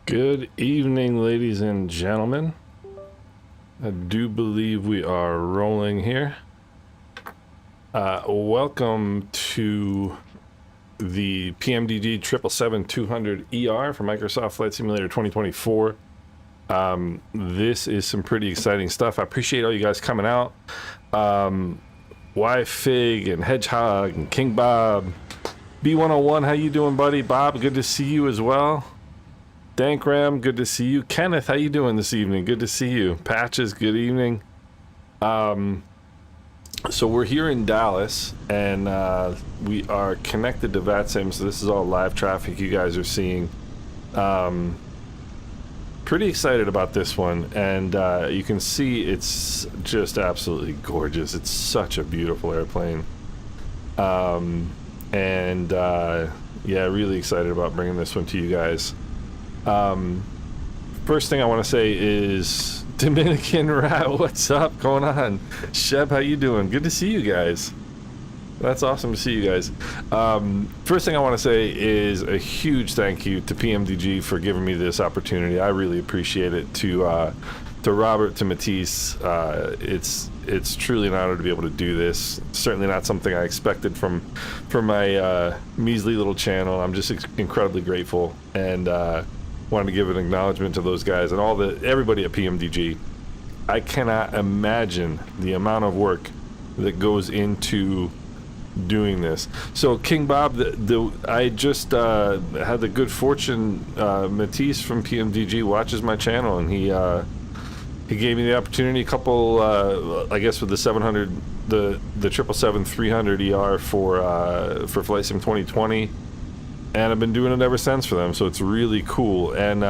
Good evening, ladies and gentlemen. I do believe we are rolling here. Welcome to the PMDG 777-200ER for Microsoft Flight Simulator 2024. This is some pretty exciting stuff. I appreciate all you guys coming out. Y-Fig and Hedgehog and King Bob. B101, how you doing, buddy? Bob, good to see you as well. Dankram, good to see you. Kenneth, how you doing this evening? Good to see you. Patches, good evening. So we're here in Dallas, and we are connected to Vatsim, so this is all live traffic you guys are seeing. Pretty excited about this one, and you can see it's just absolutely gorgeous. It's such a beautiful airplane. Yeah, really excited about bringing this one to you guys. First thing I want to say is Dominican Rat, what's up? Going on? Sheb, how you doing? Good to see you guys. That's awesome to see you guys. First thing I want to say is a huge thank you to PMDG for giving me this opportunity. I really appreciate it. To Robert, to Matisse, it's truly an honor to be able to do this. Certainly not something I expected from my measly little channel. I'm just incredibly grateful, and wanted to give an acknowledgement to those guys and everybody at PMDG. I cannot imagine the amount of work that goes into doing this. So King Bob, I just had the good fortune, Matisse from PMDG watches my channel, and he gave me the opportunity a couple, I guess with the 700, the 777-300ER for Flight Sim 2020, and I've been doing it ever since for them, so it's really cool. And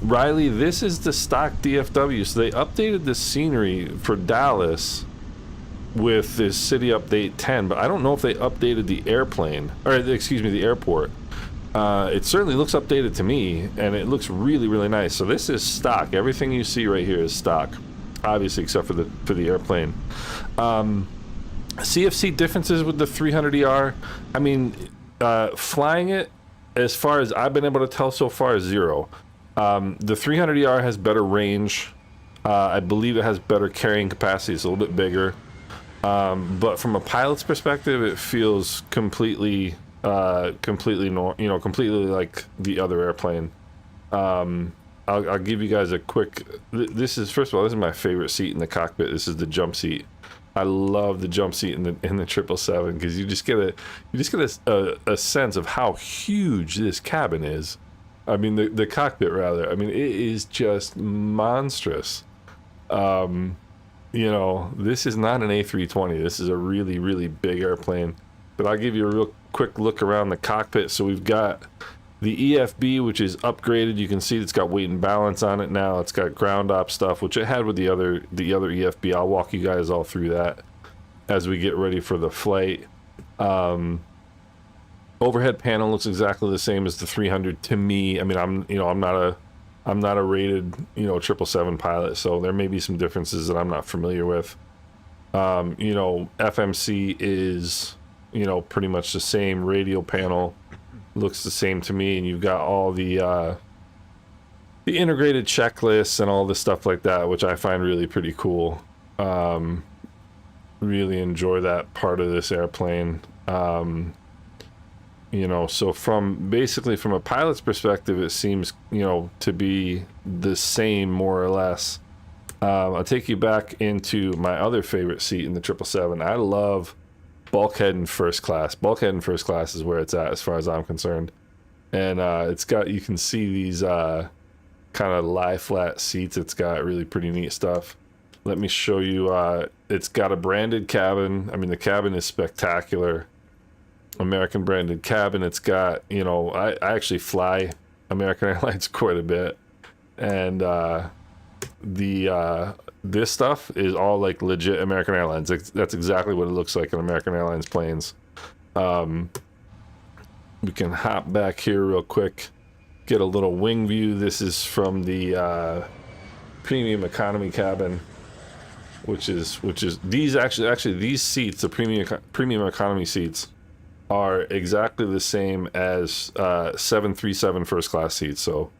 Riley, this is the stock DFW, so they updated the scenery for Dallas with this City Update 10, but I don't know if they updated the airplane, or excuse me, the airport. It certainly looks updated to me, and it looks really, really nice. So this is stock. Everything you see right here is stock, obviously, except for the airplane. CFC differences with the 300ER. I mean, flying it, as far as I've been able to tell so far, is zero. The 300ER has better range. I believe it has better carrying capacity. It's a little bit bigger. But from a pilot's perspective, it feels completely completely like the other airplane. I'll give you guys a quick. This is, first of all, this is my favorite seat in the cockpit. This is the jump seat. I love the jump seat in the 777 because you just get a sense of how huge this cabin is. I mean, the cockpit rather. I mean, it is just monstrous. This is not an A320. This is a really, really big airplane. But I'll give you a real quick look around the cockpit. So we've got the EFB, which is upgraded. You can see it's got weight and balance on it now. It's got ground op stuff, which it had with the other EFB. I'll walk you guys all through that as we get ready for the flight. Overhead panel looks exactly the same as the 300 to me. I mean, I'm not a rated 777 pilot, so there may be some differences that I'm not familiar with. FMC is pretty much the same. Radial panel looks the same to me, and you've got all the integrated checklists and all the stuff like that, which I find really pretty cool. Really enjoy that part of this airplane. So from a pilot's perspective, it seems to be the same more or less. I'll take you back into my other favorite seat in the 777. I love bulkhead in first class. Bulkhead in first class is where it's at as far as I'm concerned. And you can see these kind of lie flat seats. It's got really pretty neat stuff. Let me show you. It's got a branded cabin. I mean, the cabin is spectacular. American branded cabin. It's got, I actually fly American Airlines quite a bit. And this stuff is all like legit American Airlines. That's exactly what it looks like in American Airlines planes. We can hop back here real quick, get a little wing view. This is from the premium economy cabin, which is these actually these seats, the premium economy seats, are exactly the same as 737 first class seats. So,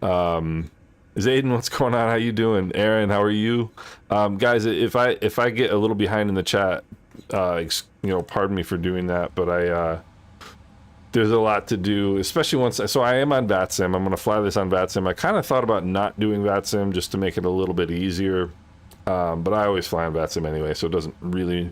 Zayden, what's going on? How you doing? Aaron, how are you? Guys, if I get a little behind in the chat, pardon me for doing that, but there's a lot to do, especially so I am on Vatsim. I'm going to fly this on Vatsim. I kind of thought about not doing Vatsim just to make it a little bit easier, but I always fly on Vatsim anyway, so it doesn't really,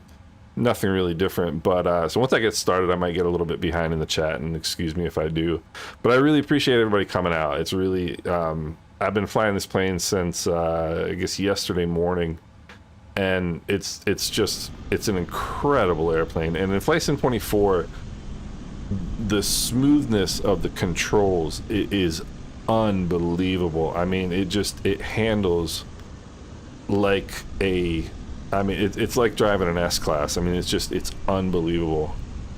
nothing really different. But so once I get started, I might get a little bit behind in the chat, and excuse me if I do. But I really appreciate everybody coming out. It's really, I've been flying this plane since I guess yesterday morning, and it's an incredible airplane. And in Flight Sim 24, the smoothness of the controls is unbelievable. I mean, it handles like it's like driving an S-Class. I mean, it's unbelievable.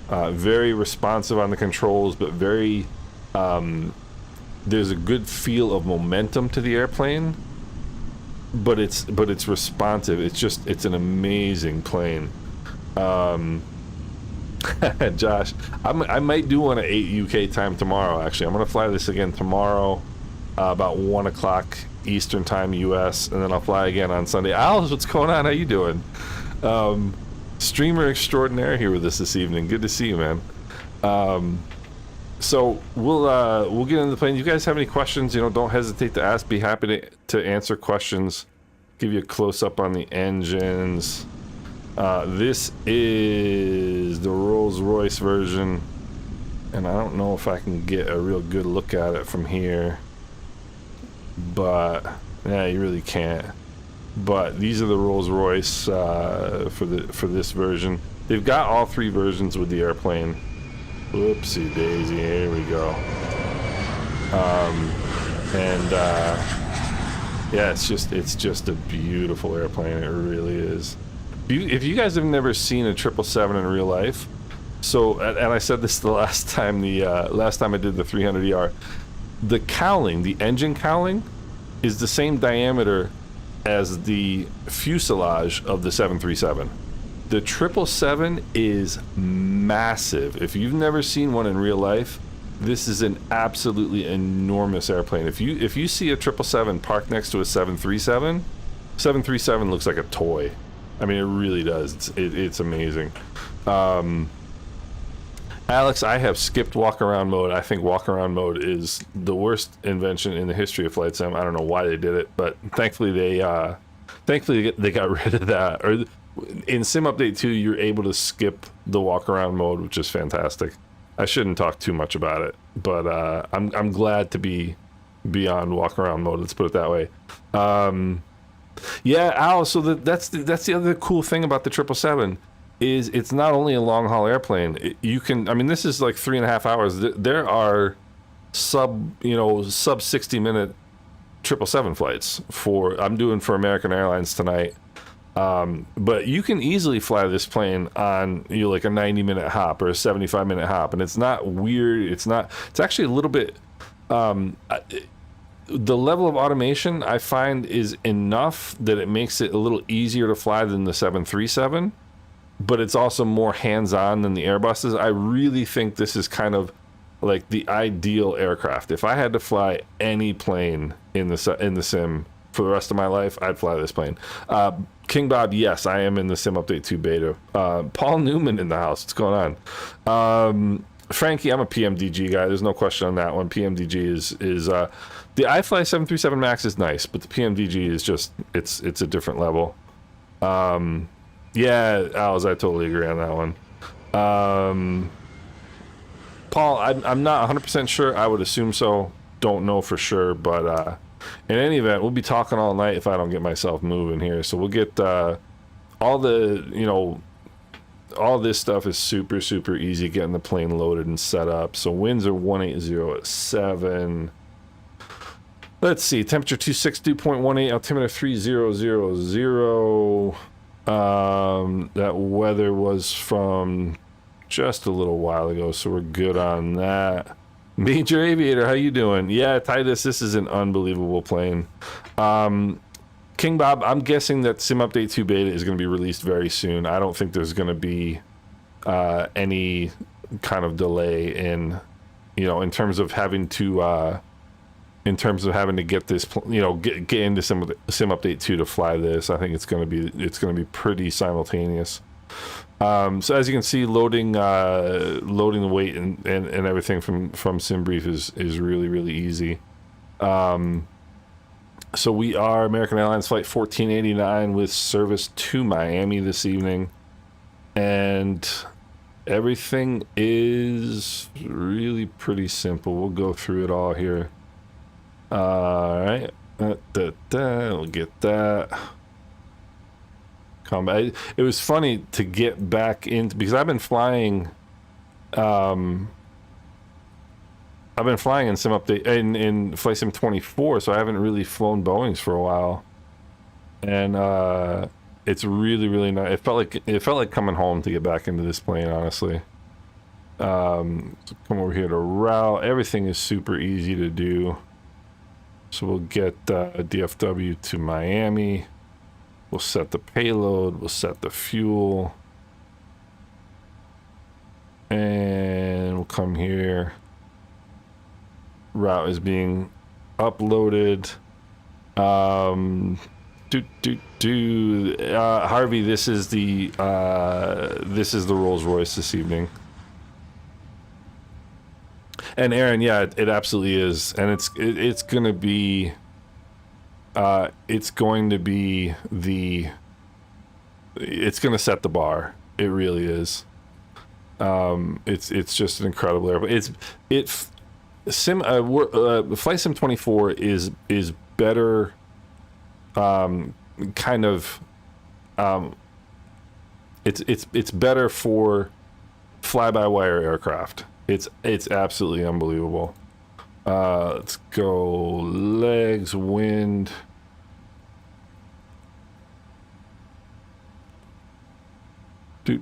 Very responsive on the controls, but very there's a good feel of momentum to the airplane, but it's responsive. It's an amazing plane. Josh, I might do one at 8 UK time tomorrow. Actually, I'm gonna fly this again tomorrow, about 1 o'clock Eastern time US, and then I'll fly again on Sunday. Alice, what's going on? How you doing? Streamer extraordinaire here with us this evening. Good to see you, man. So we'll get into the plane. You guys have any questions? Don't hesitate to ask. Be happy to answer questions. Give you a close up on the engines. This is the Rolls-Royce version, and I don't know if I can get a real good look at it from here, but yeah, you really can't. But these are the Rolls-Royce for this version. They've got all three versions with the airplane. Whoopsie daisy, here we go. Yeah, it's just a beautiful airplane. It really is. If you guys have never seen a 777 in real life, and I said this the last time I did the 300ER, the cowling, the engine cowling, is the same diameter as the fuselage of the 737. The 777 is massive. If you've never seen one in real life, this is an absolutely enormous airplane. If you see a 777 parked next to a 737, 737 looks like a toy. I mean, it really does. It's amazing. Alex, I have skipped walk-around mode. I think walk-around mode is the worst invention in the history of Flight Sim. I don't know why they did it, but thankfully they got rid of that. Or in Sim Update 2, you're able to skip the walk-around mode, which is fantastic. I shouldn't talk too much about it, but I'm glad to be beyond walk-around mode. Let's put it that way. Yeah, Al, so that's the other cool thing about the 777 is it's not only a long-haul airplane. This is like 3.5 hours. There are sub 60-minute 777 flights I'm doing for American Airlines tonight. But you can easily fly this plane on like a 90-minute hop or a 75-minute hop, and it's not weird. It's actually a little bit the level of automation I find is enough that it makes it a little easier to fly than the 737, but it's also more hands-on than the Airbuses. I really think this is kind of like the ideal aircraft. If I had to fly any plane in the sim for the rest of my life, I'd fly this plane. King Bob, yes, I am in the Sim Update 2 beta. Paul Newman in the house. What's going on? Frankie, I'm a PMDG guy. There's no question on that one. PMDG is the iFly 737 Max is nice, but the PMDG is just it's a different level. Yeah, Alice, I totally agree on that one. Paul, I'm not 100% sure. I would assume so. Don't know for sure, but in any event, we'll be talking all night if I don't get myself moving here. So we'll get all this stuff is super, super easy getting the plane loaded and set up. So winds are 180 at 7. Let's see, temperature 262.18, altimeter 3000. That weather was from just a little while ago, so we're good on that. Major Aviator, how you doing? Yeah, Titus, this is an unbelievable plane. King Bob, I'm guessing that Sim Update 2 beta is going to be released very soon. I don't think there's going to be any kind of delay in, you know, in terms of having to get this, you know, get into sim update 2 to fly this. I think it's going to be pretty simultaneous. So as you can see, loading the weight and everything from SimBrief is really easy. So we are American Airlines flight 1489 with service to Miami this evening, and everything is really pretty simple. We'll go through it all here. All right, we'll get that. Combat. It was funny to get back into, because I've been flying in sim update in Flight Sim 24, so I haven't really flown Boeings for a while, and it's really nice. It felt like coming home to get back into this plane, honestly. So come over here to route. Everything is super easy to do. So we'll get DFW to Miami. We'll set the payload. We'll set the fuel, and we'll come here. Route is being uploaded. Harvey, this is the Rolls Royce this evening. And Aaron, yeah, it absolutely is, and it's gonna be it's going to set the bar. It really is. It's just an incredible airplane. Flight Sim 24 is better. It's better for fly-by-wire aircraft. It's absolutely unbelievable. Let's go legs, wind. I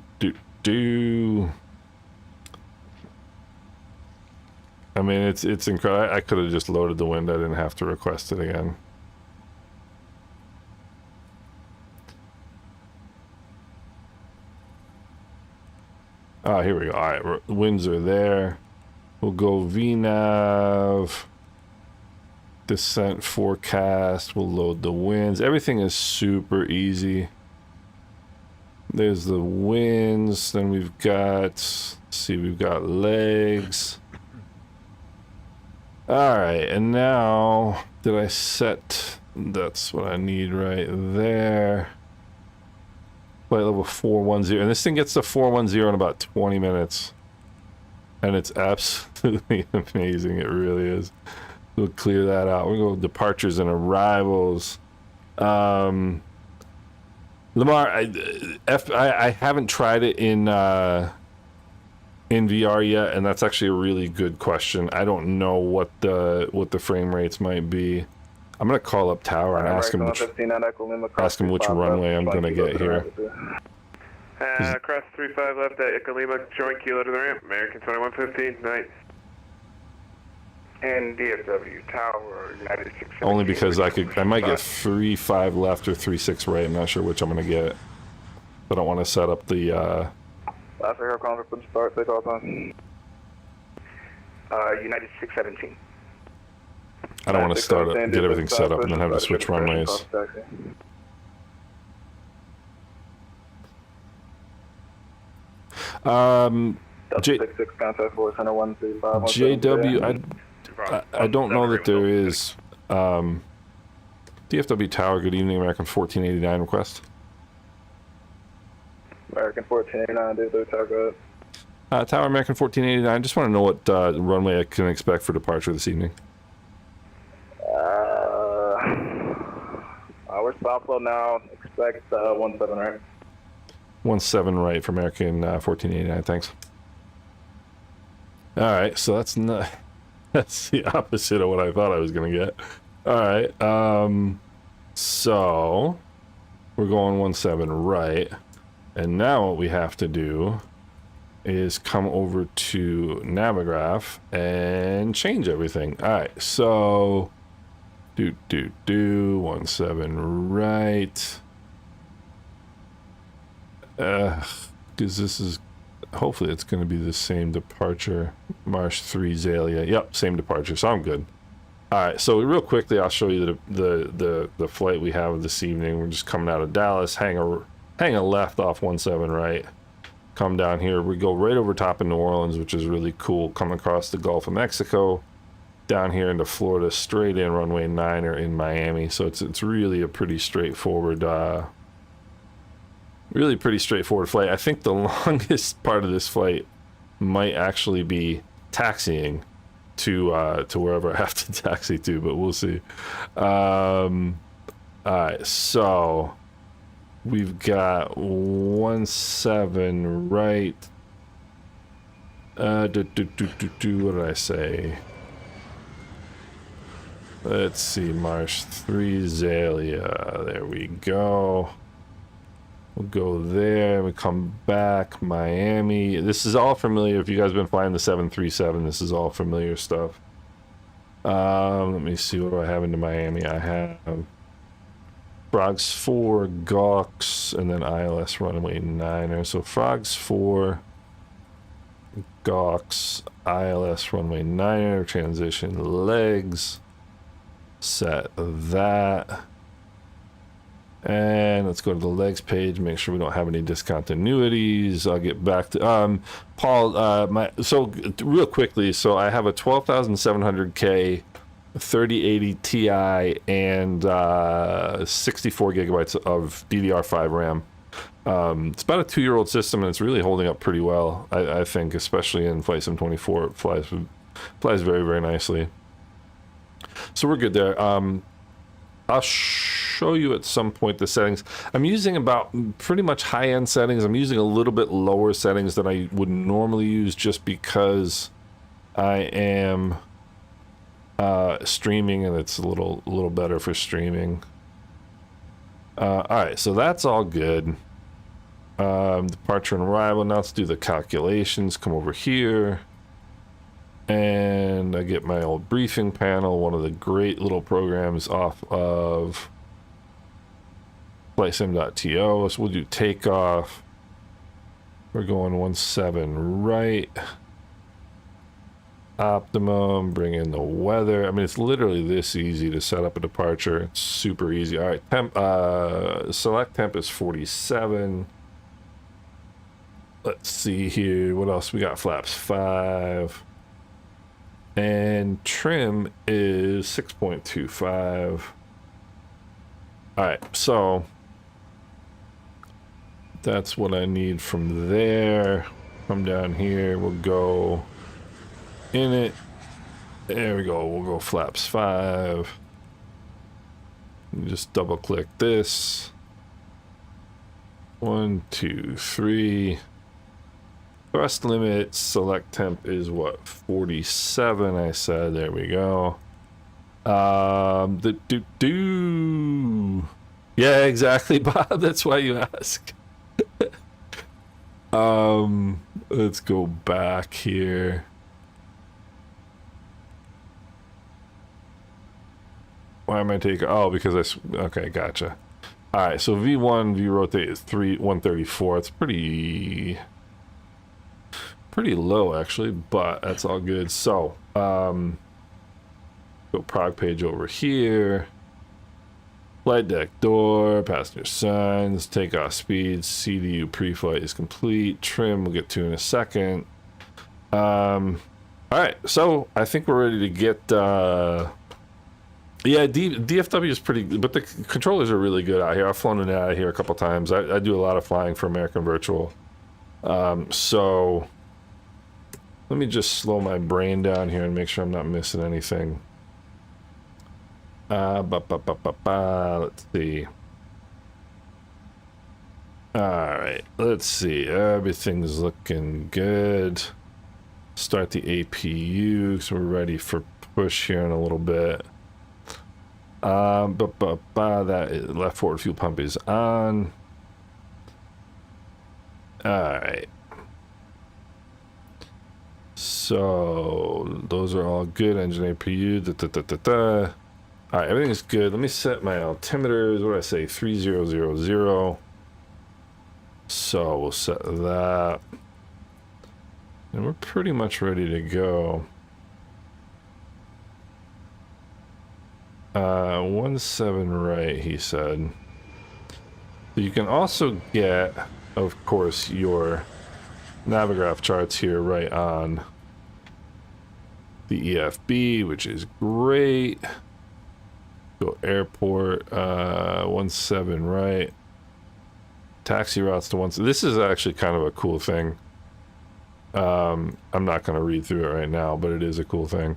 mean, it's incredible. I could have just loaded the wind. I didn't have to request it again. Ah, here we go. All right, winds are there. We'll go VNAV. Descent forecast. We'll load the winds. Everything is super easy. There's the winds. Then we've got, let's see, we've got legs. All right, and now, did I set, that's what I need right there. Flight level 410, and this thing gets to 410 in about 20 minutes. And it's absolutely amazing, it really is. We'll clear that out. We'll go departures and arrivals. Lamar, I haven't tried it in VR yet, and that's actually a really good question. I don't know what the frame rates might be. I'm gonna call up Tower and ask him which runway I'm gonna get here. Cross 35 left at Ikalima, join kilo to the ramp, American 2115, night. And DFW Tower, United 617. Only because I might get 3-5 left or 3-6 right. I'm not sure which I'm gonna get. I don't want to set up the. Last air calling for the start. Takeoff on. United 617. I don't want to start it, get everything set up, and then have to switch runways. JW, I don't know that there is. DFW Tower, good evening, American 1489 request. American 1489, DFW Tower, go ahead. Tower, American 1489, just want to know what runway I can expect for departure this evening. We're Southwell now, expect 17 right. 17 right for American 1489, thanks. Alright, so that's not, that's the opposite of what I thought I was gonna get. Alright, so we're going 17 right, and now what we have to do is come over to Navigraph and change everything. Alright, so 17 right. Because this is hopefully it's going to be the same departure. Marsh 3 Zalia. Yep, same departure, so I'm good. All right, so real quickly, I'll show you the flight we have this evening. We're just coming out of Dallas, hang a left off 17 right, come down here. We go right over top of New Orleans, which is really cool. Come across the Gulf of Mexico, down here into Florida, straight in runway 9 or in Miami. So it's really a pretty straightforward, flight. I think the longest part of this flight might actually be taxiing to wherever I have to taxi to, but we'll see. All right, so we've got 17 right. What did I say? Let's see, Marsh 3 Zalia. There we go. We'll go there. We come back. Miami. This is all familiar. If you guys have been flying the 737, this is all familiar stuff. Let me see. What do I have into Miami? I have Frogs 4, Gawks, and then ILS runway 9er. So Frogs 4, Gawks, ILS runway 9er, transition legs. Set that. And let's go to the legs page, make sure we don't have any discontinuities. I'll get back to Paul. So real quickly, so I have a 12,700K 3080 Ti and 64 gigabytes of DDR5 RAM. It's about a 2-year-old system, and it's really holding up pretty well. I think, especially in Flight Sim 24, it flies very, very nicely. So we're good there. I'll show you at some point the settings. I'm using about pretty much high-end settings. I'm using a little bit lower settings than I would normally use, just because I am streaming, and it's a little better for streaming. All right, so that's all good. Departure and arrival. Now let's do the calculations. Come over here. And I get my old briefing panel, one of the great little programs off of flightsim.to. So we'll do takeoff. We're going 17 right. Optimum, bring in the weather. I mean, it's literally this easy to set up a departure. It's super easy. All right, temp, select temp is 47. Let's see here. What else we got? Flaps 5. And trim is 6.25. All right, so that's what I need from there. Come down here, we'll go in it. There we go, we'll go flaps 5. Just double click this. 1, 2, 3. Thrust limit, select temp is what, 47, I said. There we go. Yeah, exactly, Bob. That's why you ask. Let's go back here. Why am I taking? Oh, because okay, gotcha. All right, so V1, V rotate is 134. It's pretty low actually, but that's all good. So go prog page over here, flight deck door, passenger signs, takeoff speeds, CDU pre-flight is complete, trim we'll get to in a second. All right, so I think we're ready to get yeah, DFW is pretty good, but the controllers are really good out here. I've flown it out of here a couple times. I do a lot of flying for American Virtual. So let me just slow my brain down here and make sure I'm not missing anything. Let's see. Alright, let's see. Everything's looking good. Start the APU, so we're ready for push here in a little bit. That left forward fuel pump is on. Alright. So those are all good. Engine APU. Alright, everything's good. Let me set my altimeters. What did I say? 3000. So we'll set that. And we're pretty much ready to go. 17 right, he said. You can also get, of course, your Navigraph charts here right on the EFB, which is great. Go airport, 17 right. Taxi routes to 17. This is actually kind of a cool thing. I'm not going to read through it right now, but it is a cool thing.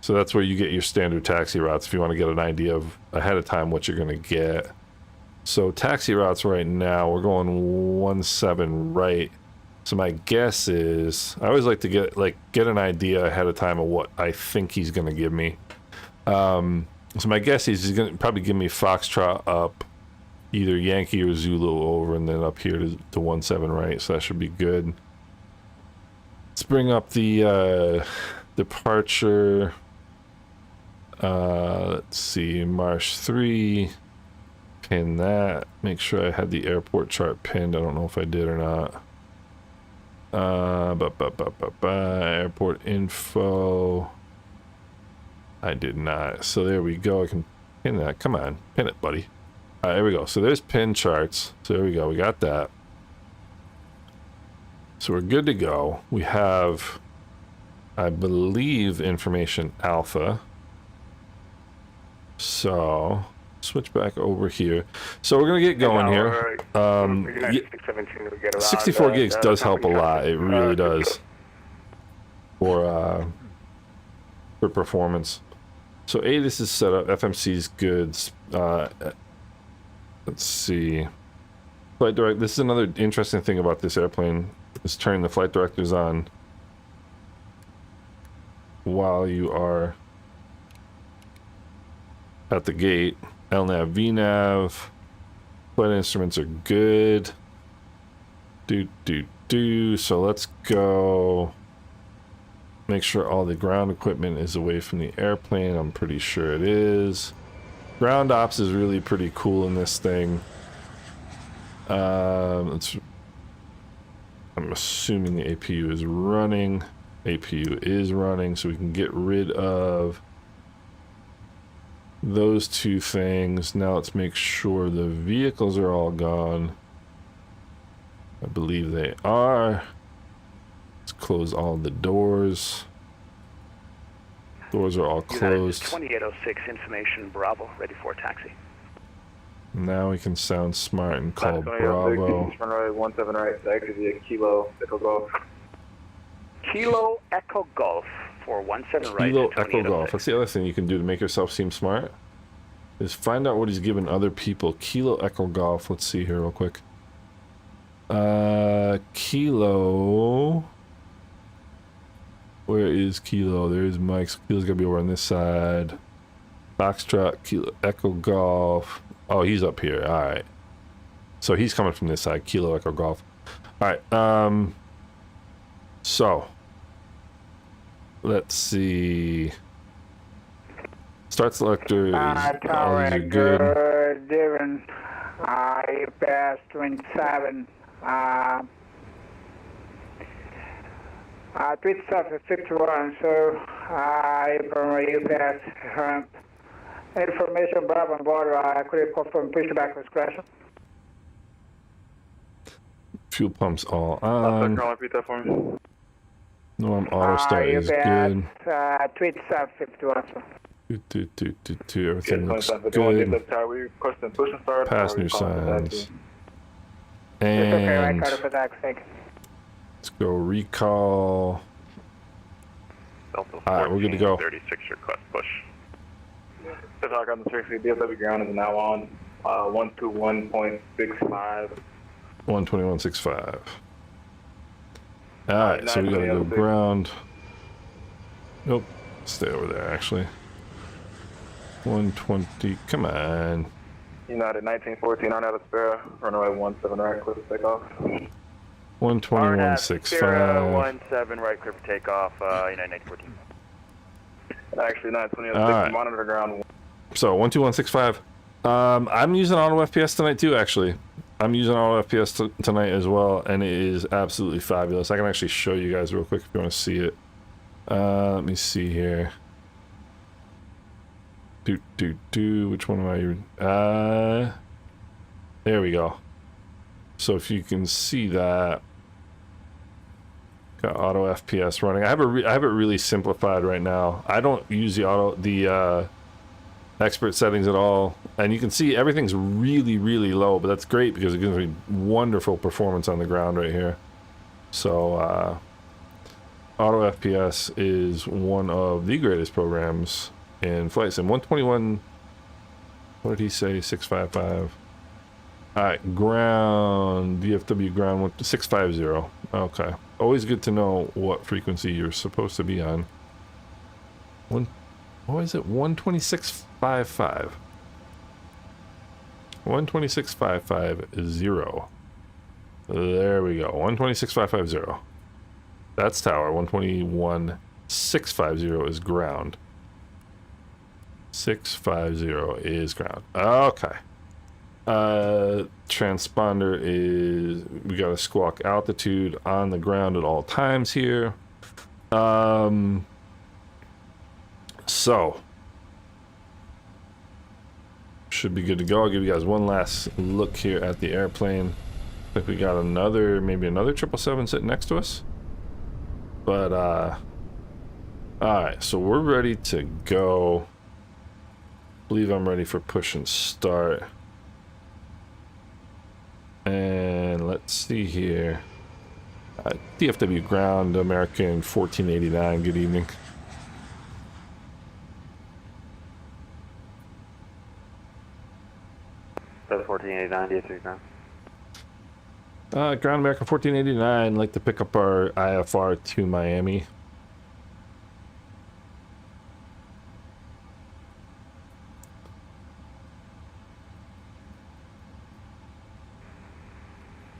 So that's where you get your standard taxi routes if you want to get an idea of ahead of time what you're going to get. So taxi routes right now, we're going 17 right. So my guess is, I always like to get an idea ahead of time of what I think he's going to give me. So my guess is he's going to probably give me Foxtrot up, either Yankee or Zulu over, and then up here to 17 right. So that should be good. Let's bring up the departure. Let's see, March 3. Pin that. Make sure I had the airport chart pinned. I don't know if I did or not. Airport info. I did not. So there we go. I can pin that. Come on, pin it, buddy. All right, there we go. So there's pin charts. So there we go. We got that. So we're good to go. We have, I believe, information alpha. So switch back over here. So we're gonna get going here. 64 gigs does help a lot. It really does for performance. So ATIS is set up. FMC is good. Let's see. Flight direct. This is another interesting thing about this airplane. Is turning the flight directors on while you are at the gate. LNAV, VNAV. Flight instruments are good. So let's go. Make sure all the ground equipment is away from the airplane. I'm pretty sure it is. Ground ops is really pretty cool in this thing. I'm assuming the APU is running. APU is running, so we can get rid of those two things. Now let's make sure the vehicles are all gone. I believe they are. Let's close all the doors. Doors are all closed. 2806 information Bravo, ready for taxi. Now we can sound smart and call Bravo. Runway 17 right, taxi via Kilo Echo Golf. Kilo Echo Golf for 17 right. Kilo Echo Golf. That's the other thing you can do to make yourself seem smart. Is find out what he's giving other people. Kilo Echo Golf. Let's see here real quick. Kilo. Where is Kilo? There's Mike's. Kilo's gonna be over on this side. Foxtrot, Kilo Echo Golf. Oh, he's up here. All right. So he's coming from this side. Kilo Echo Golf. All right. So let's see. Start selector is all these are good. Devon, you passed 27. Tweet stuff is 51, so you passed ramp. Information Bravo on board, could you confirm pushback was crashing? Fuel pumps all on. Repeat that for me. No, I'm auto start is good. Tweet stuff 51. Everything looks good. Passenger signs. And let's go recall. Alright, we're good to go. 36 request push. Talk on the 60. DFW ground is now on 121.65. 121.65. Alright, so we gotta go ground. Nope. Stay over there actually. 120. Come on. United 1914 on out of spare. Runway 17 right, clear for takeoff. 121.65. 17 right, clear for takeoff. United 1914. Actually, 920 right. monitor the ground. So 121.65. I'm using auto FPS tonight too. Actually, I'm using auto FPS tonight as well, and it is absolutely fabulous. I can actually show you guys real quick if you want to see it. Let me see here. Which one am I? There we go. So if you can see that, got auto FPS running. I have it really simplified right now. I don't use the expert settings at all, and you can see everything's really low, but that's great because it gives me wonderful performance on the ground right here. So auto FPS is one of the greatest programs in flight sim. 121, what did he say? 655. All right, ground, DFW ground 650. Okay, always good to know what frequency you're supposed to be on. What is it? 126.55. 126.550. There we go. 126.550. That's tower. 121.650 is ground. 650 is ground. Okay. Transponder is, we got a squawk altitude on the ground at all times here. So should be good to go. I'll give you guys one last look here at the airplane. I think we got maybe another 777 sitting next to us. But all right, so we're ready to go. I believe I'm ready for push and start. And let's see here. DFW ground, American 1489. Good evening. That's 1489, DFW ground. Ground American 1489. Like to pick up our IFR to Miami.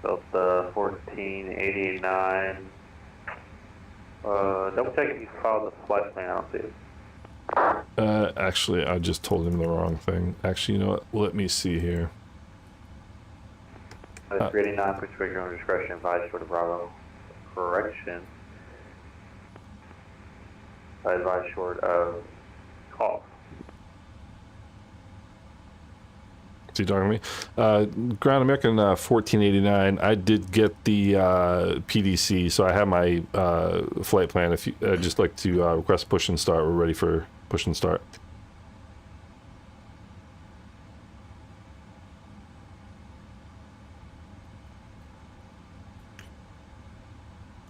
Delta 1489. Double check if you filed the flight plan. I don't see it. Actually, I just told him the wrong thing. Actually, you know what? Let me see here. 389, pushback your own discretion, advise short of Bravo. Correction. I advise short of call. Is he talking to me? Ground American 1489. I did get the PDC, so I have my flight plan. If you just like to request push and start, we're ready for push and start.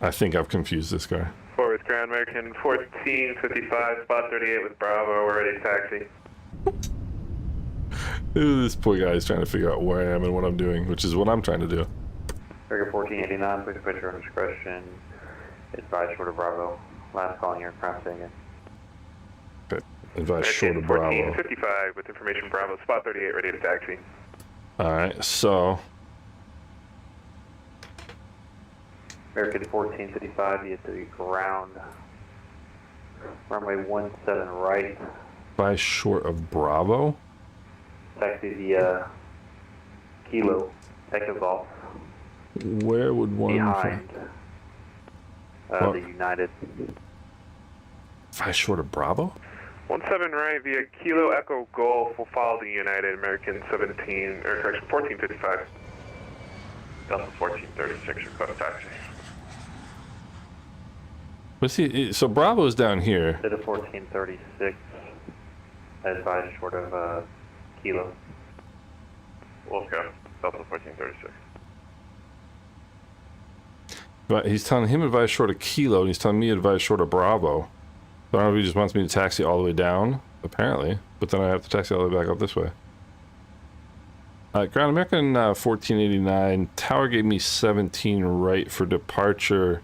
I think I've confused this guy. Forward Ground American 1455, spot 38 with Bravo, we're ready to taxi. This poor guy is trying to figure out where I am and what I'm doing, which is what I'm trying to do. Trigger 1489, push your own discretion, advise short of Bravo. Last calling aircraft again. Okay. Advise short of Bravo. 1455 with information Bravo, spot 38 ready to taxi. Alright, so American 1455, you to the ground. Runway 17 right. advise short of Bravo? Taxi the Kilo, Echo Golf. Where would one Behind the United. advise short of Bravo? 17 right via Kilo Echo Golf will follow the United American 17, or correction, 1455. Delta 1436, request taxi. Let's see. So Bravo's down here. To the 1436, advise short of Kilo. Wolfgang, Delta 1436. But he's telling him advise short of Kilo, and he's telling me advise short of Bravo. So I don't know if he just wants me to taxi all the way down, apparently. But then I have to taxi all the way back up this way. Ground American 1489. Tower gave me 17 right for departure.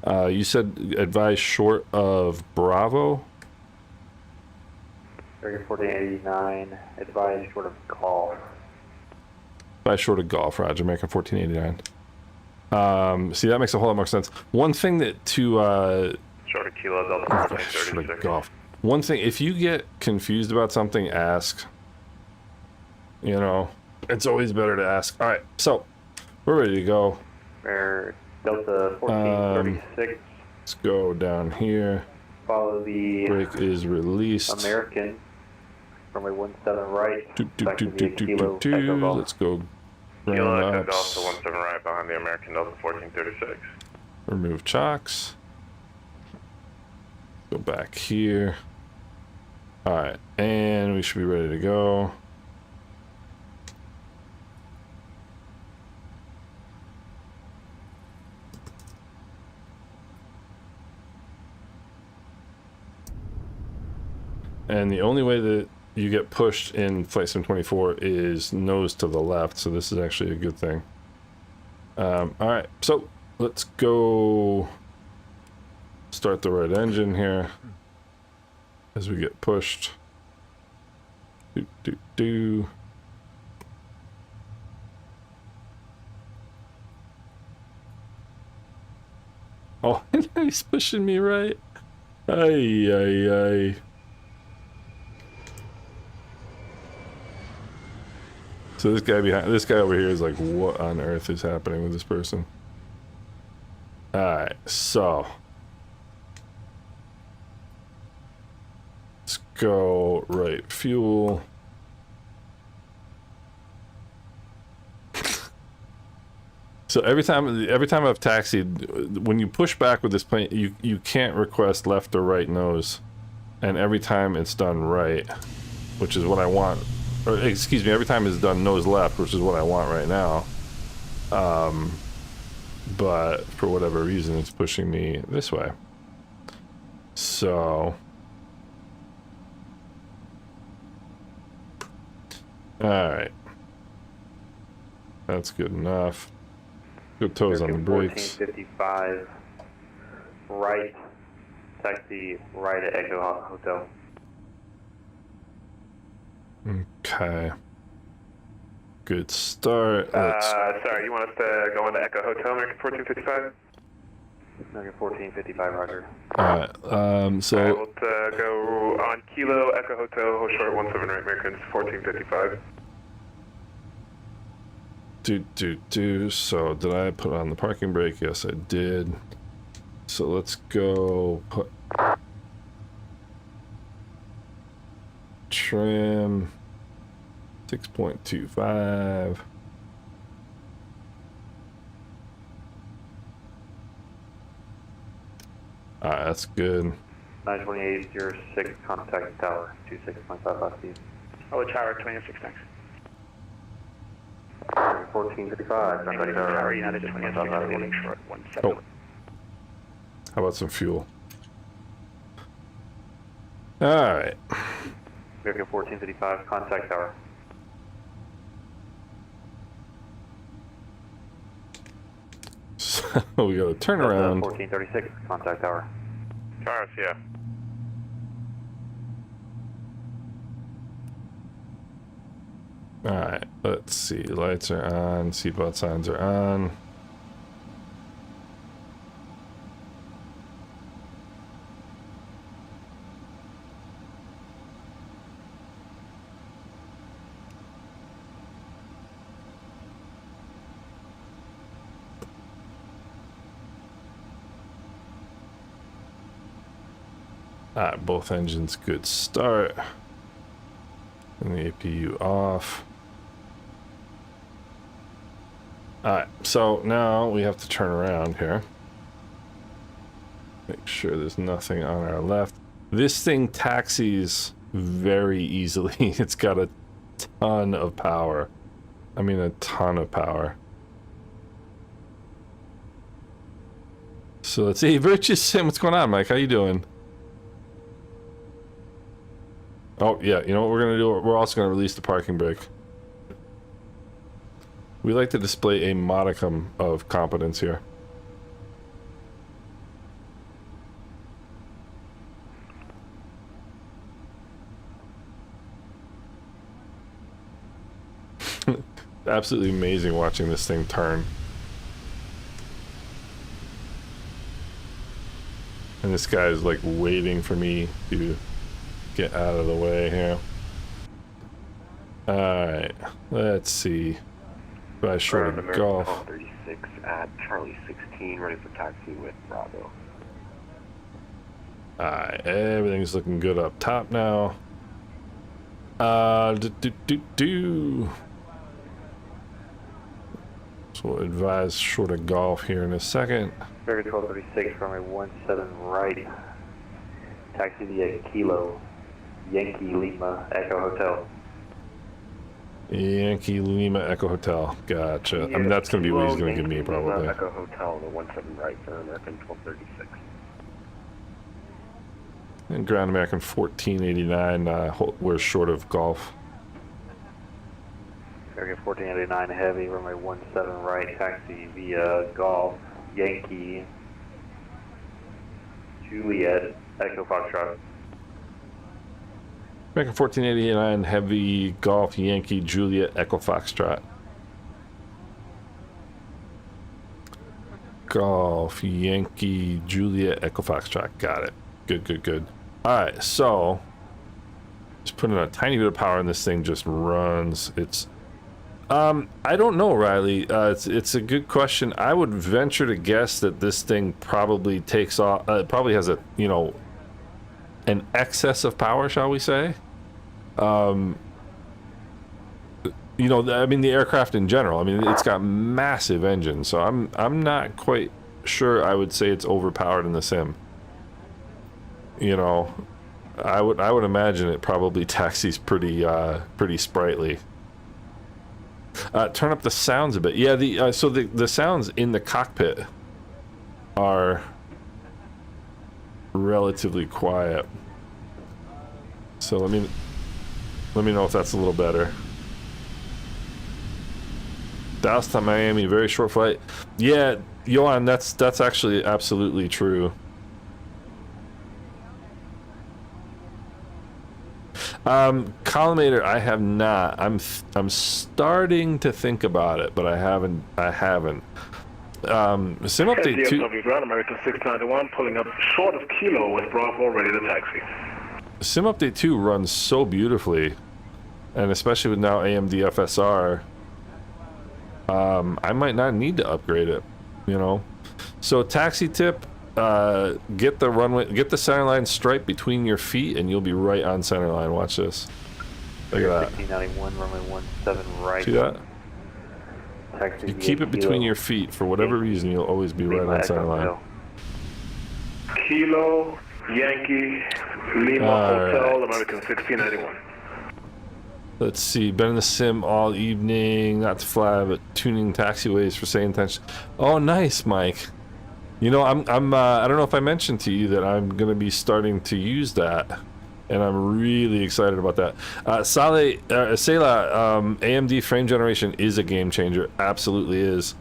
You said advise short of Bravo? Trigger 1489, advise short of Golf. Advise short of Golf, Roger. American 1489. See, that makes a whole lot more sense. One thing that to... Short of Kilo, Delta short 1436. of Golf. One thing, if you get confused about something, ask. You know, it's always better to ask. All right, so We're ready to go. Air Delta 1436. Let's go down here. Follow the Brake is released. American. Runway 17 right. Let's go. Kilo Ground Echo ups. Delta 17 right behind the American Delta 1436. Remove chocks. Go back here. Alright, and we should be ready to go. And the only way that you get pushed in Flight Sim 24 is nose to the left, so this is actually a good thing. Alright, so let's go start the right engine here as we get pushed. Oh, he's pushing me right. Ay, ay, ay. So this guy over here is like, what on earth is happening with this person? Alright, so let's go right fuel. So every time I've taxied, when you push back with this plane, you can't request left or right nose, and every time it's done right, which is what I want. Or excuse me, every time it's done nose left, which is what I want right now. But for whatever reason, it's pushing me this way. So, all right, that's good enough. Good toes on the brakes. 1455 right. Taxi right at Echo Hotel. Okay. Good start. Sorry, you want us to go into Echo Hotel, American 1455? American 1455, roger. Alright, so... Alright, we'll go on Kilo, Echo Hotel, hold short 17 right, Americans 1455. So, did I put on the parking brake? Yes, I did. So, let's go put... Trim... 6.25. Alright, that's good. 928.06, contact tower, 26.55 feet. Oh, tower 26, thanks. 1455, contact tower. Tower United 26, holding short 17. Oh. How about some fuel? Alright. American 1455, contact tower. So we got a turnaround. 1436, contact tower. Towers, yeah. Alright, let's see. Lights are on, seatbelt signs are on. Alright, both engines good start. And the APU off. Alright, so now we have to turn around here. Make sure there's nothing on our left. This thing taxis very easily. It's got a ton of power. I mean, a ton of power. So let's see. Virtuous Sim, what's going on, Mike? How you doing? Oh, yeah, you know what we're going to do? We're also going to release the parking brake. We like to display a modicum of competence here. Absolutely amazing watching this thing turn. And this guy is like waiting for me to get out of the way here. Alright, let's see. By short of golf. 1236 at Charlie 16, ready for taxi with Bravo. Alright, everything's looking good up top now. So we'll advise short of golf here in a second. American 1236, runway 17 right. Taxi via Kilo, Yankee Lima Echo Hotel. Yankee Lima Echo Hotel. Gotcha. I mean, that's going to be what he's going to give me, probably. Echo Hotel, the 17 right for American 1236. And Ground American 1489, we're short of golf. American 1489 heavy, runway 17 right, taxi via Golf, Yankee, Juliet, Echo Foxtrot. American 1489 heavy, golf, Yankee, Juliet, Echo Foxtrot. Golf, Yankee, Juliet, Echo Foxtrot. Got it. Good, good, good. Alright, so just putting a tiny bit of power in this thing just runs. It's I don't know, Riley. It's a good question. I would venture to guess that this thing probably takes off. It probably has a, you know, an excess of power, shall we say? You know, I mean, the aircraft in general. I mean, it's got massive engines, so I'm not quite sure. I would say it's overpowered in the sim. You know, I would imagine it probably taxis pretty sprightly. Turn up the sounds a bit. Yeah, so the sounds in the cockpit are relatively quiet. So let me know if that's a little better. Dallas to Miami, very short flight. Yeah, Johan, that's actually absolutely true. Collimator, I have not. I'm starting to think about it, but I haven't. Sim update 2. KDFW Ground American 691 pulling up short of Kilo with Bravo ready to taxi. Sim update 2 runs so beautifully, and especially with now AMD FSR, I might not need to upgrade it. You know, so taxi tip. Get the runway, get the center line stripe between your feet, and you'll be right on center line. Watch this. Look at that. 1691, runway 17 right. See that? Taxi You keep it between your feet for whatever reason. You'll always be right on center line. Kilo, Yankee, Lima Hotel, American 1691. Let's see. Been in the sim all evening. Not to fly, but tuning taxiways for say intention. Oh, nice, Mike. You know, I don't know if I mentioned to you that I'm going to be starting to use that, and I'm really excited about that. Sela, AMD frame generation is a game changer. Absolutely is.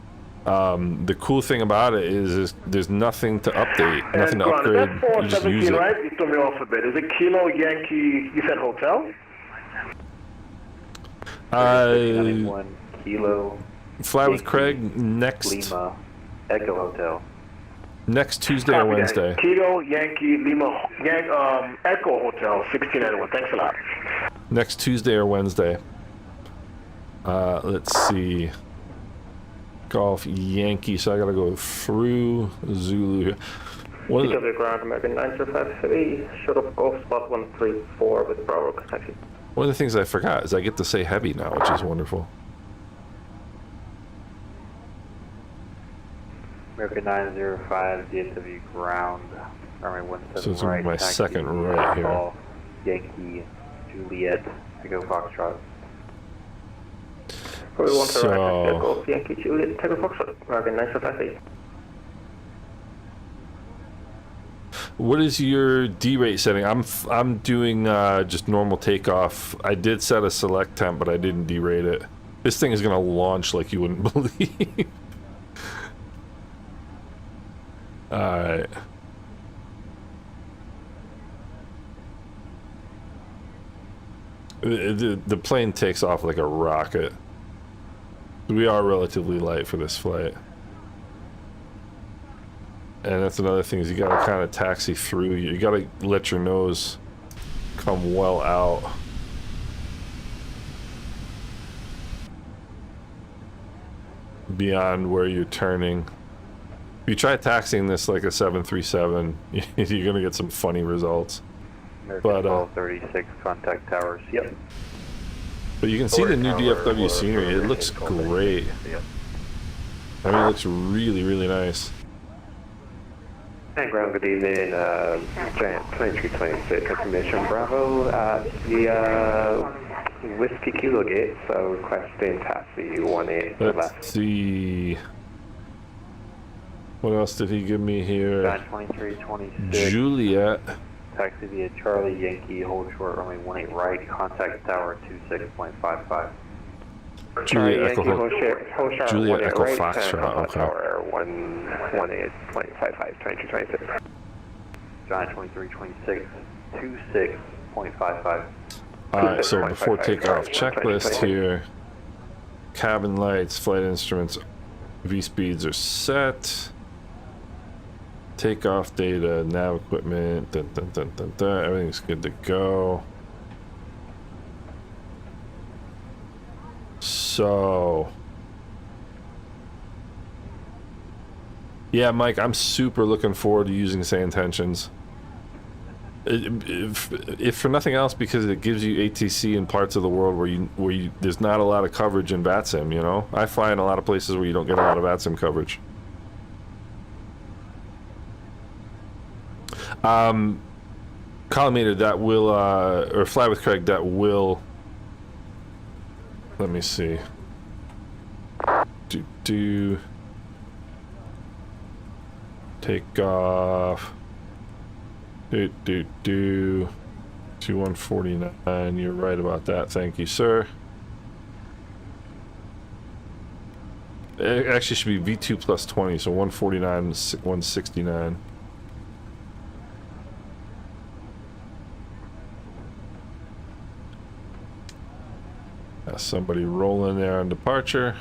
The cool thing about it is there's nothing to update, nothing to upgrade. You just use it. Right? You threw me off a bit. Is it Kilo, Yankee, you said hotel? 1691, Kilo, Fly with Craig next Lima, Echo Hotel. Next Tuesday or Wednesday. Kilo, Yankee, Lima, Echo Hotel, 1691. Thanks a lot. Next Tuesday or Wednesday. Let's see. Golf Yankee. So I gotta go through Zulu here. TW Ground American 905 Heavy, short of Golf spot 134 with Bravo taxi. One of the things I forgot is I get to say heavy now, which is wonderful. American 905 DFW Ground, runway 17 So it's right. my taxi second right here. Golf, Yankee, Juliet, Echo Foxtrot. So Golf, Yankee, Juliet, Echo Foxtrot, American 905. what is your D-rate setting? I'm doing just normal takeoff. I did set a select temp, but I didn't D-rate it. This thing is gonna launch like you wouldn't believe. Alright. The plane takes off like a rocket. We are relatively light for this flight. And that's another thing is you gotta kind of taxi through. You gotta let your nose come well out. beyond where you're turning. If you try taxiing this like a 737, you're gonna get some funny results. American But 1236, contact towers. Yep. But you can see the new DFW scenery. It looks great. Yep. I mean, it looks really, really nice. Hey, ground, good evening. Giant 2326, information Bravo at the Whiskey Kilo Gate, so requesting taxi 18 to Let's left. see. What else did he give me here? Giant 2326. Juliet. Taxi via Charlie Yankee, hold short runway 18 right, contact tower 26.55. Juliet Echo, Juliet 18 Echo right, Foxtrot, okay. Tower 118.55, 2226. Giant 2326, 26.55. Alright, so before takeoff, checklist here. Cabin lights, flight instruments, V-speeds are set. Takeoff data, nav equipment, everything's good to go. So, yeah, Mike, I'm super looking forward to using Say Intentions. If for nothing else, because it gives you ATC in parts of the world where there's not a lot of coverage in Vatsim. You know, I fly in a lot of places where you don't get a lot of Vatsim coverage. Collimator, that will or Fly with Craig, that will. Let me see. Take off. 2149. You're right about that. Thank you, sir. It actually should be V2 plus 20, so 149, 169. Somebody rolling there on departure.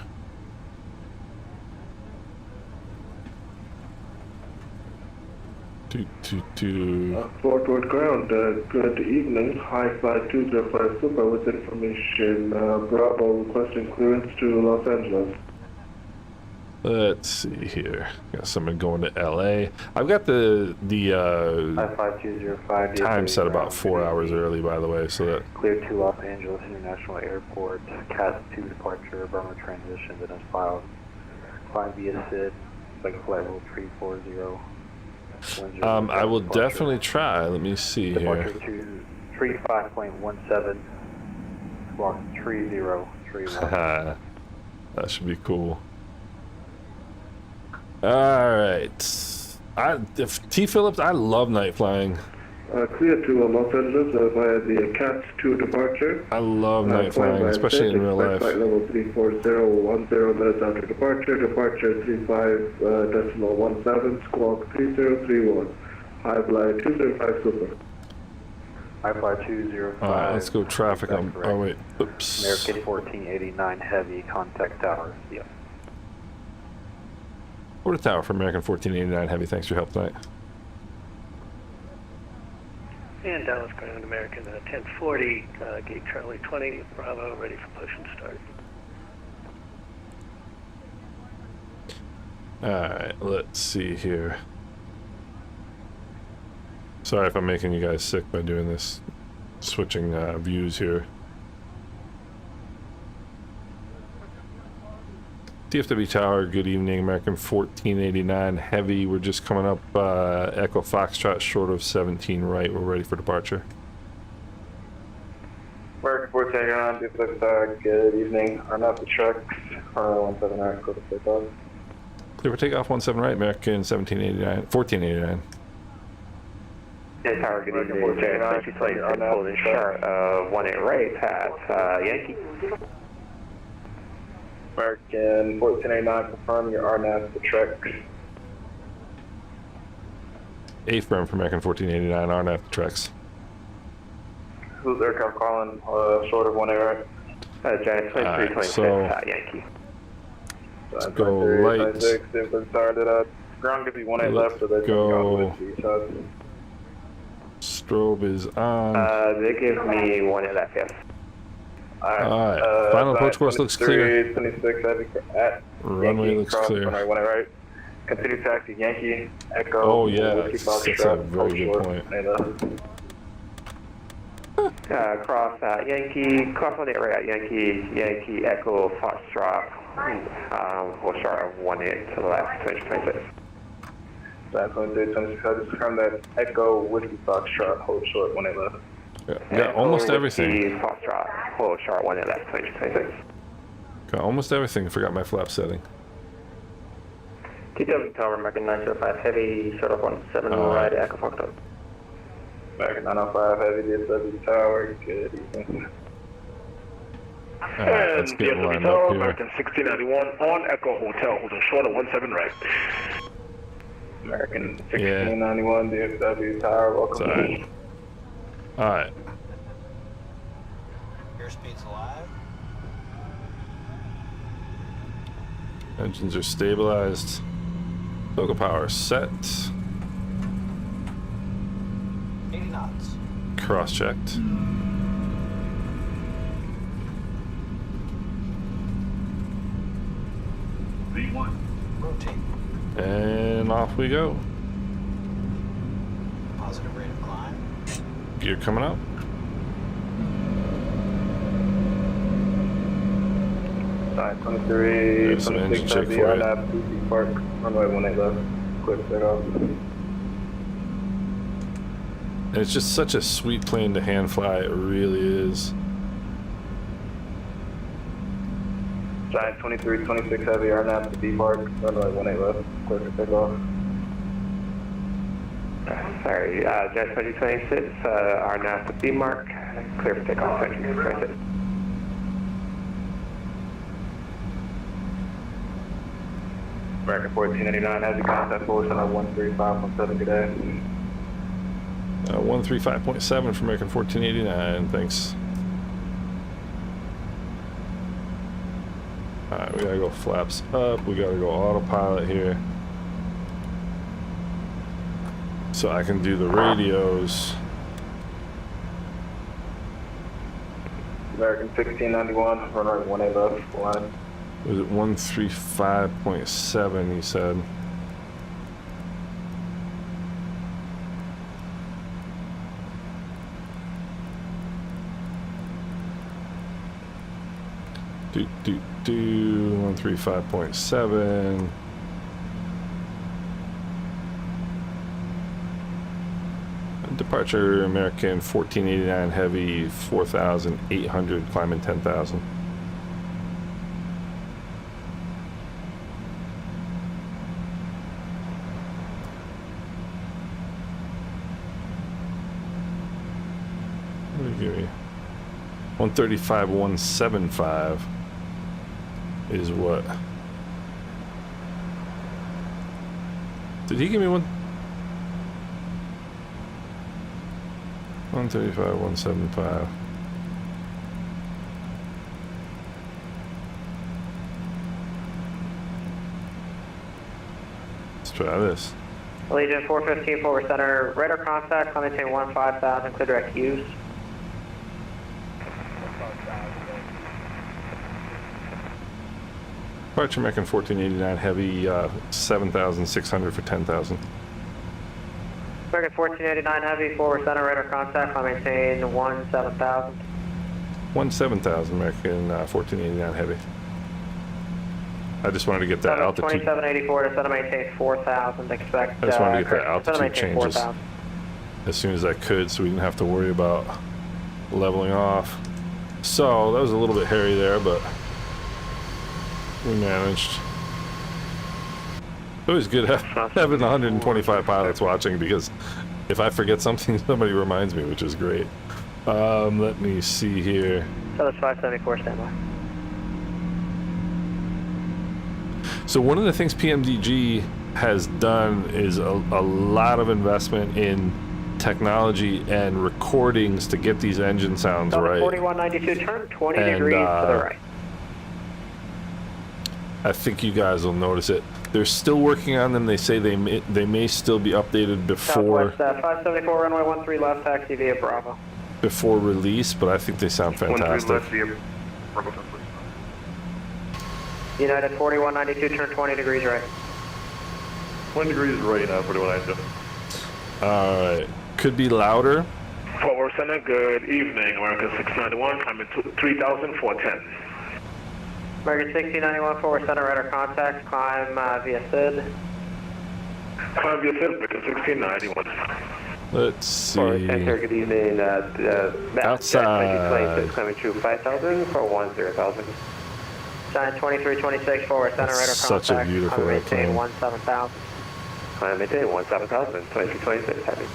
Fort Worth ground, good evening. High flight 205 Super with information. Bravo requesting clearance to Los Angeles. Let's see here. Got someone going to LA. I've got the 5205 time set about 4 hours early, by the way, so that clear to Los Angeles International Airport. CAT 2 departure, Burma transition that is filed. Flying via SID, like flight rule 340. I will definitely try. Let me see departure here. to 35.17, squawk 3031. That should be cool. Alright. T. Phillips, I love night flying. Clear to Los Angeles via the CAT 2 departure. I love night flying, especially in real life. Flight level 340, 10 minutes after departure. Departure 35.17, squawk 3031. High flight 205 Super. High flight 205. Alright, let's go traffic on. Oh, wait. Oops. American 1489 Heavy, contact tower. Yep. Order tower for American 1489 Heavy. Thanks for your help tonight. And Dallas ground American 1040, gate Charlie 20, Bravo, ready for push and start. Alright, let's see here. Sorry if I'm making you guys sick by doing this. Switching views here. DFW Tower, good evening. American 1489 Heavy. We're just coming up Echo Foxtrot short of 17 right. We're ready for departure. American 1489, good evening. I'm out the trucks. 179, go to takeoff. Clear for takeoff 17 right. American 1489. Yeah, Tower, good evening. 1489, holding short, 18 right at Yankee. American 1489, confirm your RNAV for Trex. Affirm for American 1489, RNF Trex. Who's aircraft calling short of 18 right? Giant 2326 so Yankee. Let's go light. Sorry, did ground give you 18 left, or they go. Strobe is on. They give me 1 left, yes. Alright, final approach course looks clear. 26 heavy at Runway Yankee, looks cross, clear. runway 18 right. Continue taxi, Yankee, Echo. Oh yeah, Whiskey that's a Foxtrot, very good short, point. Cross Yankee, cross on the right at Yankee, Echo, Foxtrot. Hold short of 18 to the left, 26. That's 26, I just confirm that Echo, Whiskey Foxtrot, hold short 18 left. Yeah, almost everything. Whiskey Foxtrot, hold short 18 left, 26. Got almost everything. Forgot my flap setting. TW Tower, American 905 Heavy, short of 17 right, Echo Foxtrot. American 905 Heavy, DSW Tower, good evening. Alright, let's get DSW lined Tower, up here. American 1691 on Echo Hotel, holding short of 17 right. American 1691, DSW Tower, welcome. Alright. Alright. Airspeed's alive. Engines are stabilized. Local power set. 80 knots. Cross-checked. V1. Rotate. And off we go. Positive rate of climb. Gear coming up. Side 23, There's some engine 26 check heavy, for you. RNAV, PC Park, runway 18 left, quick takeoff. And it's just such a sweet plane to hand fly. It really is. Giant 23, 26 heavy, RNAV, PC Park, runway 18 left, quick takeoff. Sorry, Jet 2026, RNAV to B mark, clear for takeoff, 26. American 1489 has a contact force on 13517, good day. 135.7 for American 1489, thanks. Alright, we gotta go flaps up, we gotta go autopilot here. So I can do the radios. American 1691, runway 18 left, line. Was it 135.7 he said? Do 135.7. Departure American 1489 heavy 4,800 climbing 10,000. What did he give me? 135, 175 is what? Did he give me 135, 175. Let's try this. Legion 415 forward center, radar contact, maintain 15,000, clear direct use. Departure American 1489 heavy 7,600 for 10,000. American 1489 heavy, forward center, radar contact, maintain 17,000. 17,000 American 1489 heavy. I just wanted to get that altitude. 2784 to center, maintain 4,000, expect. I just wanted to get that correct, altitude maintain changes 4,000. as soon as I could, so we didn't have to worry about leveling off. So that was a little bit hairy there, but we managed. It's always good having 125 pilots watching, because if I forget something, somebody reminds me, which is great. Let me see here. So that's 574 standby. So one of the things PMDG has done is a lot of investment in technology and recordings to get these engine sounds right. 4192, turn 20 degrees to the right. I think you guys will notice it. They're still working on them. They say they may still be updated before Southwest 574 runway 13 left, taxi via Bravo. before release, but I think they sound fantastic. United 4192, turn 20 degrees right. 1 degrees right now, 4192. Alright. Could be louder. Forward center, good evening. American 691, climbing 3,410. American 1691, forward center, radar contact, climb via SID. Climb via SID, American 1691. Let's see. Forward center, good evening. Outside. Climbing through 5,000 for 10,000. Giant 2326, forward center, radar That's contact. such a beautiful climb maintain airplane. 17,000. Climb maintain 17,000, 2326, heavy.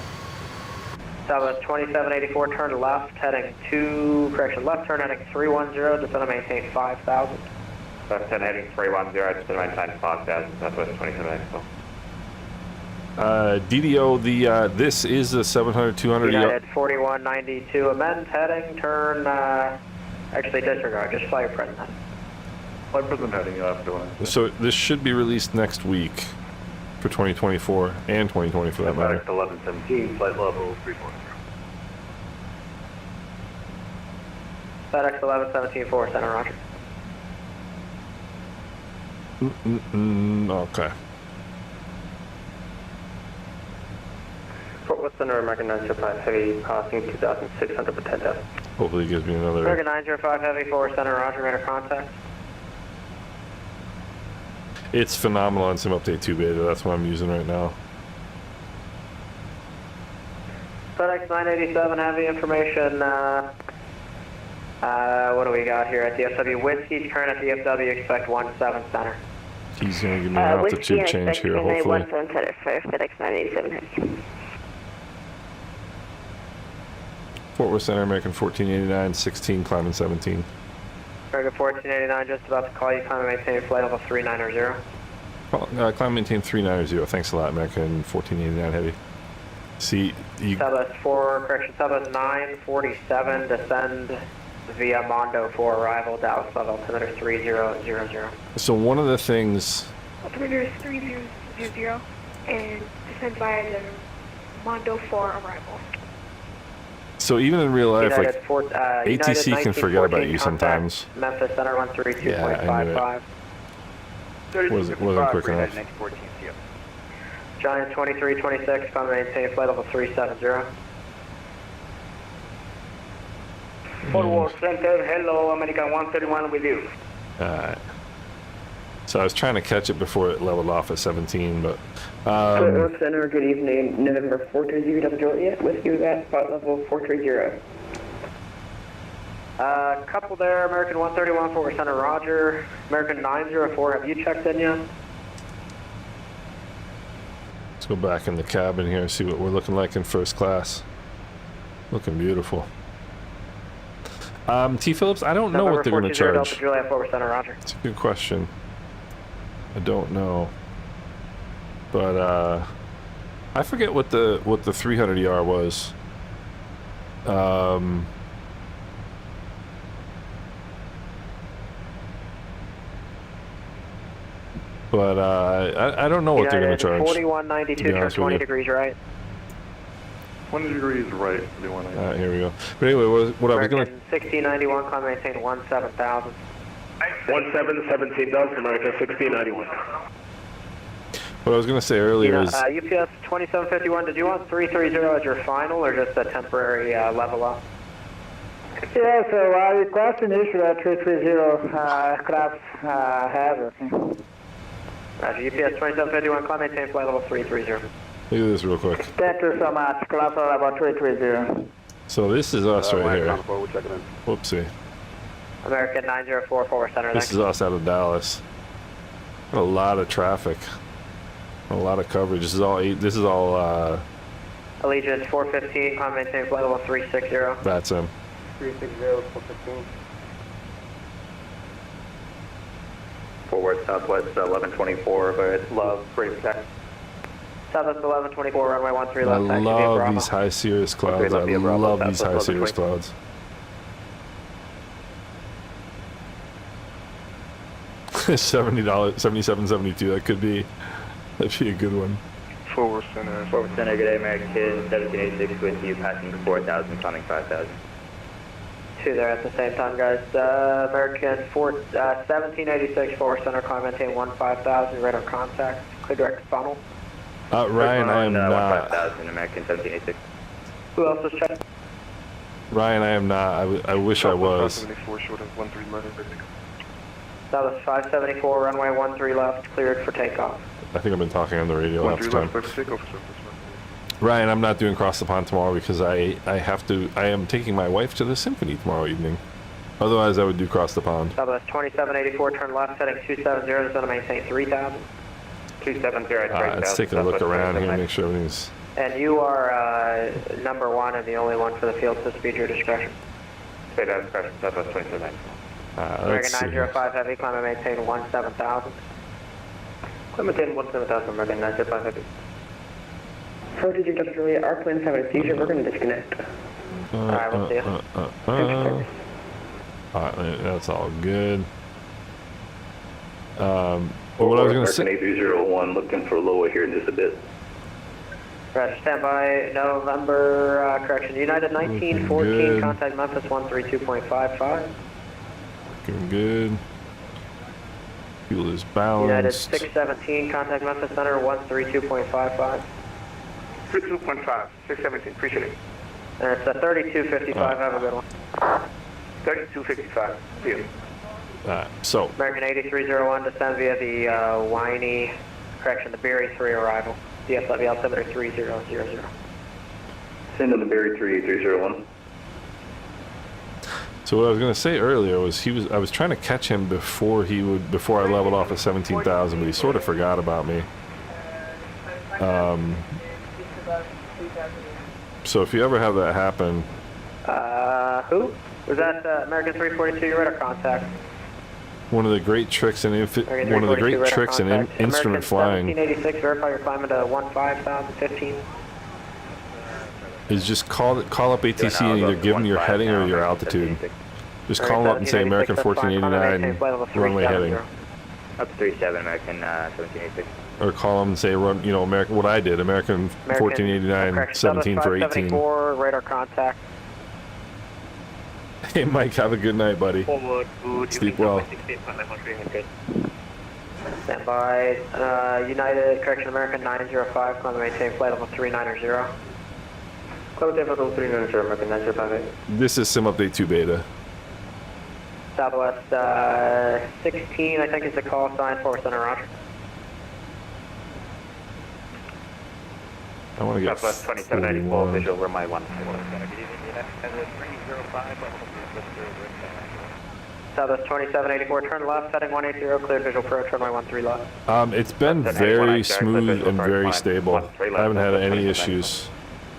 Southwest 2784, turn left, heading 2, correction, left turn heading 310, descend and maintain 5,000. Left 10 heading 310, descend and maintain 5,000, Southwest 2784. DDO, this is the 700, 200. United 4192, amend heading, turn, actually disregard, just fly your present heading. Flight present heading, you'll have to So this should be released next week for 2024 and 2020 for that matter. 1117, flight level 340. FedEx 1117, forward center, roger. Okay. Fort Worth Center, American 905 Heavy, passing 2,600 for 10,000. Hopefully it gives me another. American 905 Heavy, forward center, roger, radar contact. It's phenomenal on Sim Update 2 beta. That's what I'm using right now. FedEx 987 Heavy, information, what do we got here at DFW? Whiskey, current at DFW, expect 17 center. He's going to give me an altitude change here, hopefully. 17 center for FedEx 987 Heavy. Fort Worth Center, American 1489, 16, climbing 17. American 1489, just about to call you, climb and maintain flight level 390. Climb maintain 390. Thanks a lot, American 1489 Heavy. See, you... Southwest 4, correction, Southwest 947, descend via Mondo for arrival, Dallas level, altimeter 3000. So one of the things... Altimeter is 3000 and descend via the Mondo for arrival. So even in real life, United like, ATC can forget about you sometimes. Memphis Center 132.55. Yeah, wasn't quick enough. Giant 2326, climb and maintain flight level 370. Fort Worth Center, hello, American 131 with you. Alright. So I was trying to catch it before it leveled off at 17, but... Fort Worth Center, good evening. November 430 Juliet, with you at spot level 430. Couple there, American 131, Fort Worth Center, roger. American 904, have you checked in yet? Let's go back in the cabin here and see what we're looking like in first class. Looking beautiful. T. Phillips, I don't know what they're going to charge. Delta Juliet, Fort Worth Center, roger. It's a good question. I don't know. But I forget what the 300ER was. But I don't know what they're going to charge. 4192, turn 20 degrees right. 20 degrees right, 4192. Here we go. But anyway, what I was going to... 1691, climb maintain 17,000. 1717 does, American 1691. What I was going to say earlier is... UPS 2751, did you want 330 as your final or just a temporary level up? Yeah, so I request an issue at 330 aircraft have everything. Roger, UPS 2751, climb maintain flight level 330. Look at this real quick. Thank you so much. Class level 330. So this is us right here. Whoopsie. American 904, forward center. This is us out of Dallas. Got a lot of traffic. A lot of coverage. This is all Allegiance 415, climb maintain flight level 360. Vatsim. 360, 415. Forward Southwest 1124, but love, ready to protect. Southwest 1124, runway 13 left. I love these high cirrus clouds. I love these high cirrus clouds. $70, $77.72. That'd be a good one. Forward center. Forward center, good day, American 1786 with you, passing 4,000, climbing 5,000. Two there at the same time, guys. American 1786, forward center, climb maintain 15,000, radar contact, clear direct funnel. Ryan, I am not. 15,000, American 1786. Who else was checking? Ryan, I am not. I wish I was. 74 short of 13 left. That was 574, runway 13 left, cleared for takeoff. I think I've been talking on the radio half the time. Ryan, I'm not doing cross the pond tomorrow because I am taking my wife to the symphony tomorrow evening. Otherwise, I would do cross the pond. Southwest 2784, turn left, heading 270, is going to maintain 3,000. 270, let's take a look around here and make sure everything's... And you are number one and the only one for the field, so speed your discretion. Speed your discretion, Southwest 27. American 905 Heavy, climb and maintain 17,000. Climb and maintain 17,000, American 905 Heavy. Approaches your Juliet, our planes have a seizure, we're going to disconnect. Alright, we'll see you. Alright, that's all good. What I was going to say... 8301, looking for lower here in just a bit. Roger, stand by, November, correction, United 1914, contact Memphis 132.55. Looking good. Fuel is balanced. United 617, contact Memphis Center 132.55. 32.5, 617, appreciate it. And it's a 3255, have a good one. 3255, see you. So. American 8301, descend via the Winey, correction, the Berry 3 arrival. DFW altimeter 3000. Send on the Berry 38301. So what I was going to say earlier was I was trying to catch him before I leveled off at 17,000, but he sort of forgot about me. So if you ever have that happen. Who? Was that American 342, your radar contact? One of the great tricks in instrument flying 1786, verify you're climbing to 15,015. is just call up ATC and either give them your heading or your altitude. Just call them up and say American 1489 runway heading. Up to 37, American 1786. Or call them and say American. What I did, American 1489 17 for 18. Radar contact. Hey Mike, have a good night, buddy. Sleep well. Stand by. United, correction, American 905, climb and maintain flight level 390. Climb level 390, American 905. This is Sim Update 2 Beta. Southwest 16, I think is the call sign, forward center, roger. I want to get Southwest 2794, visual runway 14. Southwest 2784, turn left, heading 180, clear visual approach, runway 13 left. It's been very smooth and very stable. I haven't had any issues.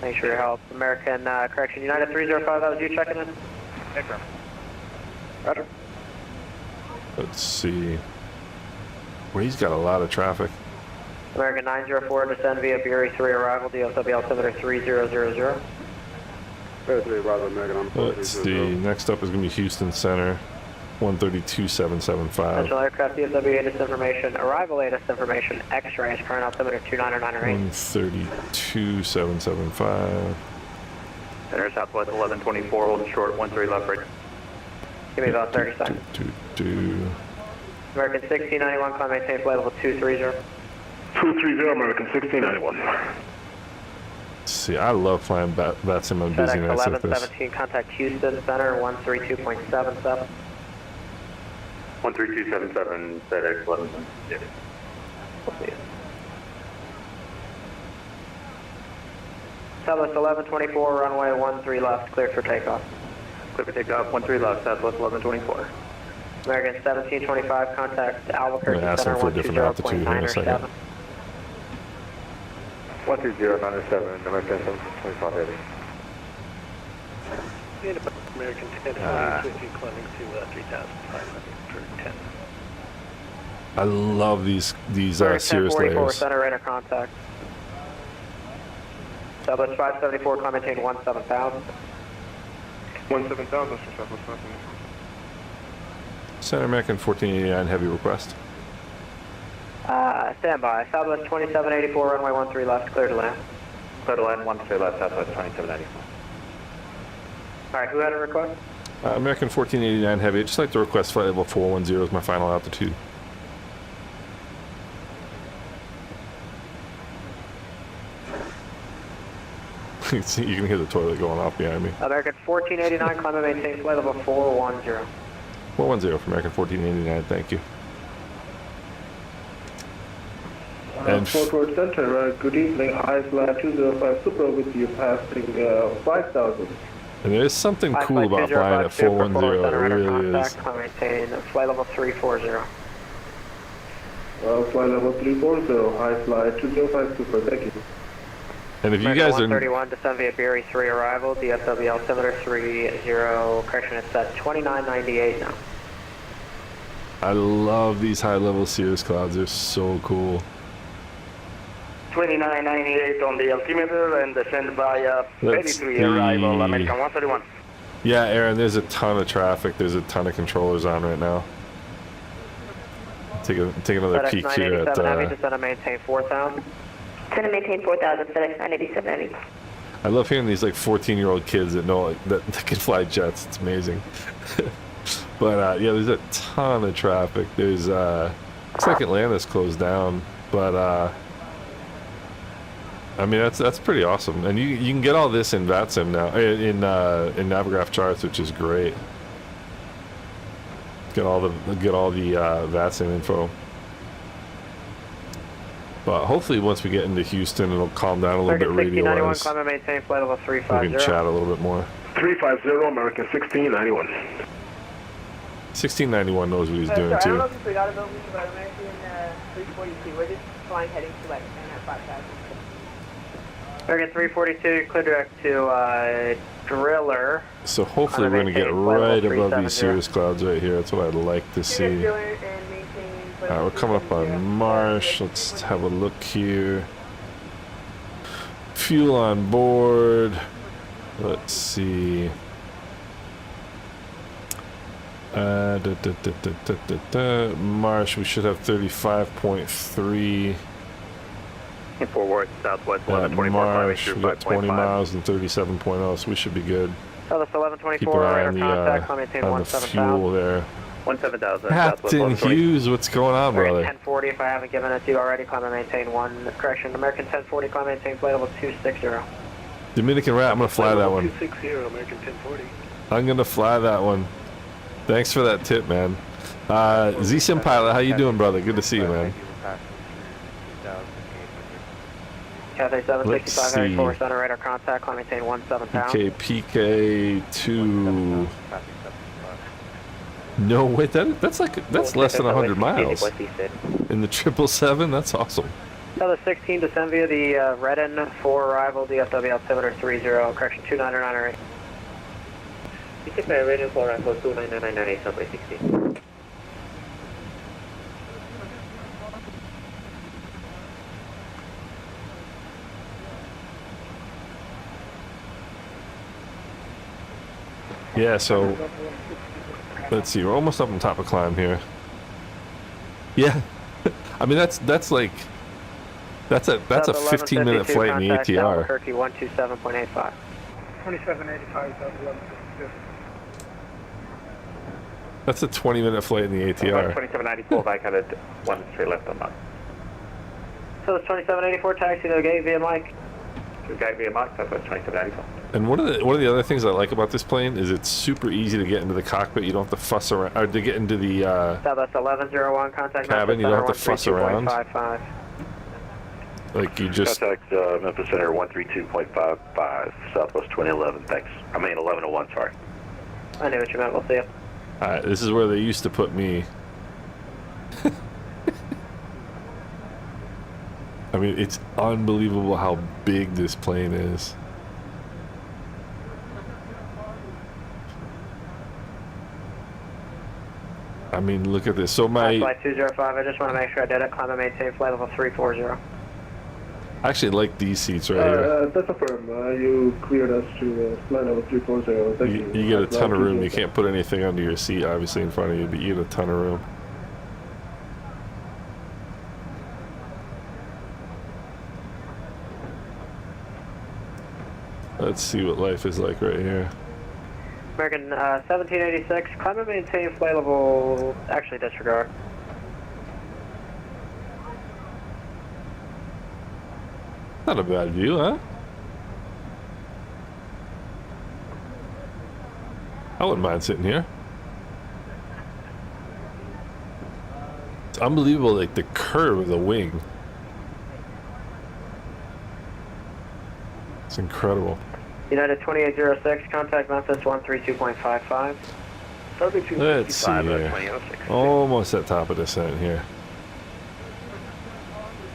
Thanks for your help. American, correction, United 305, that was you checking in? Roger. Let's see. Well, he's got a lot of traffic. American 904, descend via Berry 3 arrival, DFW altimeter 3000. Let's see. Next up is going to be Houston Center, 132.775. Central aircraft, DFW ATIS information, arrival ATIS information, X-rays, current altimeter 29998. 132.775. Center Southwest 1124, holding short, 13 left right. Give me about 30 seconds. American 1691, climb maintain flight level 230. 230, American 1691. See, I love flying Vatsim on busy nights like this. 1117, contact Houston Center, 132.77. 13277, FedEx 11. Yeah. Southwest 1124, runway 13 left, cleared for takeoff. Clear for takeoff, 13 left, Southwest 1124. American 1725, contact Albuquerque Center, for a different altitude here in a second. 13097, American 1725 heavy. American 1020, climbing to 3,500 for 10. I love these Cirrus 1044 layers. center radar contact. Southwest 574, climb maintain 17,000. 17,000 for Southwest 574. Center American 1489 heavy request. Stand by. Southwest 2784, runway 13 left, clear to land. Clear to land, 13 left, Southwest 2794. Alright, who had a request? American 1489 Heavy. I'd just like to request flight level 410 as my final altitude. You can hear the toilet going off behind me. American 1489, climb and maintain flight level 410. 410 for American 1489, thank you. And Fort Worth Center, good evening. I flight 205 Super with you passing 5,000. And there's something cool about flying at 410, it really is. Climb maintain flight level 340. Flight level 340, high flight 205 Super, thank you. And if you guys are... 131, descend via Berry 3 arrival, DFW altimeter 30, correction, it's at 2998 now. I love these high-level cirrus clouds, they're so cool. 2998 on the altimeter and descend via Berry 3 arrival, American 131. Yeah, Aaron, there's a ton of traffic, there's a ton of controllers on right now. Take another peek here at... descend and maintain 4000. Descend and maintain 4000, FedEx 987 Heavy. I love hearing these like 14-year-old kids that know that can fly jets. It's amazing. But yeah, there's a ton of traffic. There's looks like Atlanta's closed down, but I mean that's pretty awesome. And you can get all this in Vatsim now, in Navigraph charts, which is great. Get all the Vatsim info. But hopefully once we get into Houston, it'll calm down a little bit radio-wise. Climb and maintain flight level 350. We can chat a little bit more. 350, American 1691. 1691 knows what he's doing too. I don't know if you forgot about me, but I'm actually in 342. We're just flying heading to like 5,000. American 342, clear direct to Driller. So hopefully we're going to get right above these cirrus clouds right here. That's what I'd like to see. Alright, we're coming up on Marsh. Let's have a look here. Fuel on board. Let's see. Marsh, we should have 35.3. Forward, southwest 1124. Marsh, we got 20 miles and 37.0, so we should be good. Southwest 1124, keep an eye on the fuel there. 17,000. Captain Hughes, what's going on, brother? 1040, if I haven't given it to you already, climb and maintain 1. Correction, American 1040, climb and maintain flight level 260. Dominican Rat, I'm going to fly that one. 260, American 1040. I'm going to fly that one. Thanks for that tip, man. Z-Sim Pilot, how you doing, brother? Good to see you, man. Cathay 765, Harry 4 center radar contact, climb maintain 17 pounds. Okay, PK2. No, wait, that's less than 100 miles. In the 777, that's awesome. Southern 16, descend via the Redden 4 arrival, DFW altimeter 30, correction 2998. You take my radio 4 arrival 29998, subway 16. Yeah, so let's see, we're almost up on top of climb here. Yeah, I mean that's a 15-minute flight in the ATR. Turkey 127.85. 2785 That's a 20-minute flight in the ATR. 2794, back at it, 1 straight left on Mike. So it's 2784, taxi to the gate via Mike. To the gate via Mike, that's 2794. And one of the other things I like about this plane is it's super easy to get into the cockpit. You don't have to fuss around, or to get into the Southwest 1101, contact cabin. You don't have to fuss around. Like you just contact Memphis Center 132.55, Southwest 2011. Thanks. I mean 1101. Sorry. I knew what you meant. We'll see you. Alright, this is where they used to put me. I mean, it's unbelievable how big this plane is. I mean, look at this. So my flight 205. I just want to make sure I did it. Climb and maintain flight level 340. I actually like these seats right here. That's affirmed. You cleared us to flight level 340. Thank you. You get a ton of room. You can't put anything under your seat, obviously, in front of you, but you get a ton of room. Let's see what life is like right here. American 1786, climb and maintain flight level, actually disregard. Not a bad view, huh? I wouldn't mind sitting here. It's unbelievable, like the curve of the wing. It's incredible. United 2806, contact Memphis 132.55. Let's see here. Almost at top of descent here.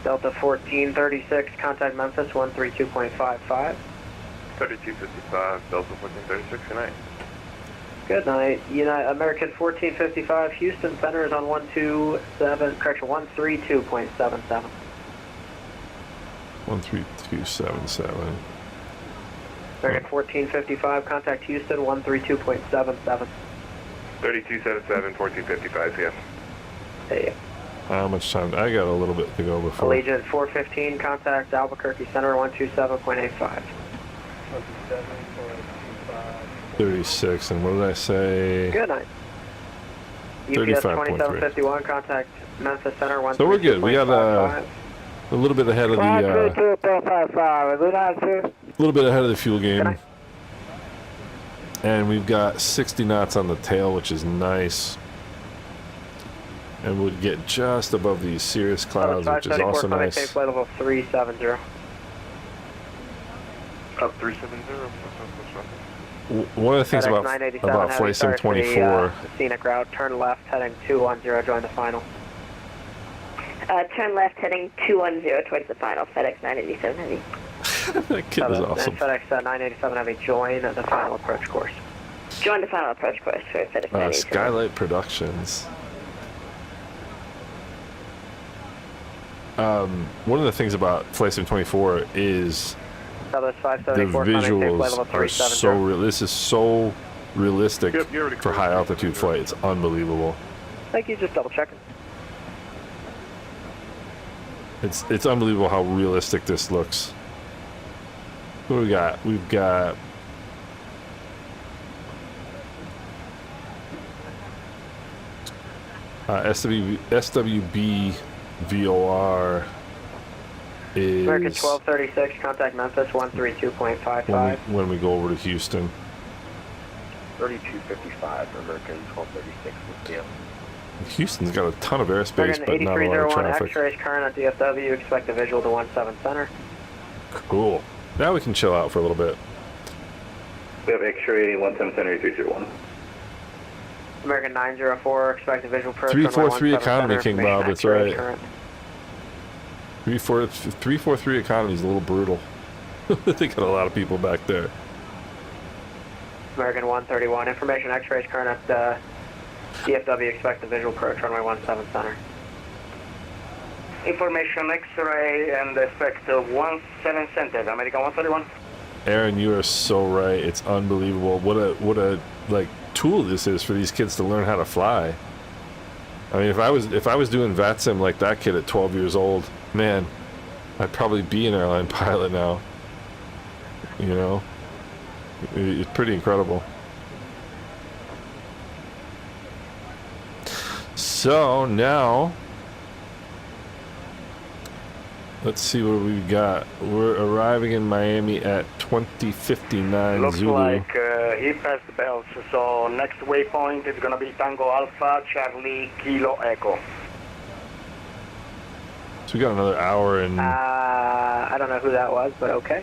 Delta 1436, contact Memphis 132.55. 3255, Delta 1436, good night. Good night. American 1455, Houston Center is on 132.77. 13277. American 1455, contact Houston 132.77. 3277, 1455, yes. Hey. How much time? I got a little bit to go before. Allegiant 415, contact Albuquerque Center 127.85. 36, and what did I say? Good night. UPS 2751, contact Memphis Center 132.55. So we're good. We got a little bit ahead of the fuel game, and we've got 60 knots on the tail, which is nice. And we'd get just above these cirrus clouds, which is also nice. Flight level 370. Up 370. One of the things about Flight Sim 24. Scenic route, turn left, heading 210, join the final. Turn left, heading 210 towards the final, FedEx 987 Heavy. That kid is awesome. FedEx 987 Heavy, join the final approach course. Join the final approach course for FedEx 987. Skylight Productions. One of the things about Flight Sim 24 is the visuals are so real. This is so realistic for high altitude flight. It's unbelievable. Thank you. Just double checking. It's unbelievable how realistic this looks. What do we got? We've got SWB VOR is American 1236, contact Memphis 132.55. When we go over to Houston. 3255 for American 1236 with you. Houston's got a ton of airspace, but not a lot of traffic. X-rays current at DFW, expect a visual to 17 center. Cool. Now we can chill out for a little bit. We have X-ray 17 center 301. American 904, expect a visual approach. 343 economy, King Bob, that's right. 343 economy is a little brutal. They got a lot of people back there. American 131, information X-rays current at DFW, expect a visual approach, runway 17 center. Information X-ray and expect 17 center, American 131. Aaron, you are so right. It's unbelievable. What a like tool this is for these kids to learn how to fly. I mean, if I was doing Vatsim like that kid at 12 years old, man, I'd probably be an airline pilot now. You know, it's pretty incredible. So now, let's see what we've got. We're arriving in Miami at 2059 Looks Zulu. like he passed the bells, so next waypoint is going to be Tango Alpha, Charlie, Kilo, Echo. So we got another hour and... I don't know who that was, but okay.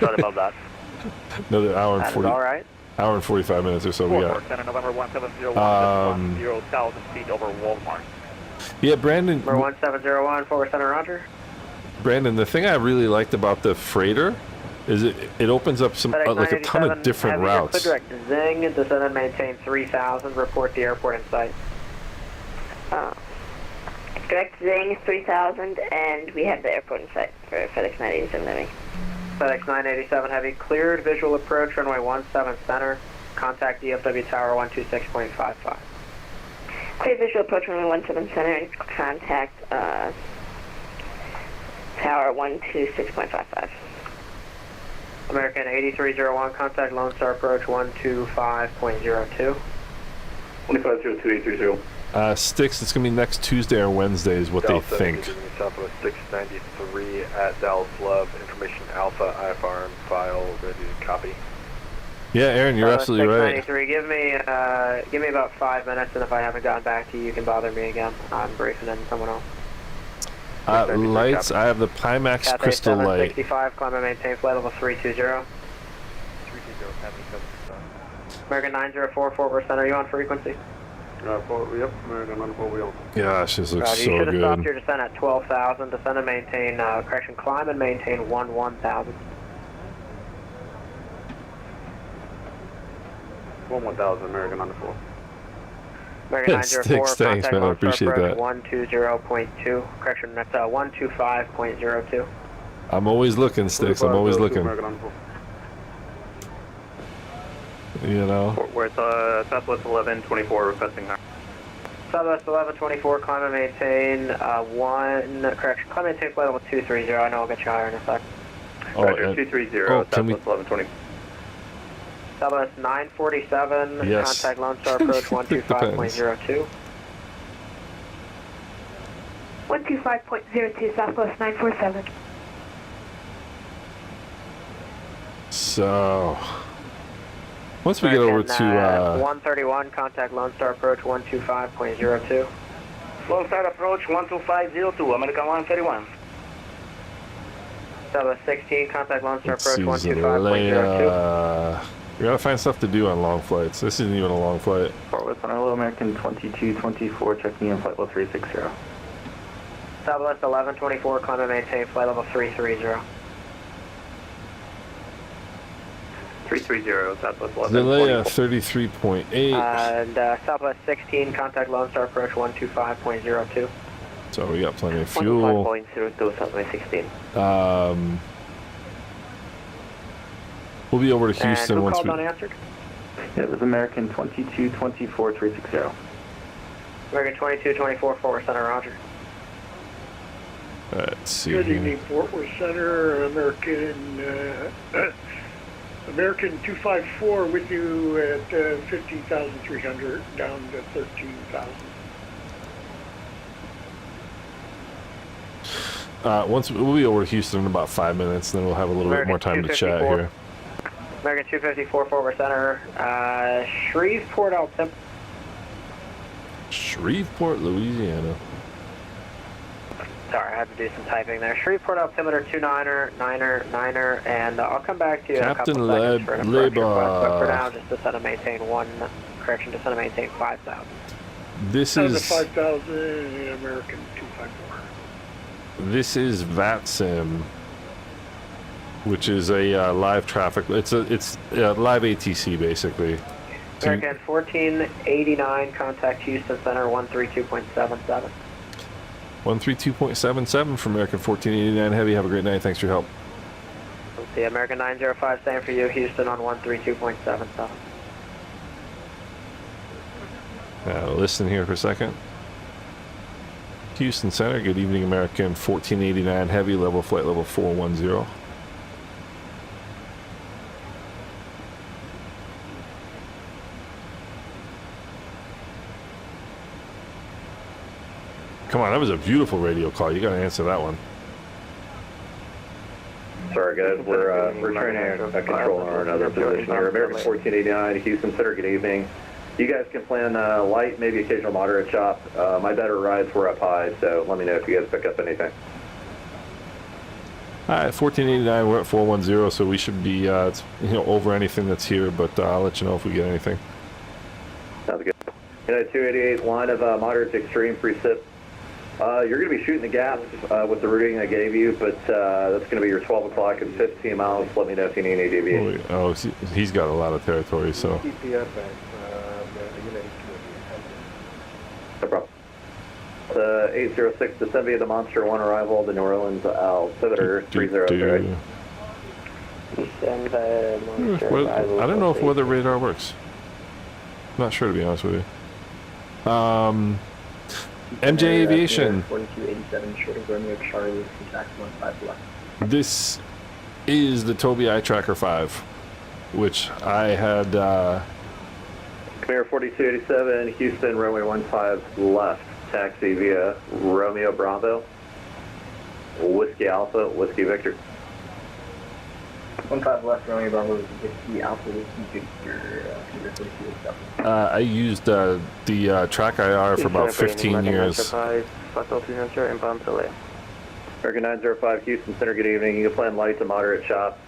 Sorry about that. Another hour and That is 40... all right. Hour and 45 minutes or so we got. November 1701, 0,000 feet over Walmart. Yeah, Brandon... Number 1701, forward center, roger. Brandon, the thing I really liked about the freighter is it opens up some like a ton of different routes. Direct Zing, descend and maintain 3000, report the airport in sight. Direct Zing 3000, and we have the airport in sight for FedEx 987 Heavy. FedEx 987 Heavy, cleared, visual approach, runway 17 center, contact DFW Tower 126.55. Clear visual approach, runway 17 center, and contact Tower 126.55. American 8301, contact Lone Star approach 125.02. 2502-830. Sticks, it's going to be next Tuesday or Wednesday is what Dallas they think. Southwest 693 at Dallas Love. Information Alpha, IFRM file, ready to copy. Yeah, Aaron, you're absolutely right. 693, give me about 5 minutes, and if I haven't gotten back to you, you can bother me again. I'm briefing in someone else. Lights, I have the Pimax Cathay Crystal Light. 765, climb and maintain flight level 320. 320, American 904, Fort Center, are you on frequency? yep, American 94, we on. Gosh, this looks You so should have stopped good. your descent at 12,000, descend and maintain, correction, climb and maintain 11,000. 1000, American 94. American 904, Thanks, man, I Lone Star appreciate approach that. 120.2, correction, that's 125.02. I'm always looking, Sticks, I'm always looking. You know? We're at Southwest 1124 requesting high. Southwest 1124, climb and maintain, correction, climb and maintain flight level 230, I know I'll get you higher in a sec. Roger, 230, Southwest 1120. Southwest 947, Yes. contact Lone Star approach 125.02. 125.02, Southwest 947. So, once we get over to 131, contact Lone Star approach 125.02. Lone Star approach 12502, American 131. Southwest 16, contact Lone Star let's approach see, 125.02. we gotta find stuff to do on long flights. This isn't even a long flight. Southwest Honolulu American 2224 checking in flight level 360. Southwest 1124, climb and maintain flight level 330. 330, Southwest 1124. Delay at 33.8. And Southwest 16, contact Lone Star approach 125.02. So we got plenty of fuel. 125.02, Southwest 16. We'll be over to Houston and who once called we. unanswered? Yeah, it was American 2224 360. American 2224, Fort Center, roger. Let's see Good here. evening, Fort Worth Center, American 254 with you at 15,300 down to 13,000. Once we'll be over to Houston in about 5 minutes, then we'll have a little bit more time to chat here. American 254, Fort Worth Center, Shreveport, altimeter. Shreveport, Louisiana. Sorry, I had to do some typing there. Shreveport altimeter 29er, and I'll come back to you in a couple seconds for an approach request, but for now, just descend and maintain descend and maintain 5,000. This Down to is 5,000 American 254. This is Vatsim, which is a live traffic. It's a live ATC basically. American 1489, contact Houston Center 132.77. 132.77 from American 1489 Heavy. Have a great night. Thanks for your help. Let's see, American 905, same for you, Houston on 132.77. Listen here for a second. Houston Center, good evening, American 1489 Heavy, level flight level 410. Come on, that was a beautiful radio call. You got to answer that one. Sorry, guys. We're trying to control our another position here. American 1489, Houston Center. Good evening. You guys can plan light, maybe occasional moderate chop. My better rides were up high, so let me know if you guys pick up anything. All right, 1489. We're at 410, so we should be over anything that's here. But I'll let you know if we get anything. Sounds good. 288 line of moderate to extreme precip. You're going to be shooting the gaps with the routing I gave you, but that's going to be your 12 o'clock and 15 miles. Let me know if you need any deviation. Oh, he's got a lot of territory, so. No problem. 806, descend via the Monster 1 arrival to New Orleans, altimeter 303. I don't know if weather radar works. I'm not sure, to be honest with you. MJ Aviation. 4287, short of Romeo Charlie, contact 15 left. This is the Tobii Eye Tracker 5, which I had. Comair 4287, Houston, runway 15 left, taxi via Romeo Bravo, Whiskey Alpha, Whiskey Victor. 15 left, Romeo Bravo, Whiskey Alpha, Whiskey Victor. I used the Track IR for about 15 years. American 905, Houston Center, good evening. You can plan light to moderate chop.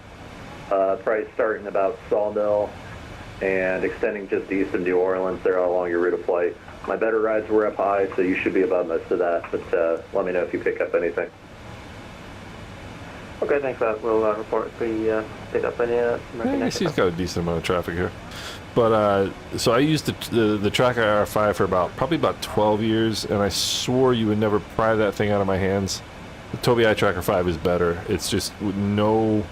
Price starting about Sawmill and extending just east of New Orleans there along your route of flight. My better rides were up high, so you should be above most of that, but let me know if you pick up anything. Okay, thanks, we'll report if we pick up any I guess he's got a decent amount of traffic here. But so I used the Track IR5 for probably about 12 years, and I swore you would never pry that thing out of my hands. The Tobii Eye Tracker 5 is better. It's just no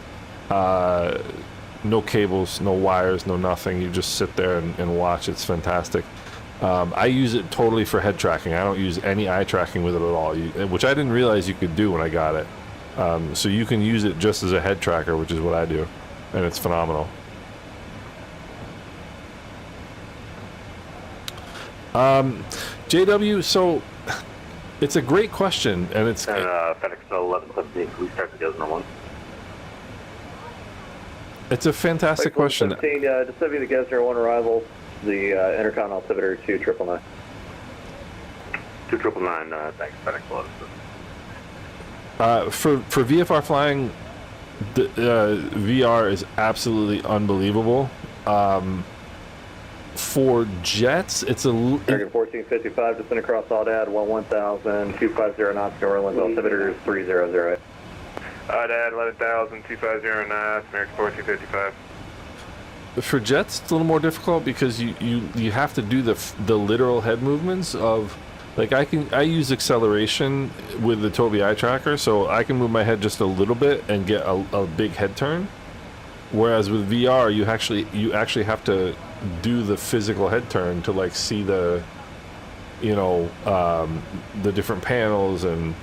cables, no wires, no nothing. You just sit there and watch. It's fantastic. I use it totally for head tracking. I don't use any eye tracking with it at all, which I didn't realize you could do when I got it. So you can use it just as a head tracker, which is what I do, and it's phenomenal. JW, so it's a great question, and it's... And FedEx 1117, can we start the 2001? It's a fantastic question. 17, just send me the Gesner 1 arrival, the Intercon altimeter 2999. 2999, thanks, FedEx 1117. For VFR flying, the VR is absolutely unbelievable. For jets, it's American 1455, descend across Audad, 1000, 250 knots, New Orleans, altimeter is 3008. Audad, 11,000, 250 knots, American 1455. For jets, it's a little more difficult because you have to do the literal head movements of, like, I use acceleration with the Tobii Eye Tracker, so I can move my head just a little bit and get a big head turn. Whereas with VR, you actually have to do the physical head turn to, like, see the, the different panels, and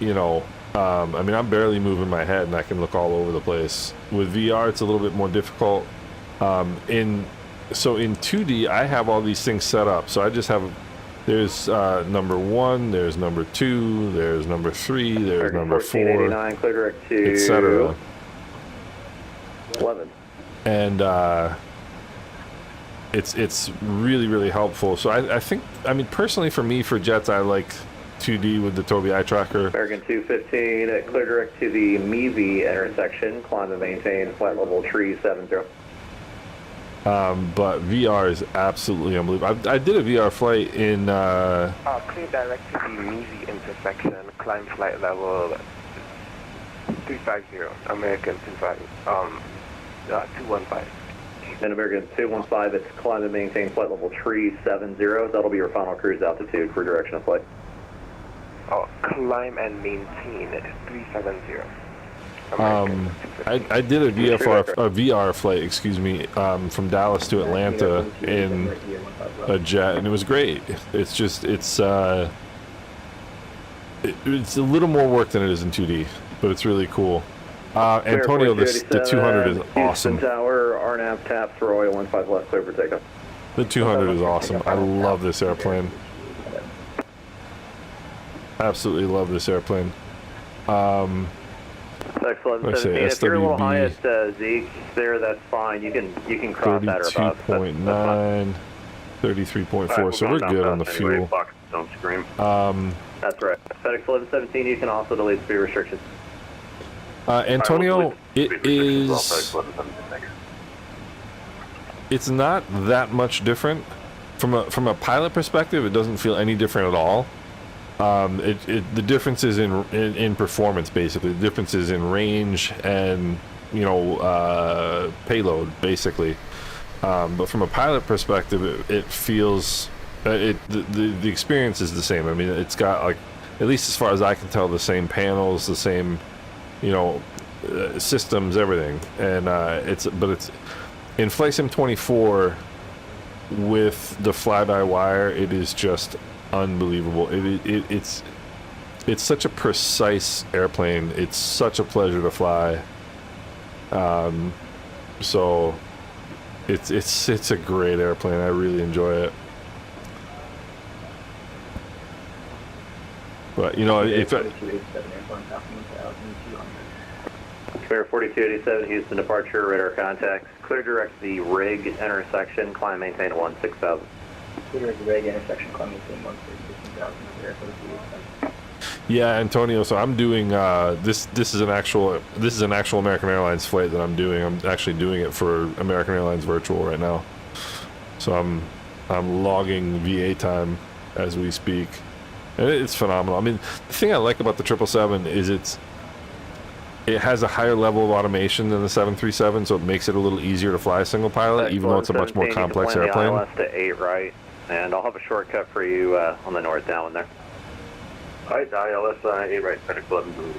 I mean, I'm barely moving my head and I can look all over the place. With VR, it's a little bit more difficult. In 2D, I have all these things set up, so I just have. There's number 1, there's number 2, there's number 3, there's number 4, etc. 11. And it's really, really helpful. So I think, I mean, personally for me, for jets, I like 2D with the Tobii Eye Tracker. American 215, clear direct to the Meavy intersection, climb and maintain flight level tree 70. But VR is absolutely unbelievable. I did a VR flight in... Clear direct to the Meavy intersection, climb flight level 350, American 215. And American 215, it's climb and maintain flight level tree 70. That'll be your final cruise altitude for direction of flight. Climb and maintain 370. I did a VR flight, excuse me, from Dallas to Atlanta in a jet, and it was great. It's just it's a little more work than it is in 2D, but it's really cool. Antonio, the 200 is awesome. Houston Tower, RNAV tap, throw oil 15 left, clear for takeoff. The 200 is awesome. I love this airplane. Absolutely love this airplane. Excellent. If you're a little high at Zeke there, that's fine. You can cross that or above. 32.9, 33.4. So we're good on the fuel. Don't scream. That's right. FedEx 1117, you can also delete speed restrictions. Antonio, it's not that much different. From a pilot perspective, it doesn't feel any different at all. The difference is in performance, basically. The difference is in range and payload, basically. But from a pilot perspective, it feels the experience is the same. I mean, it's got, like, at least as far as I can tell, the same panels, the same systems, everything. And it's in Flight Sim 24 with the fly-by-wire. It is just unbelievable. It's such a precise airplane. It's such a pleasure to fly. So it's a great airplane. I really enjoy it. But you know, if Clear 4287 Houston departure, radar contacts. Clear direct the rig intersection, climb maintain 6000. Clear the rig intersection, climb maintain 16,000. yeah, Antonio. So I'm doing this is an actual American Airlines flight that I'm doing. I'm actually doing it for American Airlines Virtual right now. So I'm logging VA time as we speak, and it's phenomenal. I mean, the thing I like about the 777 is it has a higher level of automation than the 737, so it makes it a little easier to fly single pilot, even though it's a much more complex airplane. ILS to 8 right, and I'll have a shortcut for you on the north down there. Alright, ILS 8 right, FedEx 11 Blue.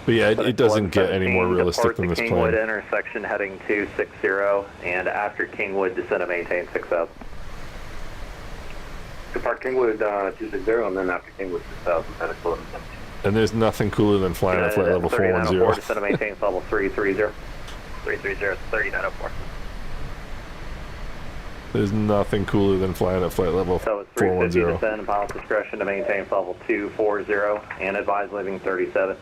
But yeah, it doesn't get any more realistic than this plane. Kingwood intersection heading 260, and after Kingwood, descend and maintain 6000. Depart Kingwood 260, and then after Kingwood 6000, FedEx 11. And there's nothing cooler than flying at flight level 410. Descend and maintain level 330. 330, 3904. There's nothing cooler than flying at flight level 410. So it's 350 descend and pilot discretion to maintain level 240 and advise leaving 37.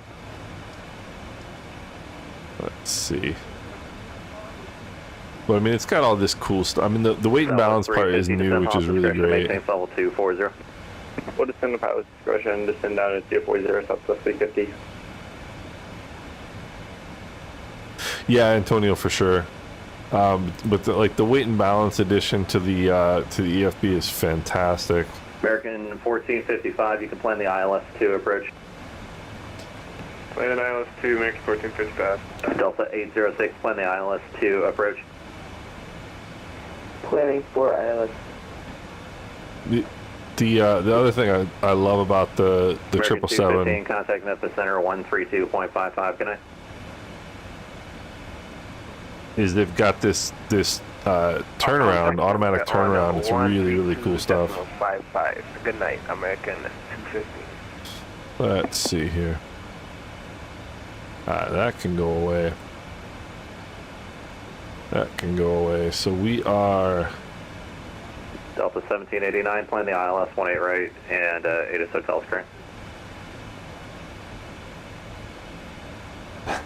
Let's see. But I mean, it's got all this cool stuff. I mean, the weight and balance part is new, which is really great. Maintain level 240. We'll descend the pilot's discretion, descend down to 240, Southwest 350. Yeah, Antonio, for sure. But the weight and balance addition to the EFB is fantastic. American 1455, you can plan the ILS 2 approach. Plan an ILS 2, American 1455. Delta 806, plan the ILS 2 approach. Planning for ILS. The other thing I love about the 777. Contact Memphis Center 132.55. Can I? Is they've got this turnaround, automatic turnaround. It's really cool stuff. 55. Good night, American 250. Let's see here. That can go away. That can go away. So we are Delta 1789, plan the ILS 18 right and 8 hotel screen.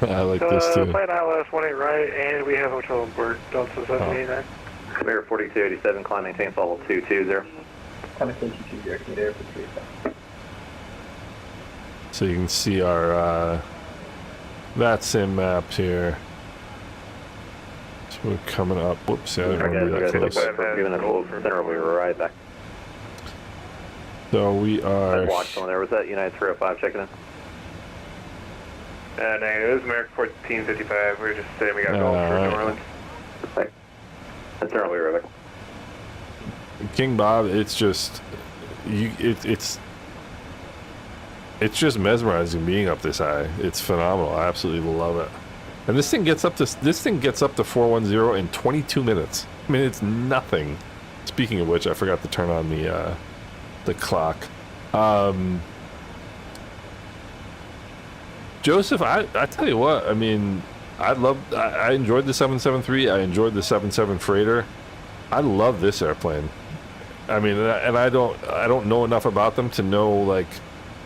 I like this too. Plan ILS 18 right, and we have hotel on board, Delta 1789. Clear 4287, climb maintain level 220. Climb maintain 220, can there for 3. So you can see our Vatsim map here. So we're coming up. Whoops, I didn't want to be that close. We were right back. So we are. Watch on there. Was that United 305 checking in? No, it was American 1455. We were just saying we got going for New Orleans. That's right, we were back. King Bob, it's just it's just mesmerizing being up this high. It's phenomenal. I absolutely love it. And this thing gets up to 410 in 22 minutes. I mean, it's nothing. Speaking of which, I forgot to turn on the clock. Joseph, I tell you what, I mean, I enjoyed the 773. I enjoyed the 77 Freighter. I love this airplane. I mean, and I don't know enough about them to know like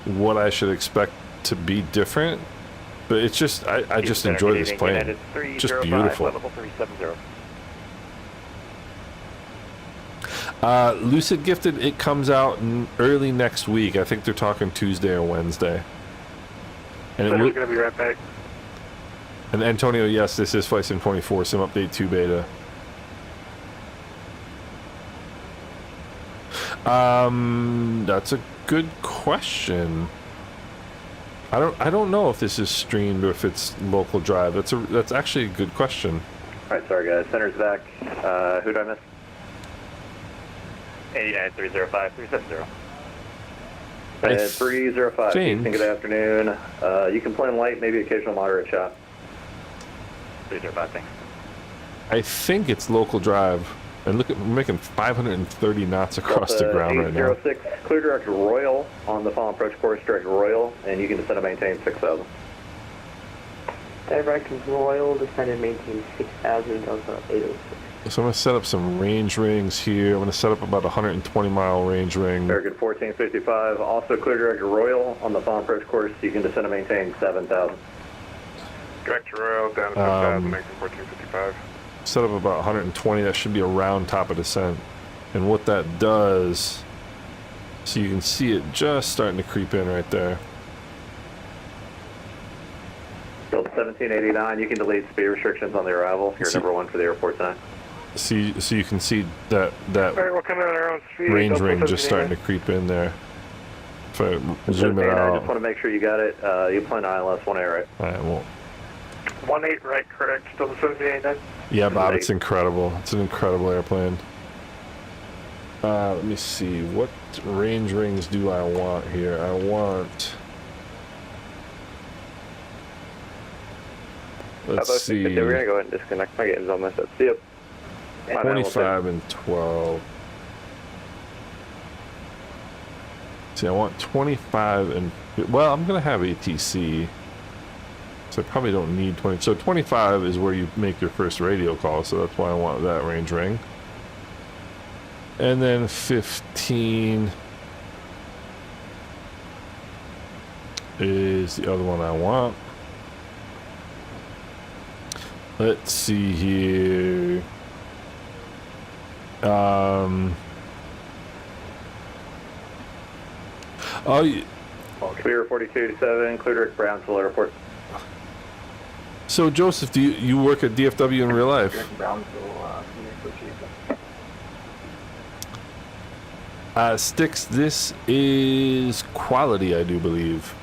what I should expect to be different. But it's just, I just enjoy this plane. Just beautiful. Level 370. Lucid Gifted, it comes out early next week. I think they're talking Tuesday or Wednesday. And We're going to be right back. And Antonio, yes, this is Flight Sim 24, Sim Update 2 Beta. That's a good question. I don't know if this is streamed or if it's local drive. That's actually a good question. All right, sorry guys. Center's back. Who did I miss? 89305 370. 305. Houston, good afternoon. You can plan light, maybe occasional moderate shot. 305, thanks. I think it's local drive. And look at, we're making 530 knots across the ground right now. 806, clear direct Royal on the final approach course, direct Royal, and you can descend and maintain 6000. Direct Royal, descend and maintain 6,000 Delta 806. So I'm going to set up some range rings here. I'm going to set up about 120-mile range ring. American 1455, also clear direct Royal on the final approach course. You can descend and maintain 7,000. Direct Royal down to 7,000, American 1455. Set up about 120. That should be a round top of descent. And what that does, so you can see it just starting to creep in right there. Still 1789, you can delete speed restrictions on the arrival. You're number one for the airport tonight. So you can see that Alright, we'll come in on our own speed. range ring just starting to creep in there. If I zoom it out. I just want to make sure you got it. You plan ILS 1A, right? Alright, well. 18 right, correct. Still the 1789. Yeah, Bob, it's incredible. It's an incredible airplane. Let me see. What range rings do I want here? I want... Let's see. We're going to go ahead and disconnect. My game's all messed up. See you. 25 and 12. See, I want 25 and... Well, I'm going to have ATC. So I probably don't need 20. So 25 is where you make your first radio call. So that's why I want that range ring. And then 15 is the other one I want. Let's see here. Clear 4287, clear direct Brownsville Airport. So Joseph, do you work at DFW in real life? Sticks, this is quality, I do believe.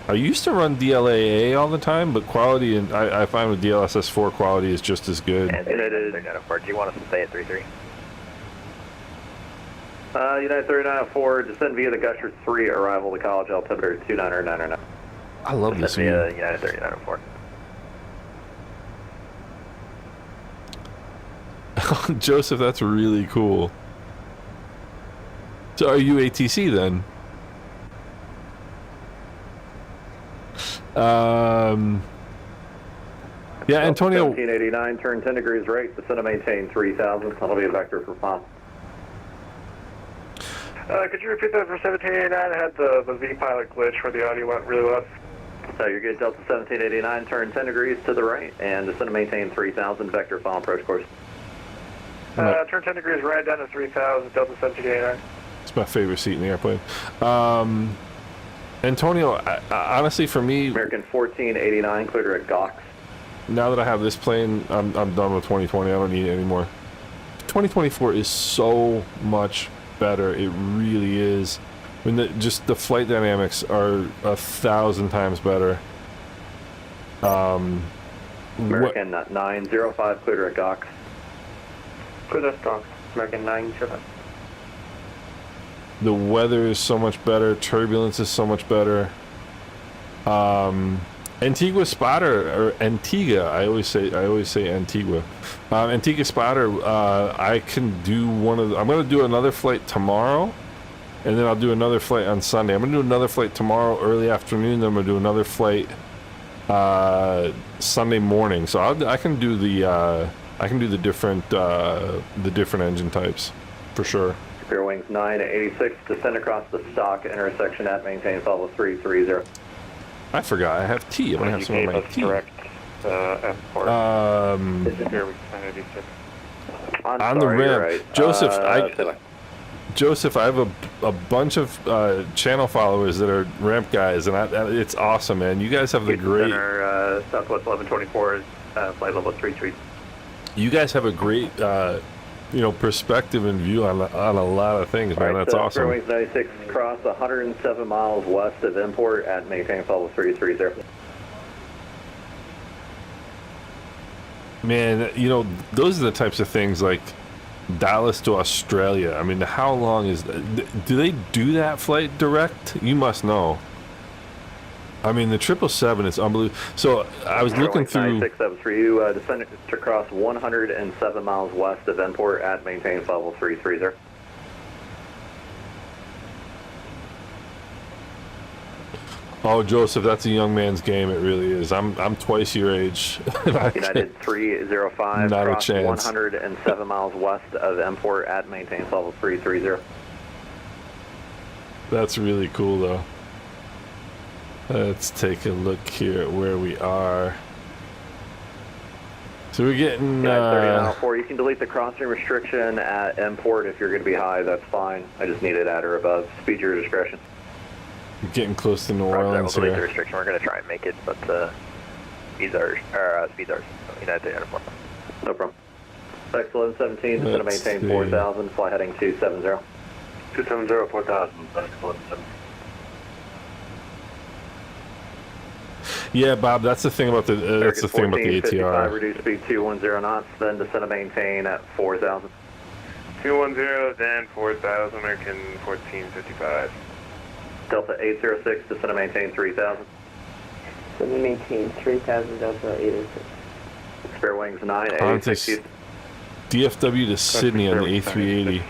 I used to run DLAA all the time, but quality, and I find with DLSS4 quality is just as good. And United 3904, do you want us to stay at 33? United 3904, descend via the Gusher 3, arrival to college, altimeter 29999. I love this view. United 3904. Joseph, that's really cool. So are you ATC then? Yeah, Antonio. 1789, turn 10 degrees right, descend and maintain 3,000. That'll be a vector for FOM. Could you repeat that for 1789? I had the V-pilot glitch where the audio went really low. So you're good, Delta 1789, turn 10 degrees to the right, and descend and maintain 3,000, vector FOM approach course. Turn 10 degrees right down to 3,000, Delta 1789. It's my favorite seat in the airplane. Antonio, honestly, for me... American 1489, clear direct Gox. Now that I have this plane, I'm done with 2020. I don't need it anymore. 2024 is so much better. It really is. I mean, just the flight dynamics are 1,000 times better. American 905, clear direct Gox. Clear direct Gox. American 905. The weather is so much better. Turbulence is so much better. Antigua spotter, or Antigua, I always say Antigua. Antigua spotter, I can do one of the, I'm going to do another flight tomorrow, and then I'll do another flight on Sunday. I'm going to do another flight tomorrow early afternoon, then I'm going to do another flight Sunday morning. So I can do the different engine types for sure. Clear wings 986, descend across the stock intersection at maintain level 330. I forgot I have T. I'm gonna have some of my T. Direct F4. On the rim, right. Joseph, I have a bunch of channel followers that are ramp guys, and it's awesome, man. You guys have the great. Center, Southwest 1124 is flight level 33. You guys have a great, perspective and view on a lot of things, man. That's awesome. Clear wings 96, cross 107 miles west of import at maintain level 330. Man, those are the types of things like Dallas to Australia. I mean, how long is... Do they do that flight direct? You must know. I mean, the 777 is unbelievable. So I was looking through... 967 for you. Descend to cross 107 miles west of import at maintain level 330. Oh, Joseph, that's a young man's game. It really is. I'm twice your age. United 305, Not a cross chance. 107 miles west of Import at maintains level 330. That's really cool, though. Let's take a look here at where we are. So we're getting... United 30 you can delete the crossing restriction at Import if you're going to be high. That's fine. I just need it at or above. Speed your discretion. Getting close to New Orleans We'll delete the here. restriction. We're going to try and make it, but speeds are United 304. No problem. Flex 1117, descend to maintain 4000, fly heading 270. 270, 4000, Flex 1117. Yeah, Bob, that's the thing about the ATR. Reduce speed 210 knots, then descend to maintain at 4000. 210, then 4000, American 1455. Delta 806, descend to maintain 3000. So we maintain 3,000 Delta 806. Spare wings 9, Qantas 86. DFW to Sydney on the A380.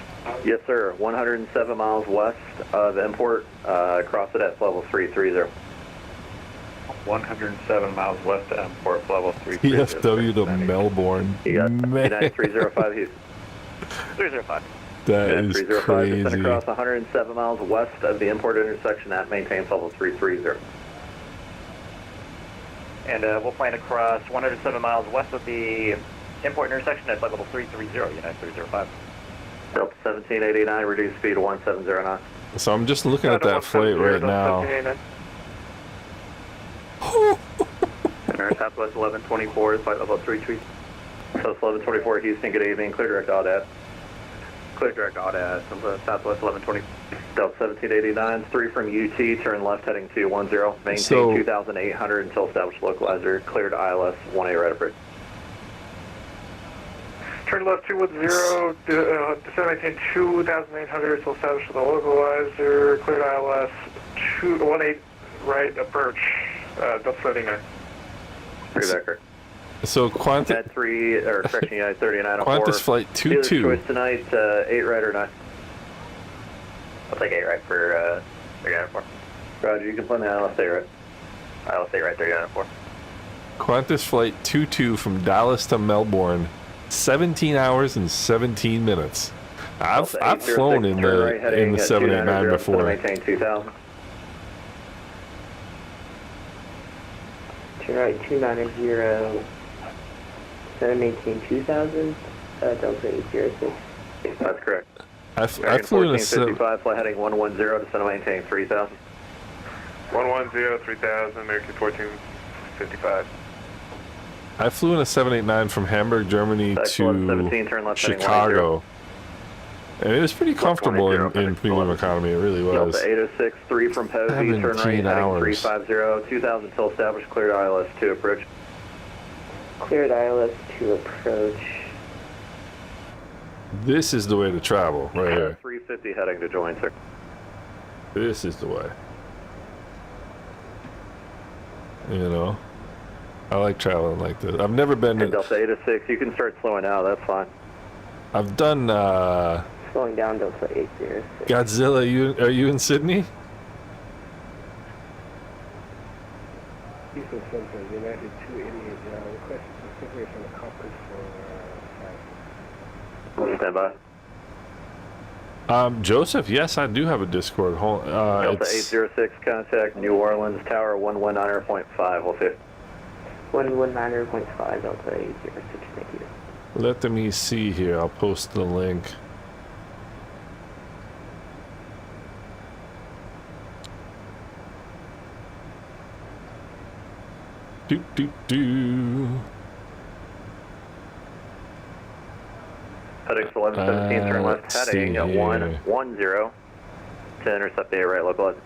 Yes, sir. 107 miles west of Import. Cross it at level 330. 107 miles west of Import, level 330. DFW to Melbourne. United 305 Houston. 305. That is 305, crazy. descend across 107 miles west of the Import intersection at maintains level 330. And we'll plan across 107 miles west of the Import intersection at level 330, United 305. Delta 1789, reduce speed 170 knots. So I'm just looking at that flight right now. Southwest 1124, flight level 33. Southwest 1124, Houston, good evening. Clear direct Audad. Clear direct Audad, Southwest 1120. Delta 1789, 3 from UT, turn left heading 210. Maintain 2,800 until established localizer. Cleared ILS 18 right approach. Turn left 210, descend maintain 2,800 to establish the localizer. Cleared ILS 18 right approach. Delta 39. So Qantas. United 3, or correction, United 3904. Qantas flight 22. Choice tonight, 8 right or 9? I'll take 8 right for 3904. Roger, you can plan the ILS 8 right. ILS 8 right, 3904. Qantas flight 22 from Dallas to Melbourne, 17 hours and 17 minutes. I've flown in the 789 before. Maintain 2,000. Turn right 290, set maintain 2,000, Delta 806. That's correct. I flew in a 1455, fly heading 110, descend to maintain 3,000. 110, 3,000, American 1455. I flew in a 789 from Hamburg, Germany to 17, turn left heading Chicago. And it was pretty comfortable in premium economy, it really was. Delta 806, 3 from Posey, turn right heading 350, 2,000 till established, cleared ILS 2 approach. Cleared ILS 2 approach. This is the way to travel, right here. 350 heading to join, sir. This is the way. You know, I like traveling like this. I've never been to... Delta 806, you can start slowing now, that's fine. I've done... Slowing down Delta 806. Godzilla, are you in Sydney? Houston Center, United 288, request specifically from the Cockpit for Stand by. Joseph, yes, I do have a Discord. Delta 806, contact New Orleans, Tower 119.5, hold 50. 119.5, Delta 806, thank you. Let me see here. I'll post the link. Do. Heading 1117, turn left heading at 110 to intercept the right localizer.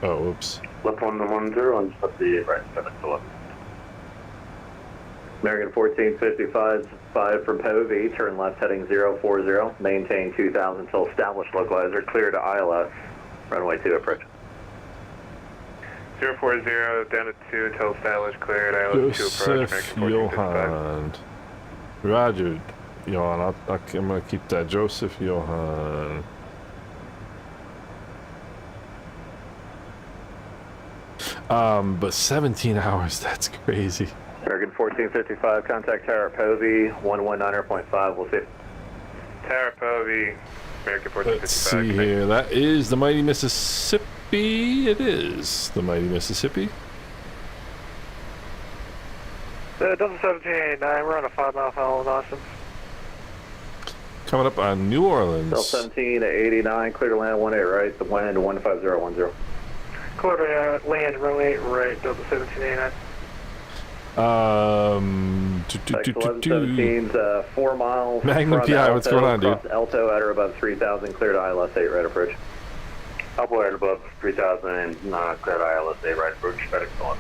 Oh, whoops. Left 110 and intercept the right 711. American 1455, 5 from Povey, turn left heading 040, maintain 2,000 till established localizer, clear to ILS, runway 2 approach. 040 down to 2 until established, cleared, ILS 2 approach, Joseph American Johan. Roger, Johan. I'm going to keep that. Joseph Johan. But 17 hours, that's crazy. American 1455, contact tower at Povey, 119.5, we'll see. Tower Povey, American 1455. Let's see here. That is the Mighty Mississippi. It is the Mighty Mississippi. Delta 1789, we're on a 5-mile final in Austin. Coming up on New Orleans. Delta 1789, clear to land 18 right, the wind 15010. Clear to land runway right, Delta 1789. 1117's 4 miles. Magnum PI, what's going on, dude? Alto at or above 3000, clear to ILS 8, right approach. Alto at above 3000, clear to ILS 8, right approach, FedEx on.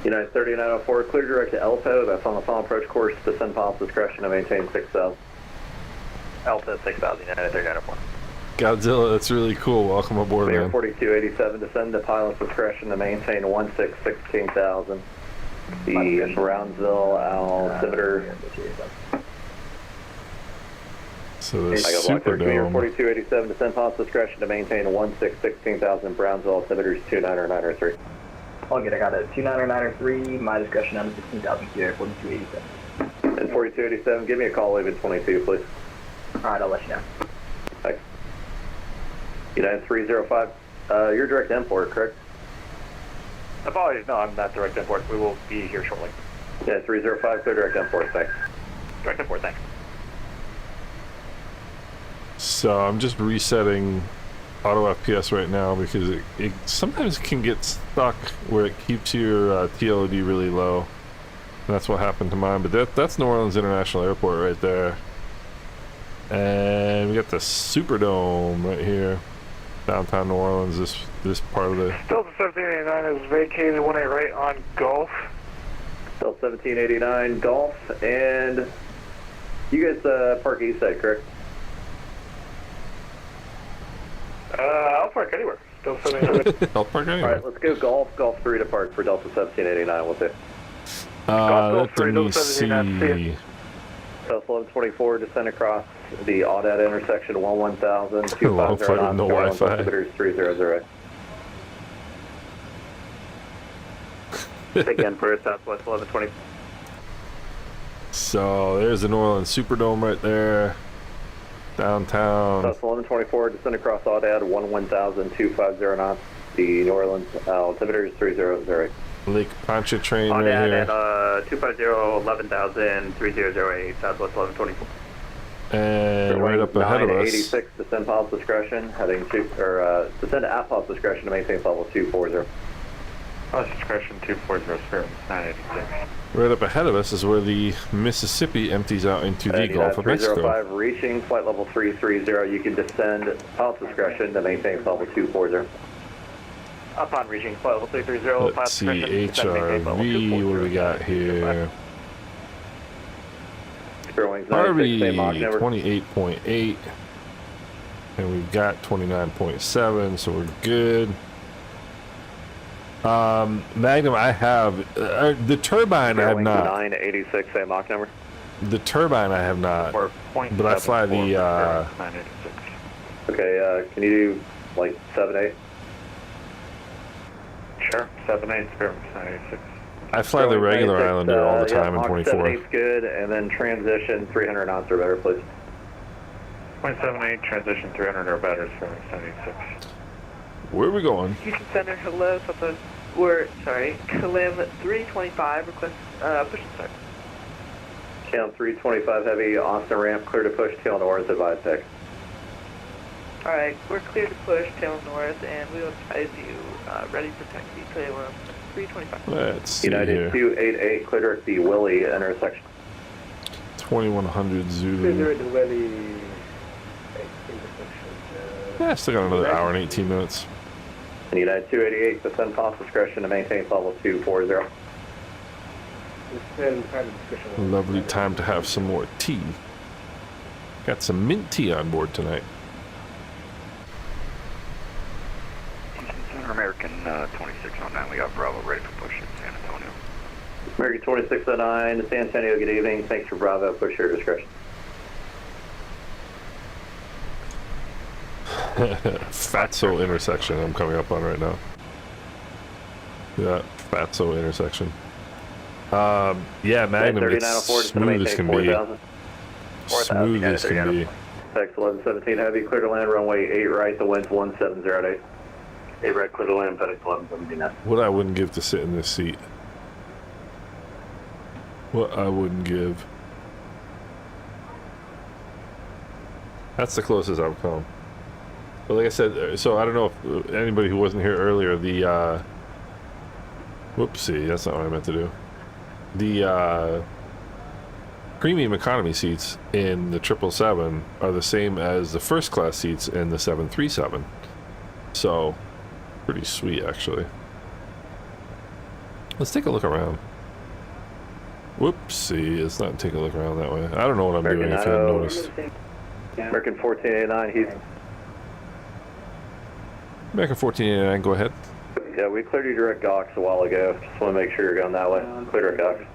United 3904, clear direct to Alto, that's on the final approach course, descend pilot's discretion to maintain 6000. Alto 6000, United 3904. Godzilla, that's really cool. Welcome aboard, Mayor man. 4287, descend to pilot's discretion to maintain 16,000. The Brownsville altimeter. So the Superdome. 4287, descend pilot's discretion to maintain 16,000. Brownsville altimeter is 29903. All good, I got it. 29903, my discretion down to 16,000 here, 4287. And 4287, give me a call, leave at 22, please. Alright, I'll let you know. Thanks. United 305, you're direct import, correct? Apologies, no, I'm not direct import. We will be here shortly. Yeah, 305, clear direct import, thanks. Direct import, thanks. So I'm just resetting auto FPS right now because it sometimes can get stuck where it keeps your TLOD really low. And that's what happened to mine, but that's New Orleans International Airport right there. And we got the Superdome right here. Downtown New Orleans, this part of the... Delta 1789 is vacated 18 right on Gulf. Delta 1789, Gulf, and you guys park east side, correct? I'll park anywhere. Delta 1789. I'll park anywhere. Alright, let's go Gulf 3 to park for Delta 1789, we'll see. Let me see. Delta 1124, descend across the Audette intersection, 11000, 250 knots, no Wi-Fi. altimeter is 300. Again for Southwest 1120. So there's the New Orleans Superdome right there. Downtown. Delta 1124, descend across Audette, 11000, 250 knots. The New Orleans altimeter is 300. Lake Pontchartrain On right that here. at 250, 11,000, 3008, Southwest 1124. And right up ahead of us. 86, descend pilot's discretion, heading to, descend at pilot's discretion to maintain level 240. Pilot's discretion 240, Spirit 986. Right up ahead of us is where the Mississippi empties out into the Gulf of Mexico. 305, reaching flight level 330, you can descend pilot's discretion to maintain level 240. Upon reaching flight level 330, Let's see, HRV, what do we got here? RV 28.8, and we've got 29.7, so we're good. Magnum, I have the turbine. I have not. 986, same Mach number. The turbine, I have not. But I fly the. Okay, can you do like 7-8? Sure, 7-8, Spirit 986. I fly the regular Islander all the time in 24. 7-8's good, and then transition 300 knots or better, please. 0.78, transition 300 or better, Spirit 986. Where are we going? Houston Center, hello, Southwest. We're, sorry, KLM 325, request push and start. KLM 325 heavy, Austin ramp, clear to push, tail north, advise pick. Alright, we're clear to push, tail north, and we will advise you ready for taxi, KLM 325. Let's see United here. 288, clear direct the Willie intersection. 2100 Zulu. Clear the Willie intersection. Yeah, still got another hour and 18 minutes. And United 288, descend pilot's discretion to maintain level 240. Lovely time to have some more tea. Got some mint tea on board tonight. American 2609, we got Bravo ready for push in San Antonio. American 2609, San Antonio, good evening. Thanks for Bravo, push your discretion. Fatso intersection I'm coming up on right now. Yeah, Vatsim intersection. Yeah, Magnum, it's 3904, smooth as can be. 4,000. Smooth as can be. Text 1117 Heavy, clear to land, runway 8 right, the wind's 1708. 8 right, clear to land, FedEx 1179. What I wouldn't give to sit in this seat. What I wouldn't give. That's the closest I've come. But like I said, so I don't know if anybody who wasn't here earlier, the, whoopsie, that's not what I meant to do. The, premium economy seats in the 777 are the same as the first class seats in the 737. So, pretty sweet actually. Let's take a look around. Whoopsie, let's not take a look around that way. I don't know what I'm doing if you haven't noticed. American 1489, he's... American 1489, go ahead. Yeah, we cleared you direct docks a while ago. Just want to make sure you're going that way. Clear direct docks.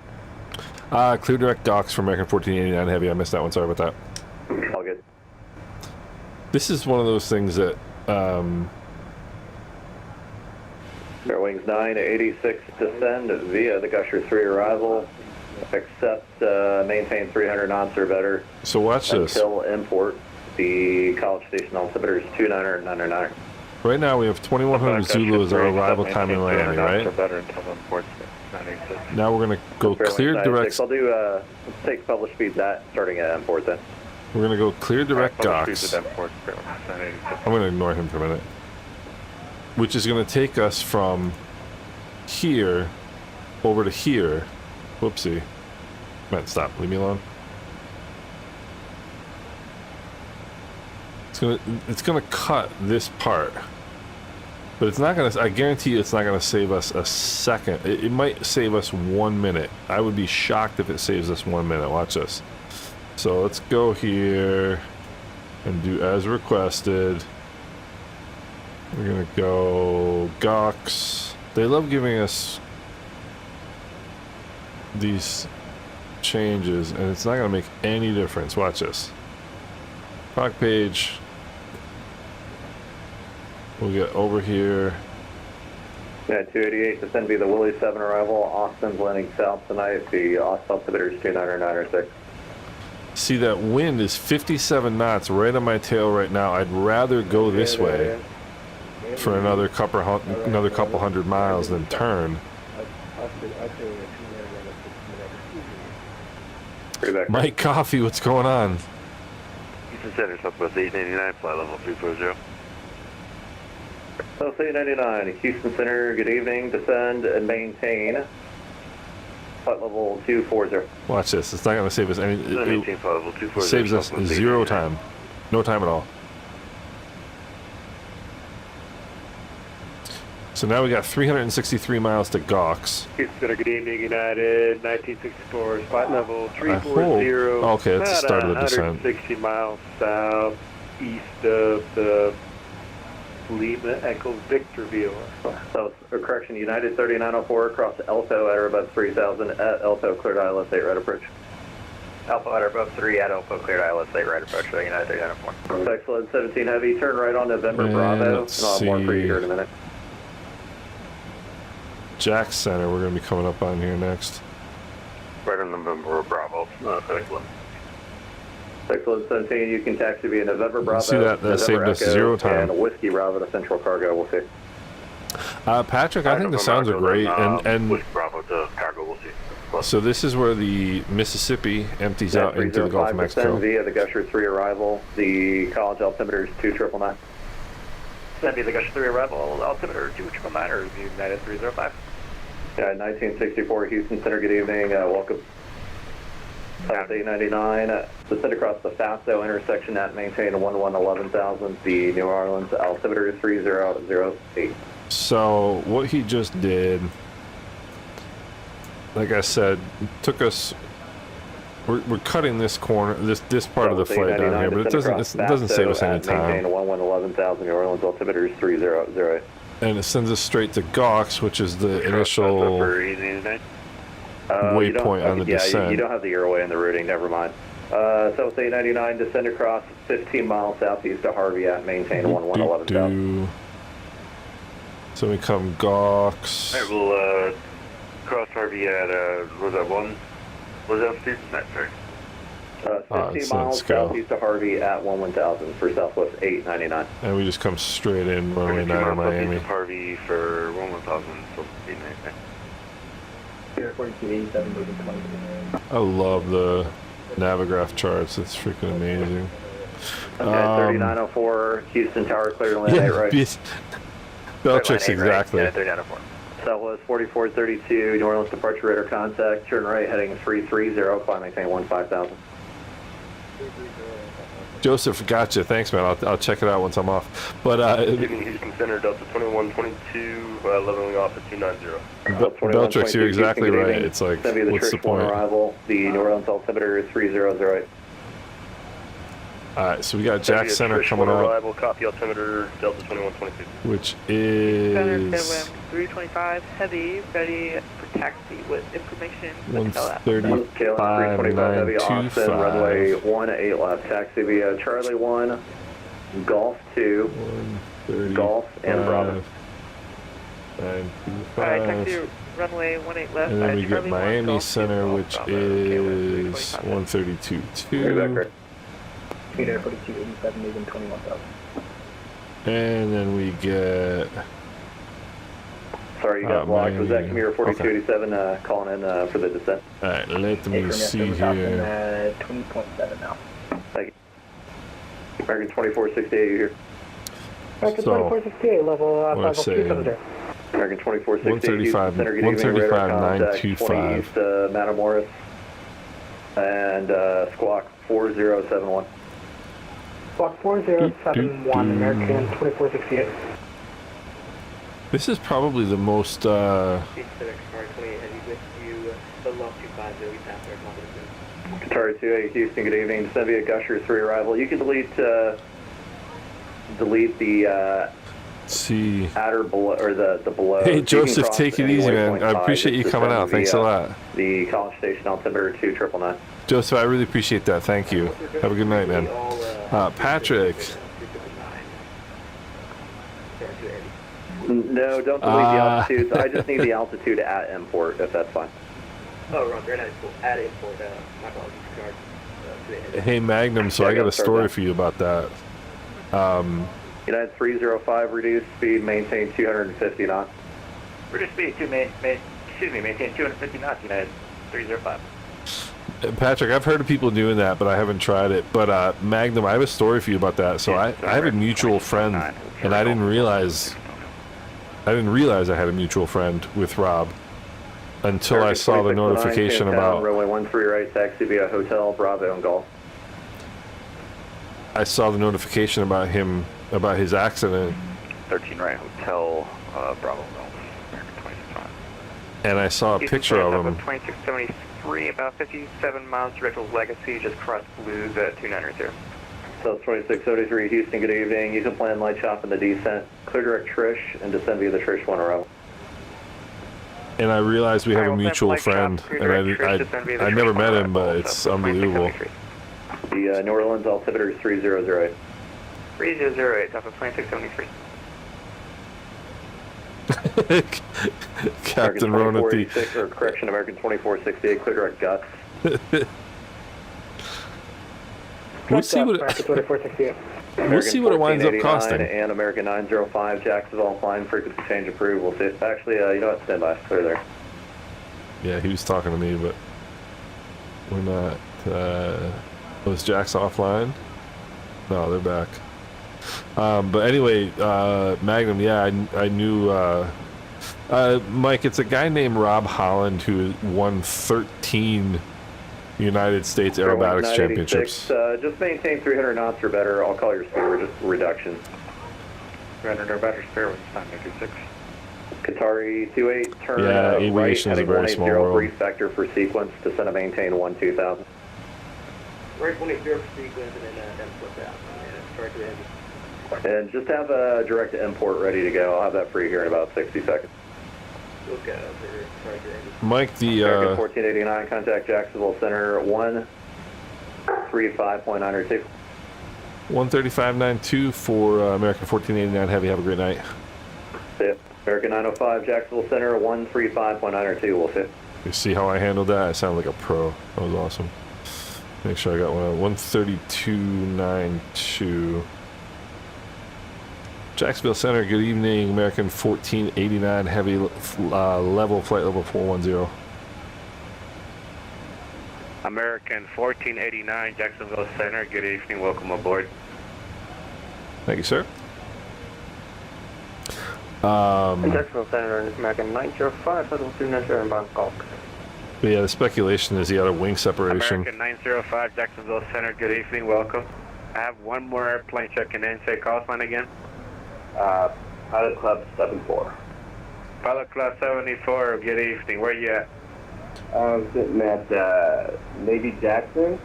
Clear direct docks for American 1489 Heavy. I missed that one. Sorry about that. All good. This is one of those things that, Air Wings 986 descend via the Gusher 3 arrival. Accept, maintain 300 knots or better. So watch this. Until import. The College Station altimeter is 29999. Right now we have 2100 Zulu as our arrival time in Miami, right? Now we're going to go clear direct. I'll do, let's take published speeds at starting at import then. We're going to go clear direct docks. I'm going to ignore him for a minute. Which is going to take us from here over to here. Whoopsie. Man, stop. Leave me alone. It's gonna cut this part. But it's not gonna, I guarantee you it's not gonna save us a second. It might save us 1 minute. I would be shocked if it saves us 1 minute. Watch this. So let's go here and do as requested. We're gonna go GOX. They love giving us these changes and it's not gonna make any difference. Watch this. Proc page. We'll get over here. Yeah, 288, descend via the Willie 7 arrival. Austin's landing south tonight. The Austin altimeter is 29906. See, that wind is 57 knots right on my tail right now. I'd rather go this way for another couple hundred miles than turn. Mike Coffee, what's going on? Houston Center, Southwest 899, flight level 340. South 899, Houston Center, good evening, descend and maintain. Flight level 240. Watch this, it's not going to save us any. Maintain flight level 240. Saves us 0 time. No time at all. So now we got 363 miles to GOX. Houston Center, good evening, United, 1964, flight level 340. Okay, that's the start of the descent. 160 miles southeast of the Lima Echo Victor viewer. So, correction, United 3904 across Elto at or above 3000 at Elto, cleared ILS 8 right approach. Alpha at or above 3 at Alpha, cleared ILS 8 right approach, United 3904. Excellent, 17 Heavy, turn right on November Bravo, and I'll have more for you here in a minute. Jack Center, we're going to be coming up on here next. Right on November Bravo. Excellent, 17, you can taxi via November Bravo. See that saved us 0 time. And Whiskey Bravo to Central Cargo, we'll see. Patrick, I think the sounds are great. And Whiskey Bravo to Cargo, we'll see. So this is where the Mississippi empties out into the Gulf of Mexico. Via the Gusher 3 arrival, the college altimeter is 2999. Send via the Gusher 3 arrival, altimeter 2999 or United 305. Yeah, 1964 Houston Center, good evening, welcome. South 899, descend across the Faso intersection at maintain 11,000, the New Orleans altimeter 3008. So what he just did, like I said, took us. We're cutting this corner, this part of the flight down here, but it doesn't save us any time. Maintain 11,000, New Orleans altimeter is 3008. And it sends us straight to GOX, which is the initial waypoint on the descent. You don't have the airway in the routing, never mind. South 899, descend across 15 miles southeast of Harvey at maintain 11,000. So we come Gawks. Alright, we'll cross Harvey at, was that 1? Was that altitude? No, sorry. 15 miles southeast of Harvey at 1000 for Southwest 899. And we just come straight in runway 9 on Miami. Harvey for 1000, so 899. 4287 moving 20. I love the Navigraph charts. It's freaking amazing. Okay, 3904, Houston Tower clear to land 8 right. Belichick's exactly. Yeah, 3904. Southwest 4432, New Orleans departure radar contact, turn right heading 330, climb maintain 15,000. Joseph, gotcha. Thanks, man. I'll check it out once I'm off. But Houston Center, Delta 2122, leveling off at 290. Beltrick's, you're exactly right. It's like, what's the point? Arrival, the New Orleans altimeter is 3008. All right, so we got Jack Center coming up. Arrival, copy altimeter, Delta 2122. Which is... Center, 325, heavy, ready for taxi with information. 135.925. Runway 18 left, taxi via Charlie 1, Golf 2, Golf, and Bravo. 925. Alright, taxi runway 18 left. And then we get Miami Center, which is 132.2. Peter 4287 moving 21,000. And then we get... Sorry, you got blocked. Was that Commure 4287 calling in for the descent? Alright, let me see here. 20.7 now. Thank you. American 2468, you here? American 2468, level 50270. American 2468, 135.925. 20 east, Matamoros, and Squawk 4071. Squawk 4071, American 2468. This is probably the most, Qatar 28 Houston, good evening. Descend via Gusher 3 arrival. You can delete the outer below, or the below. Hey Joseph, take it easy, man. I appreciate you coming out. Thanks a lot. The College Station altimeter 2999. Joseph, I really appreciate that. Thank you. Have a good night, man. Patrick. No, don't delete the altitudes. I just need the altitude at import, if that's fine. Oh, wrong. At import. My apologies. Hey Magnum, so I got a story for you about that. United 305, reduced speed, maintain 250 knots. Reduce speed to maintain 250 knots, United 305. Patrick, I've heard of people doing that, but I haven't tried it. But Magnum, I have a story for you about that. So I have a mutual friend, and I didn't realize I had a mutual friend with Rob until I saw the notification about runway 13 right, taxi via Hotel Bravo and Golf. I saw the notification about him, about his accident. 13 right, Hotel Bravo Golf, American 26. And I saw a picture of him. 2673, about 57 miles direct with Legacy, just crossed Blues at 290. South 2673, Houston, good evening. You can plan light chop in the descent. Clear direct Trish and descend via the Trish 1 arrival. And I realized we have a mutual friend, and I never met him, but it's unbelievable. The New Orleans altimeter is 3008. 3008, Delta 2673. Captain Ron at the... Or correction, American 2468, clear direct guts. We'll see what it winds up costing. And American 905, Jacksonville, flying frequency change approved. We'll see. Actually, you know what? Stand by. Clear there. Yeah, he was talking to me, but we're not. Was Jack's offline? No, they're back. But anyway, Magnum, yeah, I knew. Mike, it's a guy named Rob Holland who won 13 United States Aerobatics Championships. Just maintain 300 knots or better. I'll call your speed reduction. 300 or better spare with 926. Qatari 28, turn aviation right, is a very small world. Brief vector for sequence, descend and maintain 12,000. Right 180 for sequence and then flip out. And just have a direct import ready to go. I'll have that free here in about 60 seconds. Okay, Mike, the American 1489, contact Jacksonville Center 135.902. 135.92 for American 1489 Heavy. Have a great night. See ya. American 905, Jacksonville Center, 135.902 will fit. You see how I handled that? I sound like a pro. That was awesome. Make sure I got one. 132.92. Jacksonville Center, good evening. American 1489, heavy level, flight level 410. American 1489, Jacksonville Center, good evening. Welcome aboard. Thank you, sir. Jacksonville Center, American 905, level 290 in Bangkok. But yeah, the speculation is he had a wing separation. American 905, Jacksonville Center, good evening. Welcome. I have one more airplane checking in. Say call sign again. Pilot Club 74. Pilot Club 74, good evening. Where you at? I'm sitting at Navy Jackson,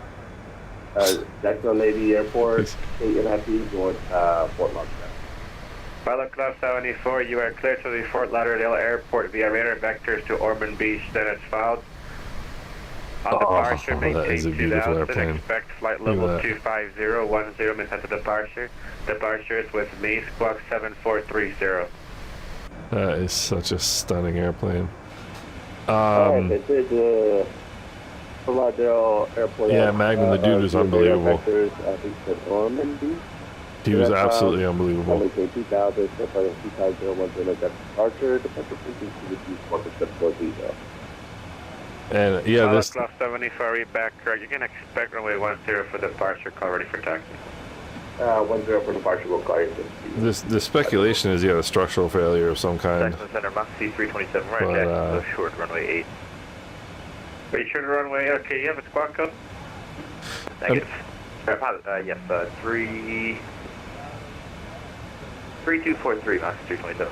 Jacksonville Navy Airport, KMIA, going Fort Lauderdale. Pilot Club 74, you are clear to the Fort Lauderdale Airport via radar vectors to Ormond Beach, then it's filed. On departure, maintain 2000, expect flight level 25010, maintain departure. Departure is with me, squawk 7430. That is such a stunning airplane. This is Fort Lauderdale Airport. Yeah, Magnum, the dude was unbelievable. Vectors, I think it's Ormond Beach. He was absolutely unbelievable. Maintain 2000, expect flight level 25010, departure. Departure frequency would be 4.740. And yeah, this Club 74, read back correct. You can expect runway 10 for departure, call ready for taxi. 10 for departure, will call you. the speculation is he had a structural failure of some kind. Jackson Center, Mach C327, right, But, Jackson, short, runway 8. Are you sure to runway? Okay, you have a squawk code? Negative. Yes, 3243, Mach C327.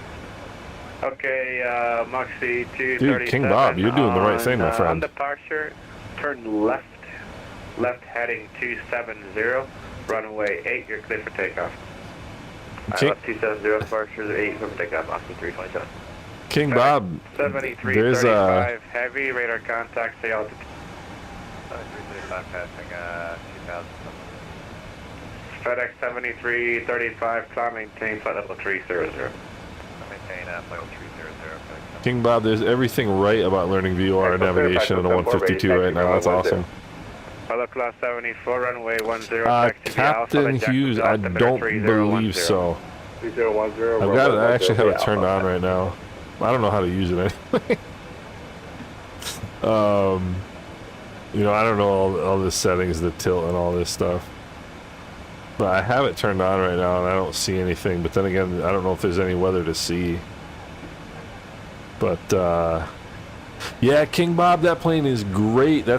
Okay, Mach C237. Dude, King Bob, you're doing the right thing, my friend. On departure, turn left heading 270, runway 8, you're clear for takeoff. Left 270, departure 8, clear for takeoff, Mach C327. King Bob, 7335, heavy, radar contact, stay altitude. 7335, passing 2000. FedEx 7335, climb, maintain flight level 300. Maintain flight level 300. King Bob, there's everything right about learning VOR and navigation in a 152 right now. That's awesome. Pilot Class 74, runway 10. Captain Hughes, I don't believe so. 3010. I've got it. I actually have it turned on right now. I don't know how to use it anyway. You know, I don't know all the settings, the tilt, and all this stuff. But I have it turned on right now, and I don't see anything. But then again, I don't know if there's any weather to see. But yeah, King Bob, that plane is great.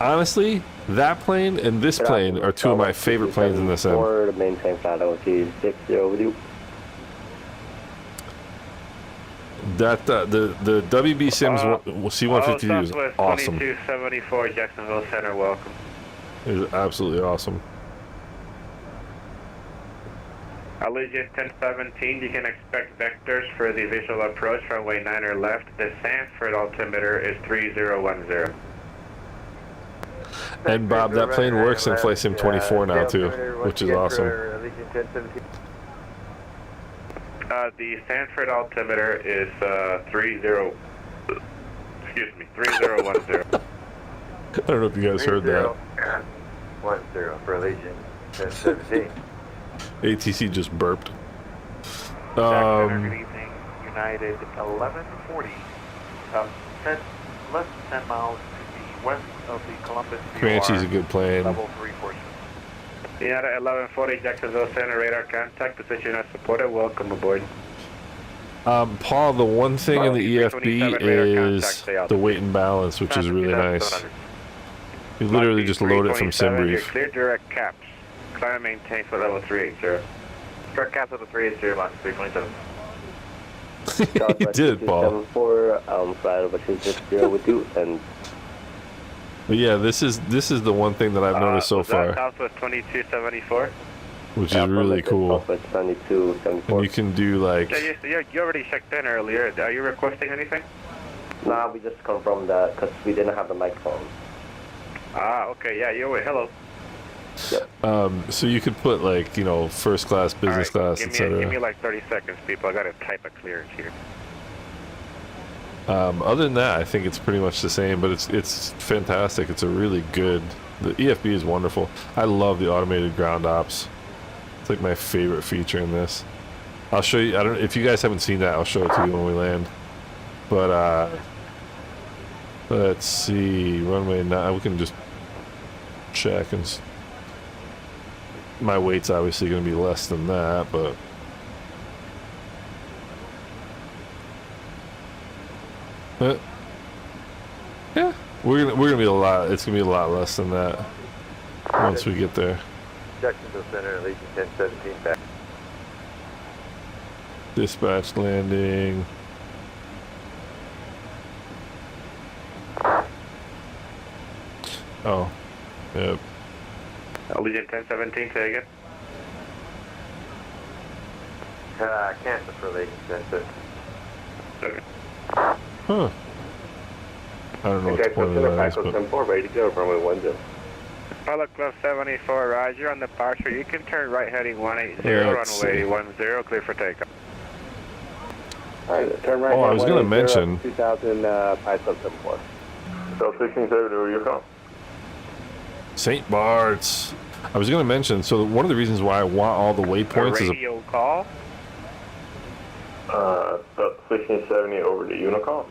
Honestly, that plane and this plane are two of my favorite planes in this end. To maintain flight level 60 with you. That the WB Sims C-152 is awesome. 2274, Jacksonville Center, welcome. It is absolutely awesome. Allegiant 1017, you can expect vectors for the visual approach runway 9 left. The Sanford altimeter is 3010. And Bob, that plane works in Flight Sim 24 now too, which is awesome. The Sanford altimeter is 3010. I don't know if you guys heard that. 10 for Allegiant 1017. ATC just burped. Good evening, United 1140. Less than 10 miles to the west of the Columbus. Comanche's a good plane. Level 3 portion. United 1140, Jacksonville Center, radar contact, position as supported. Welcome aboard. Paul, the one thing in the EFB is the weight and balance, which is really nice. You literally just load it from SimBrief. Clear direct caps. Climb, maintain for level 380. Direct caps level 380, Mach 327. You did, Paul. Flight level 260 with you, and but yeah, this is the one thing that I've noticed so far, Southwest 2274, which is really cool. And you can do like. Yeah, you already checked in earlier. Are you requesting anything? Nah, we just confirmed that because we didn't have the microphone. Okay, yeah, hello. So you could put like, you know, first class, business class, etc. Give me like 30 seconds, people. I gotta type a clearance here. Other than that, I think it's pretty much the same, but it's fantastic. It's a really good. The EFB is wonderful. I love the automated ground ops. It's like my favorite feature in this. I'll show you. I don't. If you guys haven't seen that, I'll show it to you when we land. But let's see. Runway 9. We can just check and. My weight's obviously going to be less than that, but. Yeah, we're gonna be a lot. It's gonna be a lot less than that once we get there. Jacksonville Center, Legion 1017 back. Dispatch landing. Oh, yep. Legion 1017, say again. Cancel for Legion 1017. Okay. Huh. I don't know what the point of that is, but... 10-4, ready to go, runway 10. Pilot Club 74, Roger, on departure. You can turn right heading 180, runway 10, clear for takeoff. Alright, turn right. Oh, I was going to mention... 2000, Pilot Club 74. So 1670, where you come? St. Bart's. I was going to mention, so one of the reasons why I want all the waypoints is... Radio call? 1670 over to Unicall.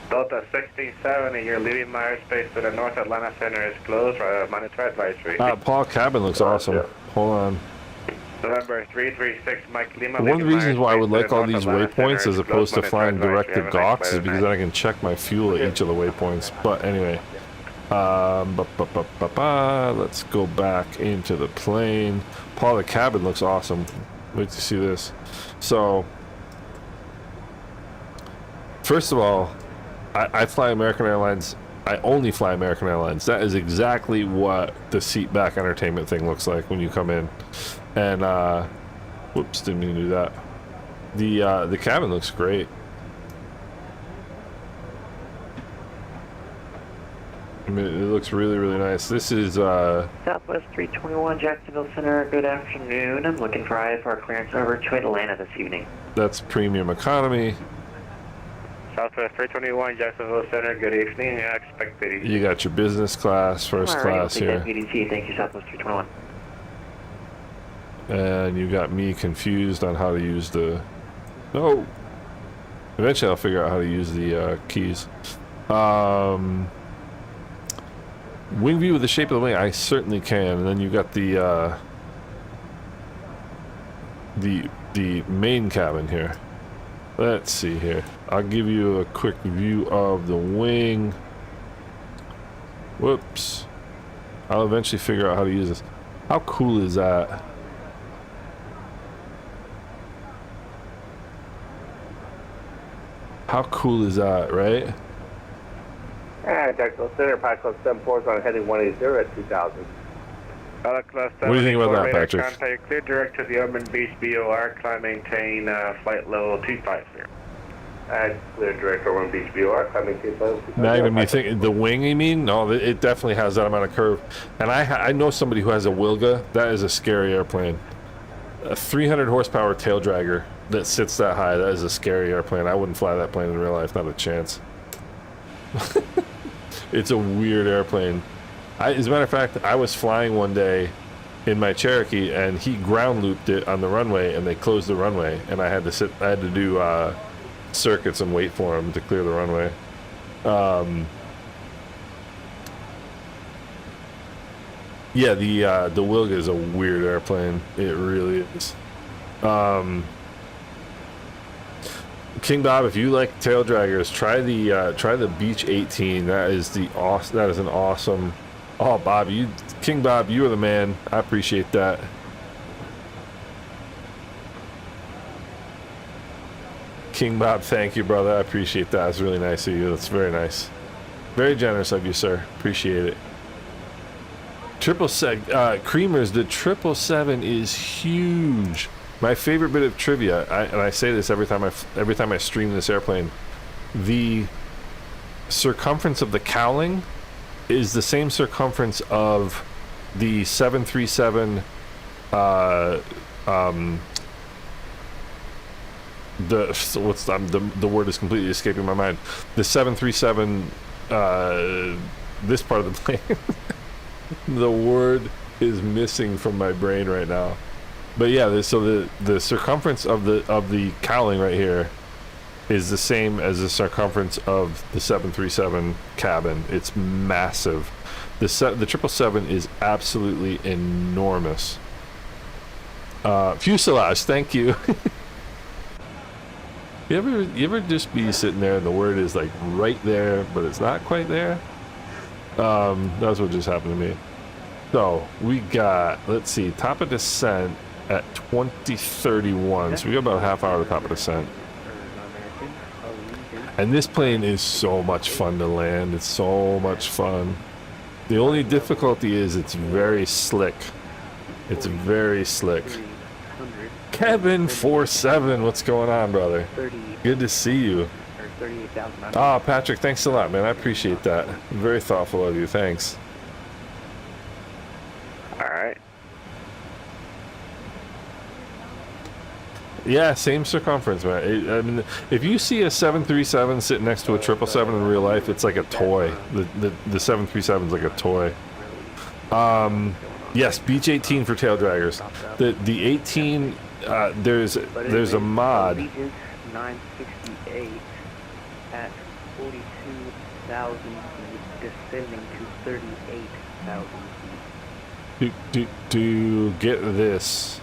Delta 1670, you're leaving my airspace to the North Atlanta Center is closed. Monitor advisory. Paul Cabin looks awesome. Yeah. Hold on. November 336, Mike Lima. One of the reasons why I would like all these waypoints as opposed to flying direct to Gawks is because then I can check my fuel at each of the waypoints. But anyway, let's go back into the plane. Paul, the cabin looks awesome. Wait to see this. So, first of all, I fly American Airlines. I only fly American Airlines. That is exactly what the seat back entertainment thing looks like when you come in. And whoops, didn't mean to do that. The cabin looks great. I mean, it looks really, really nice. This is Southwest 321 Jacksonville Center. Good afternoon. I'm looking for IFR clearance over to Atlanta this evening. That's premium economy. Southwest 321 Jacksonville Center. Good evening. I expect PDT. You got your business class, first class here. PDT. Thank you, Southwest 321. And you got me confused on how to use the... No! Eventually I'll figure out how to use the keys. Wing view with the shape of the wing, I certainly can. And then you got the main cabin here. Let's see here. I'll give you a quick view of the wing. Whoops. I'll eventually figure out how to use this. How cool is that? How cool is that, right? Jacksonville Center, Pilot Club 74 is on heading 180 at 2000. Pilot Club 74, what do you think about that, Patrick? Contact, clear direct to the Urban Beach BOR, climb maintain flight level 250. Clear direct Urban Beach BOR, climb maintain flight level 250. Magnum, you think the wing, you mean? No, it definitely has that amount of curve. And I know somebody who has a Wilga. That is a scary airplane. A 300 horsepower tail dragger that sits that high, that is a scary airplane. I wouldn't fly that plane in real life, not a chance. It's a weird airplane. As a matter of fact, I was flying one day in my Cherokee and he ground looped it on the runway and they closed the runway and I had to do circuits and wait for him to clear the runway. Yeah, the Wilga is a weird airplane. It really is. King Bob, if you like tail draggers, try the Beach 18. That is an awesome. Oh, Bob, King Bob, you are the man. I appreciate that. King Bob, thank you, brother. I appreciate that. It's really nice of you. That's very nice. Very generous of you, sir. Appreciate it. Creamers, the 777 is huge. My favorite bit of trivia, and I say this every time I stream this airplane, the circumference of the cowling is the same circumference of the 737, the word is completely escaping my mind. The 737, this part of the plane, the word is missing from my brain right now. But yeah, so the circumference of the cowling right here is the same as the circumference of the 737 cabin. It's massive. The 777 is absolutely enormous. Fuselage, thank you. You ever just be sitting there and the word is like right there, but it's not quite there? That's what just happened to me. So we got, let's see, top of descent at 2031. So we got about a half hour to top of descent. And this plane is so much fun to land. It's so much fun. The only difficulty is it's very slick. It's very slick. Kevin 47, what's going on, brother? Good to see you. Ah, Patrick, thanks a lot, man. I appreciate that. Very thoughtful of you. Thanks. All right. Yeah, same circumference, man. I mean, if you see a 737 sitting next to a 777 in real life, it's like a toy. The 737 is like a toy. Yes, Beach 18 for tail draggers. The 18, there's a mod. 968 at 42,000 feet, descending to 38,000 feet. To get this.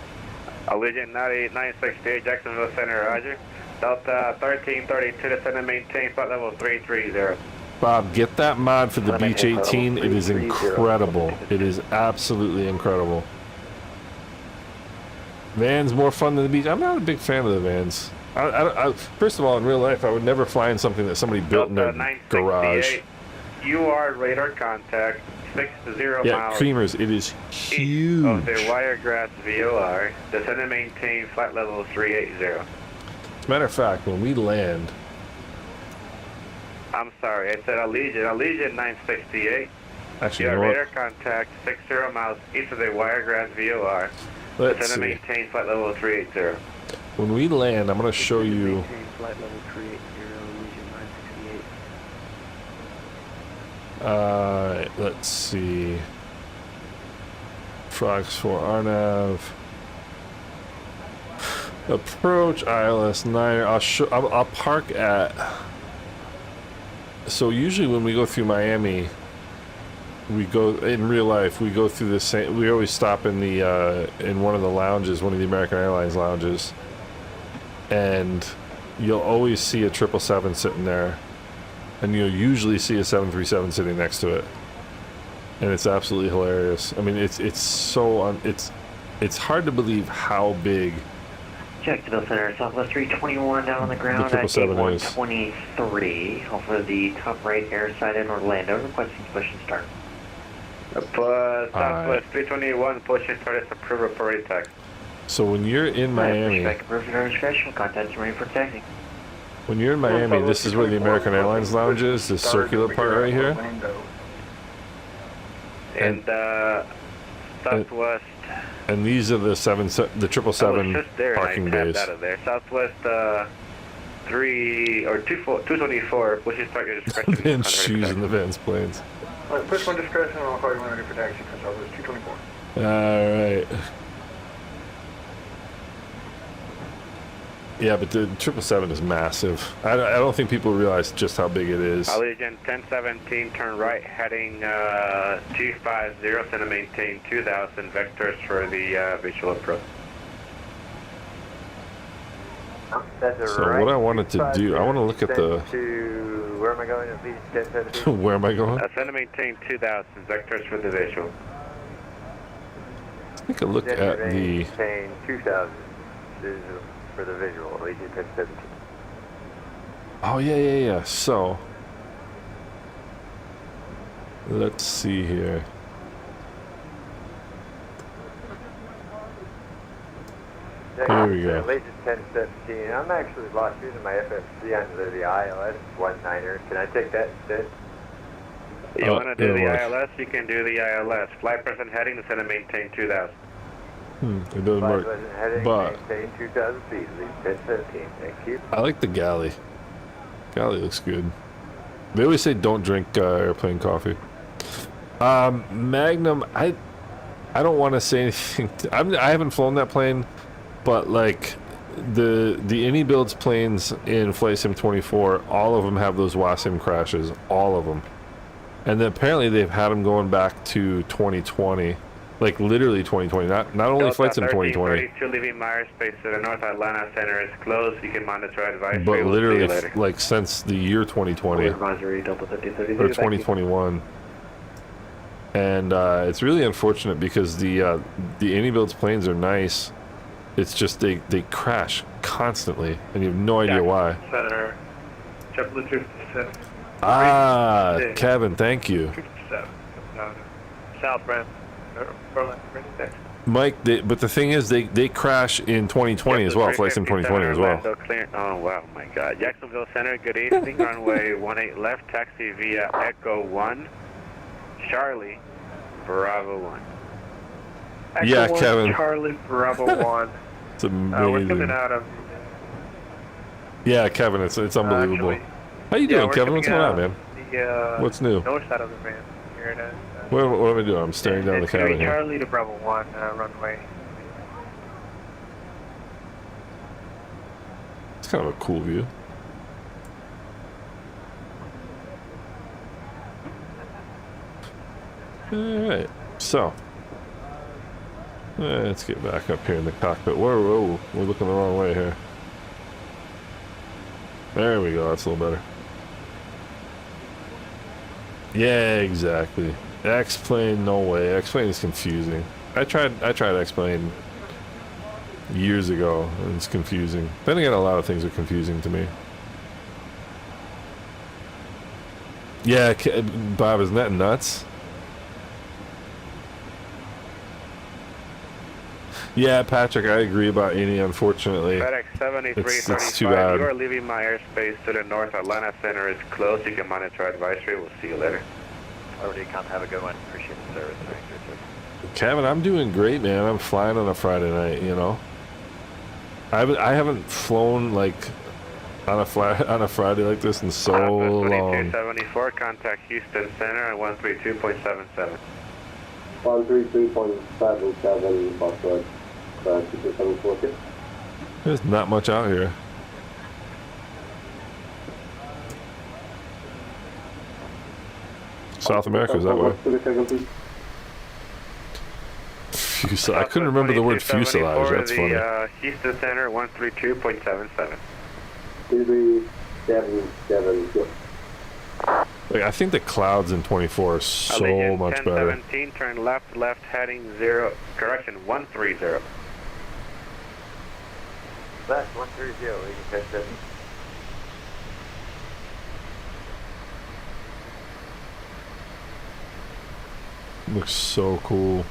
Allegiant 968, Jacksonville Center, roger. Delta 1332, descend and maintain flight level 330. Bob, get that mod for the Beach 18. It is incredible. It is absolutely incredible. Vans more fun than the beach. I'm not a big fan of the vans. First of all, in real life, I would never fly in something that somebody built in their garage. UR radar contact 60 Yeah, miles. Creamers, it is huge. Of the Wiregrass VOR, descend and maintain flight level 380. As a matter of fact, when we land, I'm sorry, I said Allegiant 968. Actually, UR you know radar contact 60 miles east of the Wiregrass VOR. Let's descend and see. maintain flight level 380. When we land, I'm going to show you. Maintain flight level 380, Allegiant 968. Let's see. Frogs for Arnav. Approach ILS 9. I'll park at. So usually when we go through Miami, we go in real life. We go through the same. We always stop in the in one of the lounges, one of the American Airlines lounges, and you'll always see a 777 sitting there, and you'll usually see a 737 sitting next to it, and it's absolutely hilarious. I mean, it's so it's hard to believe how big. Jacksonville Center, Southwest 321 down on the ground at gate 123. Over the top right air side in Orlando, requesting push and start. Southwest 321, push and start is approved reporting text. So when you're in Miami, Pushback approved at our discretion, contacts ready for taxi. when you're in Miami, this is where the American Airlines lounge is, this circular part right here. And Southwest. And these are the 777 parking bays. Out of there. Southwest 224, push and start your discretion. Vin's shoes in the Vin's planes. Alright, push one discretion and I'll call you when ready for taxi for Southwest 224. Alright. Yeah, but the 777 is massive. I don't think people realize just how big it is. Allegiant 1017, turn right, heading 250, send and maintain 2,000 vectors for the visual approach. So what I wanted to do, I want to look at the... Where am I going? Where am I going? Send and maintain 2,000 vectors for the visual. Let's take a look at the... Maintain 2,000 for the visual, Allegiant 1017. Oh, yeah. So, let's see here. Here we go. Allegiant 1017. I'm actually lost using my FFC under the ILS 19er. Can I take that instead? You want to do the ILS? You can do the ILS. Flight person heading, descend and maintain 2,000. It doesn't work. But maintain 2,000 feet, leave 1015. Thank you. I like the galley. Galley looks good. They always say don't drink airplane coffee. Magnum, I don't want to say anything. I haven't flown that plane, but like the Innie builds planes in Flight Sim 24, all of them have those Vatsim crashes, all of them. And then apparently they've had them going back to 2020, like literally 2020. Not only Flight Sim 2020. 32 leaving Myers Space to the North Atlanta Center is closed. You can monitor advisory. But literally, like since the year 2020 Advisory Delta 3030. or 2021. And it's really unfortunate because the Innie builds planes are nice. It's just they crash constantly, and you have no idea why. Center, JetBlue 257. Kevin, thank you. 257. South Brand, Berlin, next. Mike, but the thing is, they crash in 2020 as well. Flight Sim 2020 as well. Oh wow, my God! Jacksonville Center. Good evening. Runway 18 left. Taxi via Echo 1, Charlie, Bravo 1. Yeah, Echo 1, Kevin. Charlie, Bravo 1. It's amazing. We're coming out of. Yeah, Kevin, it's unbelievable. How you doing, Kevin? What's going on, man? What's new? North side of the van. Here it is. What am I doing? I'm staring down the cabin here. Charlie to Bravo 1, runway. It's kind of a cool view. Alright, so let's get back up here in the cockpit. Whoa, we're looking the wrong way here. There we go, that's a little better. Yeah, exactly. X-plane, no way. X-plane is confusing. I tried X-plane years ago, and it's confusing. Then again, a lot of things are confusing to me. Yeah, Bob, isn't that nuts? Yeah, Patrick, I agree about Innie, unfortunately. FedEx 7335, it's too bad. you are leaving my airspace to the North Atlanta Center is closed. You can monitor advisory. We'll see you later. Already come. Have a good one. Appreciate the service. Kevin, I'm doing great, man. I'm flying on a Friday night, you know. I haven't flown like on a Friday like this in so long. 2274, contact Houston Center at 132.77. 132.77, Buckwood. 2740. There's not much out here. South America's that way. I couldn't remember the word fuselage. That's funny. Houston Center 132.77. 3377. Like, I think the clouds in 24 are so much better. 1017, turn left heading 13 Left 130, you can catch that. Looks so cool.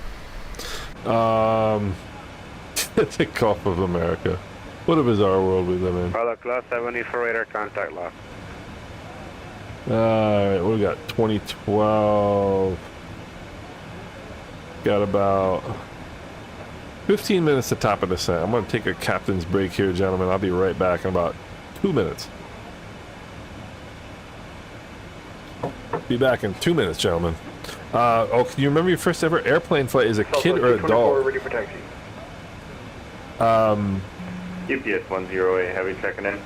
Takeoff of America. What a bizarre world we live in. Pilot class 74 radar contact lock. Alright, what we got? 2012. Got about 15 minutes to top of descent. I'm going to take a captain's break here, gentlemen. I'll be right back in about 2 minutes. Be back in 2 minutes, gentlemen. Oh, can you remember your first ever airplane flight as a kid or adult? Ready for taxi. UPS 108, heavy checking in.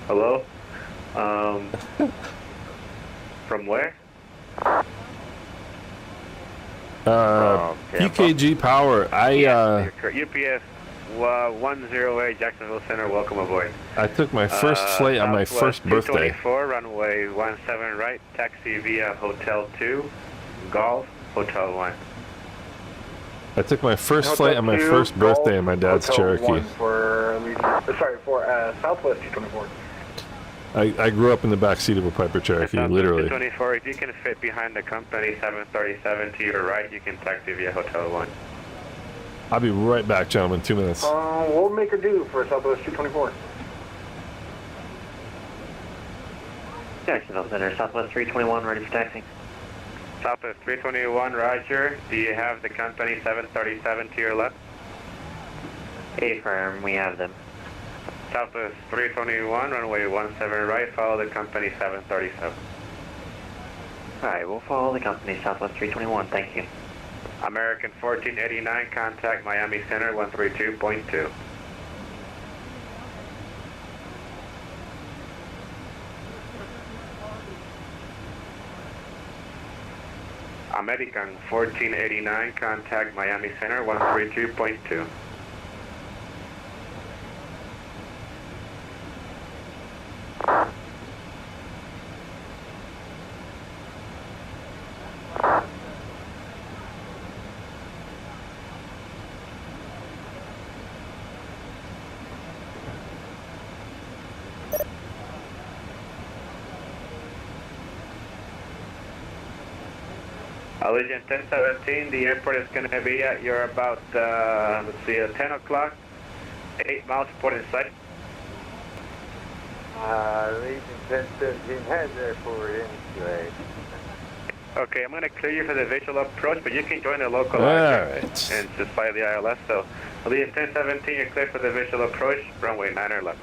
Hello? From where? PKG Power. UPS 108, Jacksonville Center, welcome aboard. I took my first flight on my first birthday. 224, runway 17 right, taxi via Hotel 2, Golf, Hotel 1. I took my first flight on my first birthday in my dad's Cherokee. For Southwest 224. I grew up in the back seat of a Piper Cherokee, literally. 224, if you can fit behind the company 737 to your right, you can taxi via Hotel 1. I'll be right back, gentlemen. 2 minutes. We'll make her do for Southwest 224. Jacksonville Center, Southwest 321, ready for taxi. Southwest 321, roger. Do you have the company 737 to your left? Affirm, we have them. Southwest 321, runway 17 right, follow the company 737. Alright, we'll follow the company Southwest 321, thank you. American 1489, contact Miami Center 132.2. American 1489, contact Miami Center 132.2. Allegiant 1017, the airport is going to be at your about, let's see, 10 o'clock, 8 miles port in sight. Allegiant 1017 has airport anyway. Okay, I'm going to clear you for the visual approach, but you can join the local Alright. and just fly the ILS. So, Allegiant 1017, you're clear for the visual approach, runway 9 left.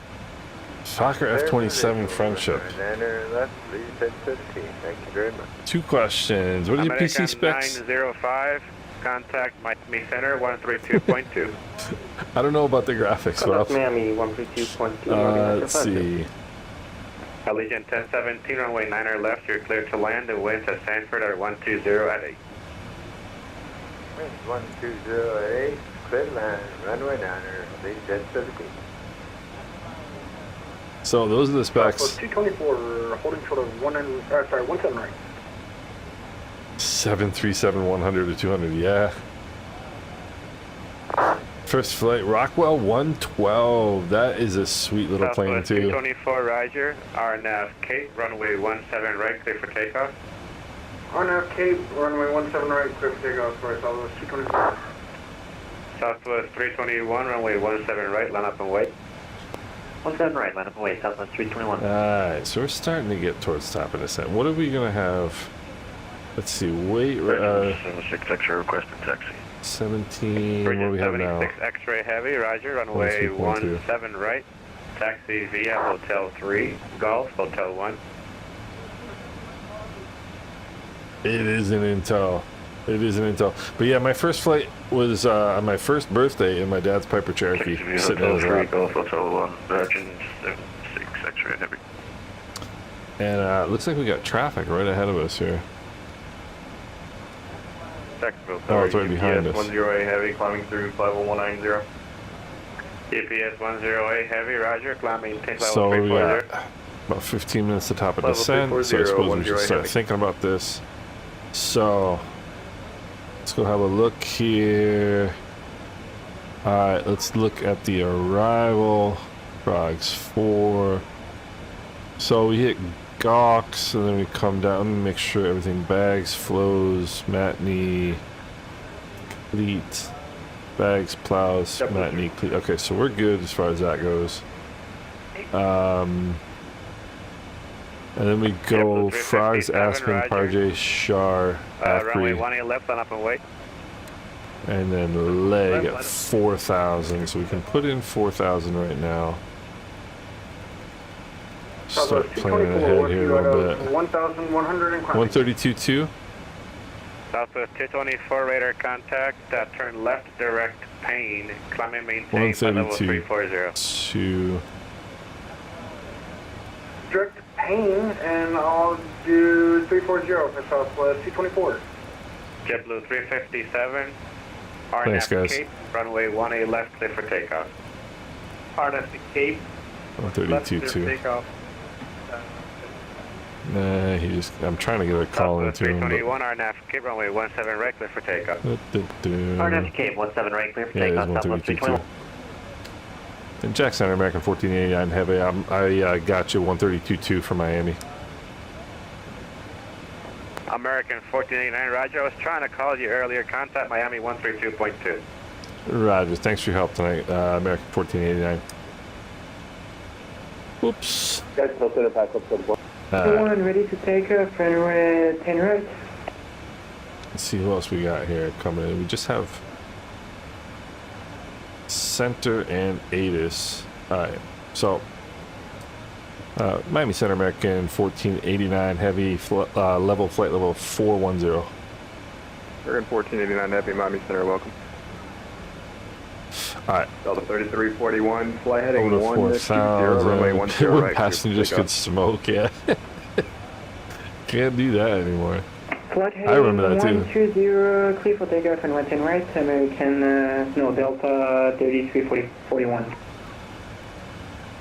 Fokker F-27 friendship. Niner left, Allegiant 1017. Thank you very much. 2 questions. What are your American PC specs? 905, contact Miami Center 132.2. I don't know about the graphics. Well, Miami 132.2. let's see. Allegiant 1017, runway 9 left, you're clear to land. The winds at Sanford are 120 at 8. Wind 1208, clear line, runway 9, Allegiant 1017. So those are the specs. 224, holding short of 17 right. 737-100 to 200, yeah. First flight, Rockwell 112. That is a sweet little plane too. 224, Roger. RNAV Cape, runway 17 right, clear for takeoff. RNAV Cape, runway 17 right, clear for takeoff for Southwest 224. Southwest 321, runway 17 right, line up and wait. 17 right, line up and wait, Southwest 321. Alright, so we're starting to get towards top of descent. What are we going to have? Let's see, wait, 76 X-ray requesting taxi. 17, what do we have now? 76 X-ray heavy, roger, runway 17 right. Taxi via Hotel 3, Golf, Hotel 1. It is an Intel. It is an Intel. But yeah, my first flight was on my first birthday in my dad's Piper Cherokee. Sitting in his lap. Golf, Hotel 1, Virgin 76 X-ray heavy. And it looks like we got traffic right ahead of us here. Jacksonville, oh, it's right behind us. 10A heavy, climbing through level 190. EPS 10A heavy, roger, climbing tank level 340. So we got about 15 minutes to top of descent, so I suppose we should start thinking about this. So let's go have a look here. Alright, let's look at the arrival. Frogs 4. So we hit Gawks, and then we come down, make sure everything bags, flows, matinee, complete, bags, plows, matinee, complete. Okay, so we're good as far as that goes. And then we go Frogs, Aspen, Parjay, Shar, runway Afri, 18 left, line up and wait. and then leg at 4,000. So we can put in 4,000 right now. Start planning ahead here a little bit. 1,100 and 132.2. Southwest 224 radar contact. Turn left, direct Payne. Climb and maintain by level 340. 2. Direct Payne, and I'll do 340 for Southwest 224. JetBlue 357. Thanks, guys. Cape, runway 18 left, clear for takeoff. RNAV Cape. 132.2. Takeoff. Nah, I'm trying to get a call into him. 321 RNAV Cape, runway 17 right, clear for takeoff. RNAV Cape, 17 right, clear for Yeah, takeoff, Southwest 321. And Jack Center, American 1489 heavy. I got you 132.2 for Miami. American 1489, roger. I was trying to call you earlier. Contact Miami 132.2. Roger. Thanks for your help tonight, American 1489. Whoops. Guys, close to the back up to the One ready to take off, runway 10 right. Let's see who else we got here coming in. We just have Center and ATIS. Alright, so Miami Center American 1489 Heavy, level flight level 410. American 1489 Heavy, Miami Center, welcome. Alright. Delta 3341, fly heading Over 120, runway 10 right. Passengers could smoke, yeah. Can't do that anymore. Flight heading I remember that too. 120, clear for takeoff and 110 right, American, no, Delta 3341.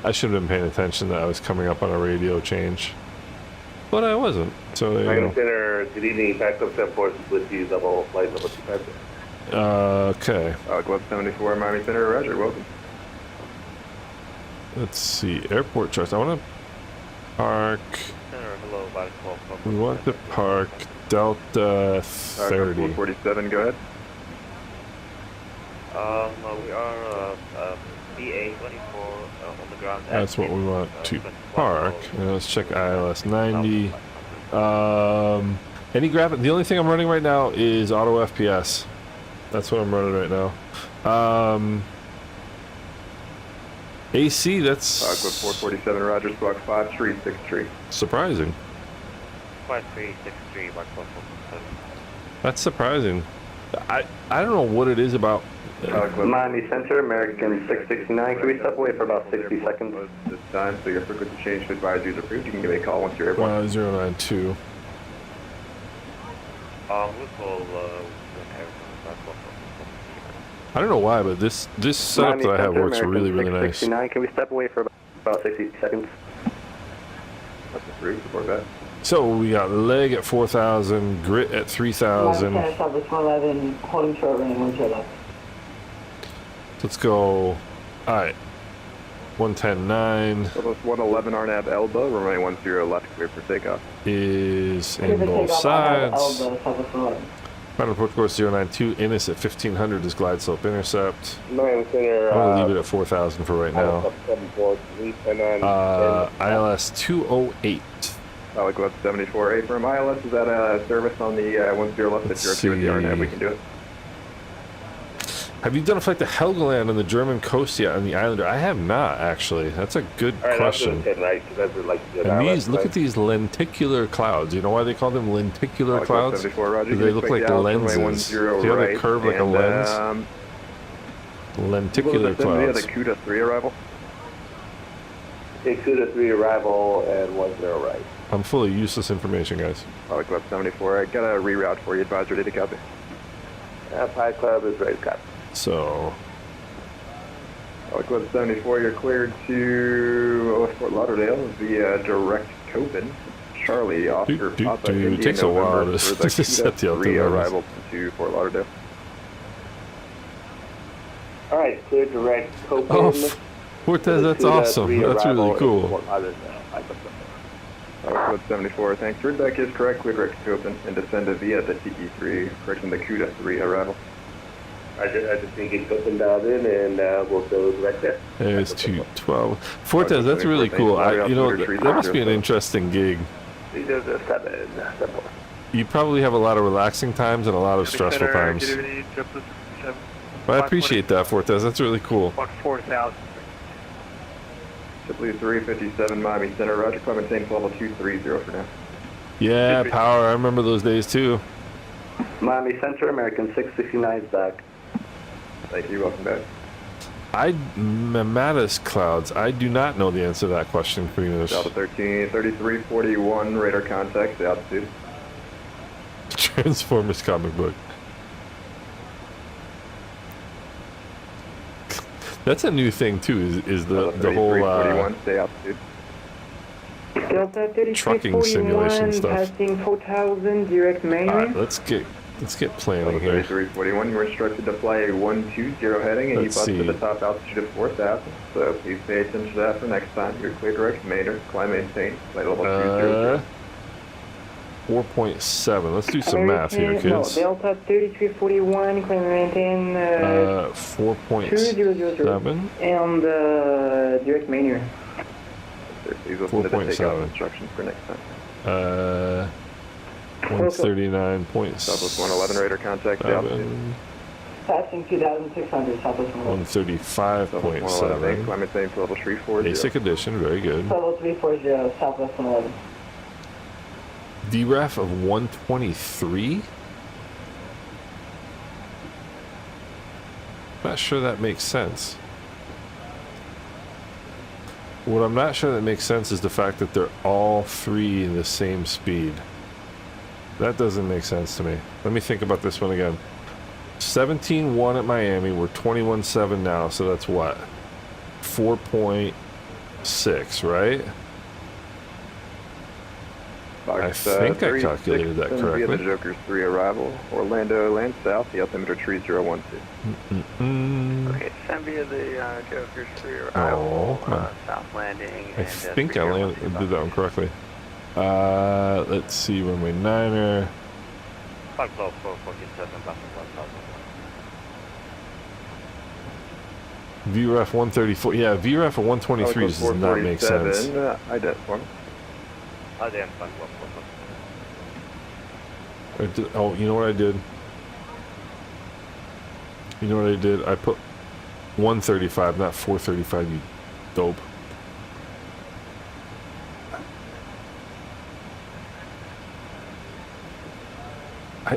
I should have been paying attention that I was coming up on a radio change. But I wasn't, so there you Miami go. Center, good evening, backup 10 forces with you, level flight level 250. Okay. Club 74, Miami Center, roger, welcome. Let's see, airport charts. I want to park. We want to park Delta 30. 447, go ahead. We are BA-24 on the ground. That's what we want to park. And let's check ILS 90. Any graphic? The only thing I'm running right now is auto FPS. That's what I'm running right now. AC, that's... Clip 447, roger, squawk 5363. Surprising. 5363, Mark 447. That's surprising. I don't know what it is about... Miami Center, American 669. Can we step away for about 60 seconds? This time, so your frequency change to advisory is approved. You can give me a call once you're able. 092. We'll call, I don't know why, but this setup that I have works really, really nice. Can we step away for about 60 seconds? That's approved, support that. So we got leg at 4,000, grit at 3,000. Southwest 111, holding short running 10 left. Let's go. Alright. 110.9. Southwest 111, RNAV Elba, runway 10 left, clear for takeoff. Is in both sides. Final approach course 092, Innis at 1500 is glide slope intercept. Miami Center, I'm going to leave it at 4,000 for right now. ILS 208. Club 74, from ILS, is that a service on the 10 left that you're okay with the RNAV? We can do it. Have you done a flight to Helgoland on the German coast yet on the Islander? I have not, actually. That's a good question. And these, look at these lenticular clouds. You know why they call them lenticular clouds? Because they look like lenses. See how they curve like a lens? Lenticular clouds. The CUDA 3 arrival? CUDA 3 arrival and 10 right. I'm full of useless information, guys. Club 74, I got a reroute for you. Advisory data copy. Pi Club is ready to copy. So, Club 74, you're cleared to Fort Lauderdale via direct Copen. Charlie, Oscar, Papa, it takes a while to set the altimeter. Arrival to Fort Lauderdale. All right, clear direct Copen. Oh, Cortez, that's awesome. That's really cool. Club 74, thanks. Ridback is correct, clear direct Copen, and descend via the TE3, correcting the CUDA 3 arrival. I just think it's open dialed in, and we'll go right there. There's 212. Fortes, that's really cool. That must be an interesting gig. You probably have a lot of relaxing times and a lot of stressful times. But I appreciate that, Fortes. That's really cool. 4,000. Simply 357 Miami Center, roger, Clementine, level 230 for now. Yeah, power. I remember those days too. Miami Center, American 669 is back. Thank you, welcome back. Mattis clouds. I do not know the answer to that question, Primus. Delta 13, 3341, radar contact, the altitude. Transformers comic book. That's a new thing too. Is the whole stay altitude. Delta 3341, trucking simulation stuff. Passing 4,000 direct mainland. Right, let's get planning here. 3341, you were instructed to fly a 120 heading, and you busted the top altitude of 4,000. So please pay attention to that for next time. You're clear direct Commander, climb maintain, flight level 200. 4.7. Let's do some math here, kids. No, Delta 3341, climb maintain. 4.7. And direct mainland. Please listen to the takeoff 4.7. instructions for next time. 139.7. Southwest 111 radar contact the altitude. Passing 2,600, Southwest 111. 135.7. Climate change to level 340. Basic edition, very good. Level 340, Southwest 111. VREF of 123? Not sure that makes sense. What I'm not sure that makes sense is the fact that they're all three in the same speed. That doesn't make sense to me. Let me think about this one again. 17.1 at Miami, we're 21.7 now, so that's what? 4.6, right? I think I calculated that correctly. The Joker's 3 arrival. Orlando land south, the altimeter 3012. Okay, send via the Joker's 3 arrival, south landing. I think I did that one correctly. Let's see, runway 9er. 512, VREF 134. Yeah, VREF of 123 does not make sense. I did one. Oh, you know what I did? You know what I did? I put 135, not 435, you dope.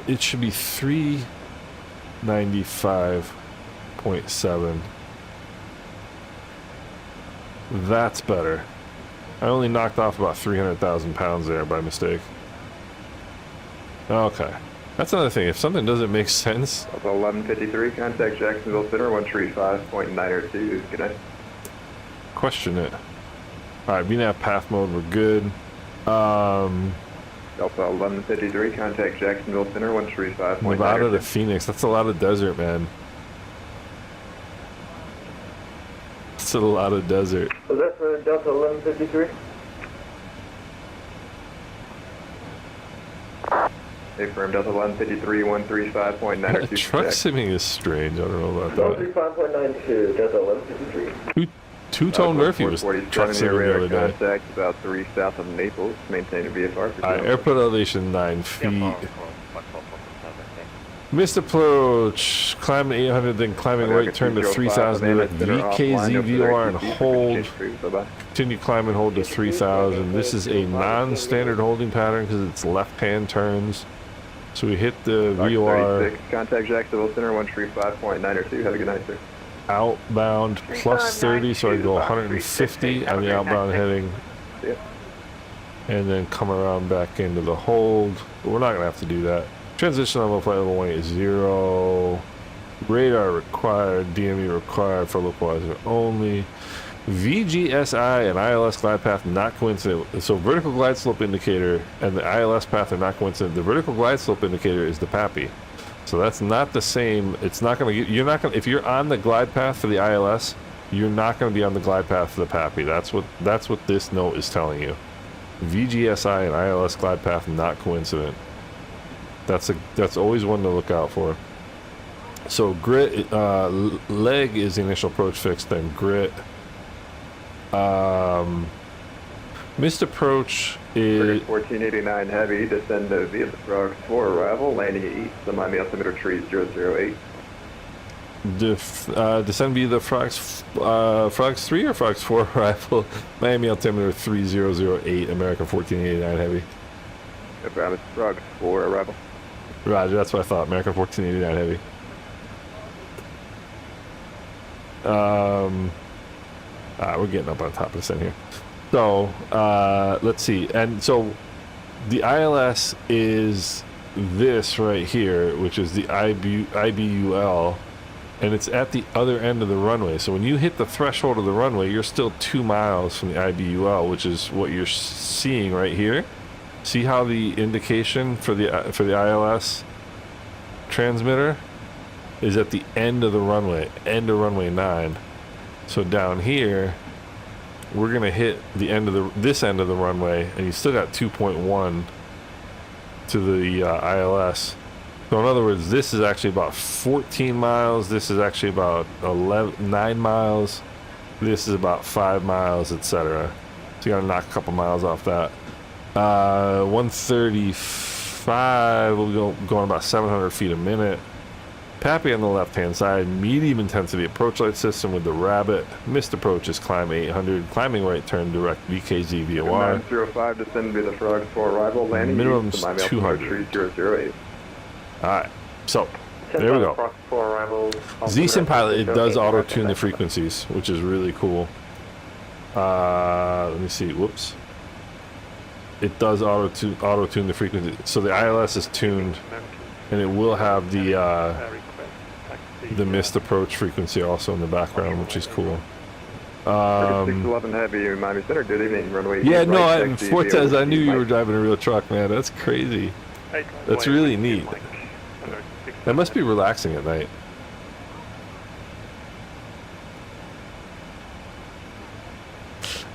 It should be 395.7. That's better. I only knocked off about 300,000 pounds there by mistake. Okay. That's another thing. If something doesn't make sense... 1153, contact Jacksonville Center, 135.902. Good night. Question it. Alright, VNAV path mode, we're good. Delta 1153, contact Jacksonville Center, 135.902. Nevada to Phoenix, that's a lot of desert, man. That's a lot of desert. Was that for Delta 1153? Affirm Delta 153, 135.902. Truck simming is strange. I don't know about that. 135.92, Delta 1153. Two-tone Murphy was truck simming the other day. Contact about 3 south of Naples. Maintain a VFR. Airport elevation 9 feet. Missed approach. Climb to 800, then climbing right, turn to 3000. VKZ VOR and hold. Continue climb and hold to 3000. This is a non-standard holding pattern because it's left-hand turns. So we hit the VOR. Contact Jacksonville Center, 135.902. Have a good night, sir. Outbound plus 30, so I go 150 on the outbound heading. And then come around back into the hold. But we're not going to have to do that. Transition level flight level 1 is 0. Radar required, DME required for localizer only. VGSI and ILS glide path not coincident. So vertical glide slope indicator and the ILS path are not coincident. The vertical glide slope indicator is the PAPI. So that's not the same. It's not going to get, you're not going to, if you're on the glide path for the ILS, you're not going to be on the glide path for the PAPI. That's what this note is telling you. VGSI and ILS glide path not coincident. That's always one to look out for. So grit, leg is the initial approach fix, then grit. Missed approach is 1489 heavy, descend via the Frogs 4 arrival, landing at east, the Miami altimeter 3008. Descend via the Frogs 3 or Frogs 4 arrival, Miami altimeter 3008, American 1489 heavy. It's Frogs 4 arrival. Roger, that's what I thought, American 1489 heavy. We're getting up on top of this in here. So, let's see. And so, the ILS is this right here, which is the IBUL, and it's at the other end of the runway. So when you hit the threshold of the runway, you're still 2 miles from the IBUL, which is what you're seeing right here. See how the indication for the ILS transmitter is at the end of the runway, end of runway 9. So down here, we're gonna hit the end of this end of the runway, and you still got 2.1 to the ILS. So in other words, this is actually about 14 miles. This is actually about 9 miles. This is about 5 miles, etc. So you gotta knock a couple miles off that. 135, we'll go going about 700 feet a minute. Pappy on the left-hand side, medium intensity approach light system with the Rabbit. Missed approach is climb 800, climbing right turn direct VKZ VOR. 905, descend via the Frog for arrival, landing. Minimum's 200. 3008. Alright, so, there we go. Z-Sim Pilot, it does auto-tune the frequencies, which is really cool. Let me see, whoops. It does auto-tune the frequency. So the ILS is tuned, and it will have the missed approach frequency also in the background, which is cool. 611 Heavy, Miami Center, good evening, runway. Yeah, no, Fortes, I knew you were driving a real truck, man. That's crazy. That's really neat. That must be relaxing at night.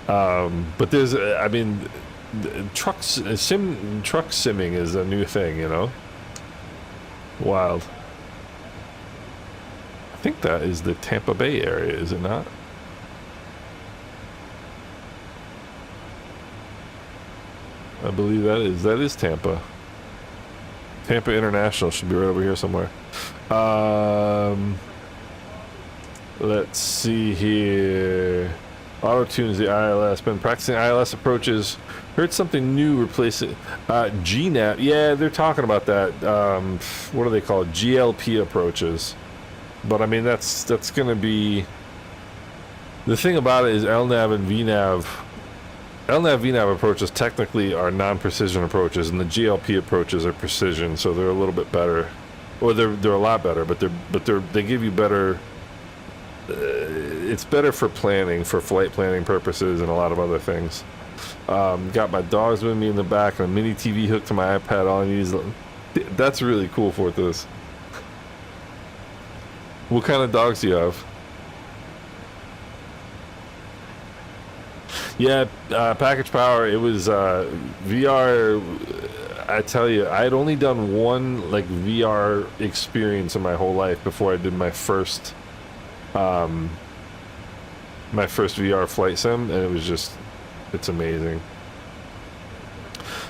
But there's, I mean, truck simming is a new thing, you know? Wild. I think that is the Tampa Bay area, is it not? I believe that is Tampa. Tampa International should be right over here somewhere. Let's see here. Auto-tunes the ILS. Been practicing ILS approaches. Heard something new replace it. GNAP. Yeah, they're talking about that. What do they call it? GLP approaches. But I mean, that's going to be... The thing about it is LNAV and VNAV. LNAV VNAV approaches technically are non-precision approaches, and the GLP approaches are precision, so they're a little bit better. Or they're a lot better, but they give you better... it's better for planning, for flight planning purposes and a lot of other things. Got my dogs with me in the back and a mini TV hooked to my iPad. All I need is... That's really cool for this. What kind of dogs do you have? Yeah, package power, it was VR. I tell you, I had only done one like VR experience in my whole life before I did my first VR flight sim, and it was just, it's amazing.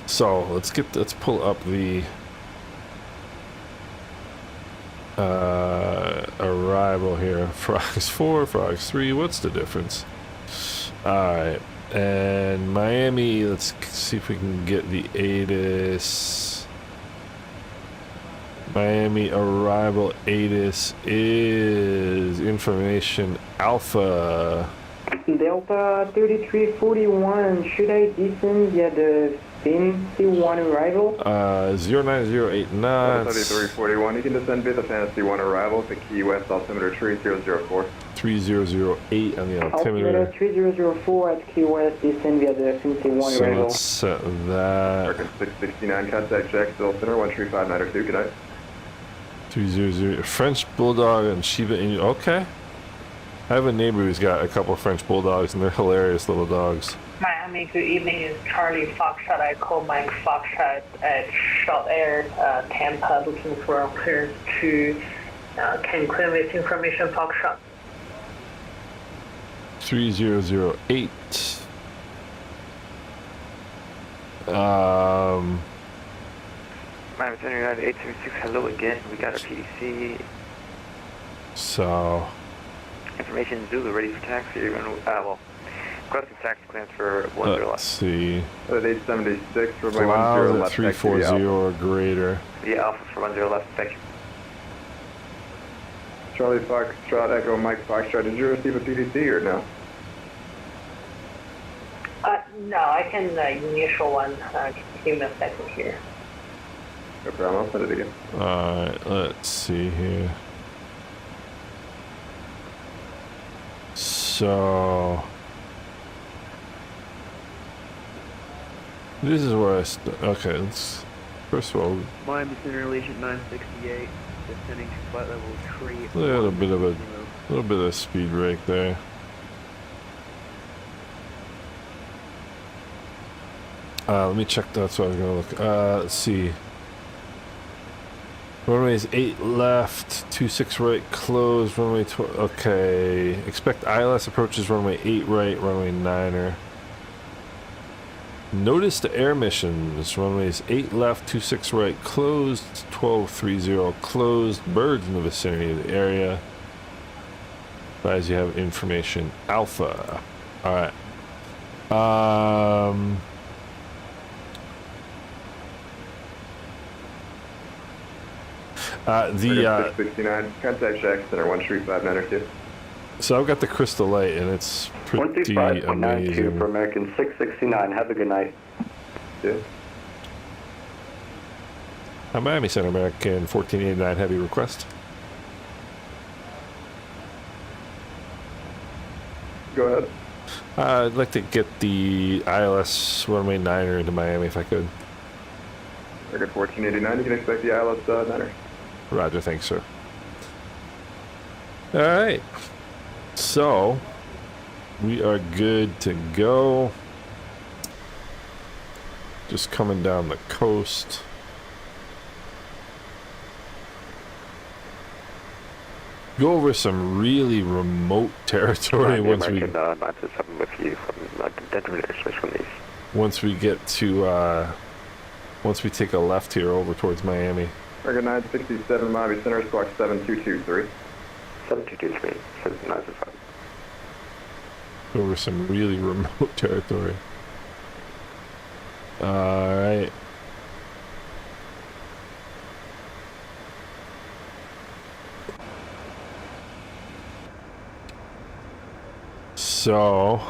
So let's pull up the arrival here. Frogs 4, Frogs 3, what's the difference? Alright, and Miami, let's see if we can get the ATIS. Miami arrival ATIS is information Alpha. Delta 3341, should I descend via the Fantasy 1 arrival? 09089. 3341, you can descend via the Fantasy 1 arrival to Key West altimeter 3004. 3008 on the altimeter. Altimeter 3004 at Key West, descend via the Fantasy 1 so arrival. Let's set that. American 669, contact Jack, still center 13592, good night. 300, French Bulldog and Shiba Inu. Okay. I have a neighbor who's got a couple of French Bulldogs, and they're hilarious little dogs. Miami, good evening. It's Charlie Foxtrot. I called Mike Foxtrot at Shot Air, Tampa, looking for a clearance to can clear this information, Foxtrot. 3008. Miami Center United 876, hello again. We got our PDC. So. Information Zulu ready for taxi. You're going to, requesting taxi clearance for 10 left. Let's see. At 876, for my 10 left. 340 or greater. Yeah, Alpha for 10 left. Thank you. Charlie Foxtrot, Echo Mike Foxtrot. Did you receive a PDC or no? No, I can initial one. Give me a second here. No problem, I'll send it again. Alright, let's see here. So this is where I okay, let's first of all Miami Center Relation 968, descending to flight level 3. a little bit of speed break there. Let me check, that's what I was gonna look. Let's see. Runway is 8 left, 26 right, closed, runway okay. Expect ILS approaches runway 8 right, runway 9er. Notice the air missions. Runways 8 left, 26 right, closed. 1230 closed. Birds in the vicinity of the area. As you have information alpha. All right. The 669 contact Shack Center 13592. So I've got the crystal light and it's pretty amazing. For American 669. Have a good night. Yeah. Miami Center American 1489 heavy request. Go ahead. I'd like to get the ILS runway 9er into Miami if I could. Record 1489, you can expect the ILS 9er. Roger, thanks, sir. All right. So, we are good to go. Just coming down the coast. Go over some really remote territory once we... Once we get to, once we take a left here over towards Miami. Record 967, Miami Center, squawk 7223. 7223, 7965. Over some really remote territory. Alright. So,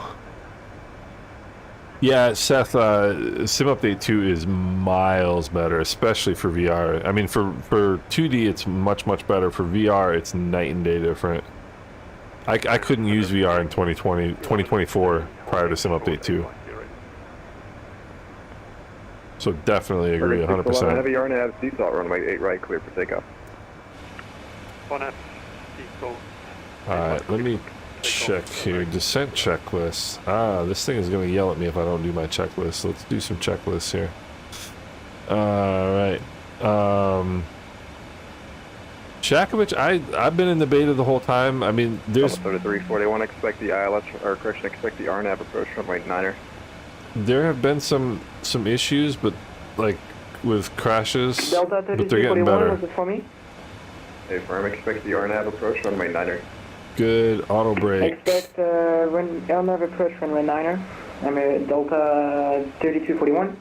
yeah, Seth, Sim Update 2 is miles better, especially for VR. I mean, for 2D, it's much, much better. For VR, it's night and day different. I couldn't use VR in 2024 prior to Sim Update 2. So definitely agree, 100%. Heavy RNAV, seasalt runway 8 right, clear for takeoff. Alright, let me check here. Descent checklist. This thing is going to yell at me if I don't do my checklist. Let's do some checklists here. Alright. Shakovich, I've been in the beta the whole time. I mean, there's... 3341, expect the ILS, or correction, expect the RNAV approach runway 9er. There have been some issues, but like with crashes, Delta but they're getting better. Was it for me? Hey, firm, expect the RNAV approach runway 9er. Good auto brake. Expect RNAV approach runway 9er. I'm at Delta 3241.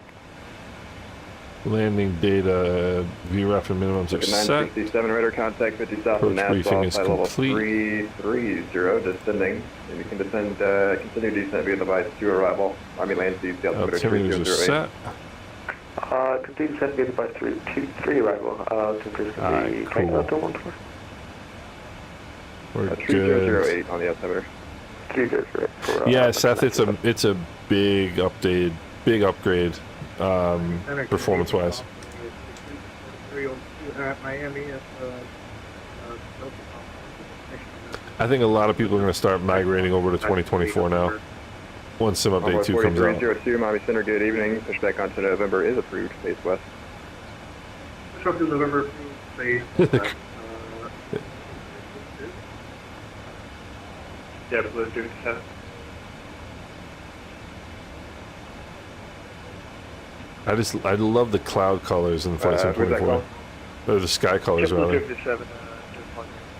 Landing data, VREF and minimums are set. 967 radar contact 50 south of Nassau, flight level 330, descending. And you can descend, continue descent via device to arrival. Army land seas, the altimeter 3008. Continue descent via device 323 arrival. Temperature's going to be cool. out to 120. We're 3008 on the altimeter. 3008. Yeah, Seth, it's a big update, big upgrade. Performance-wise. I think a lot of people are going to start migrating over to 2024 now. Once Sim Update 2 comes out. 4302, Miami Center, good evening. Pushback onto November is approved, face west. Pushback to November, face west. Yeah, let's do it. I love the cloud colors in the Flight Sim 24. Or the sky colors, rather.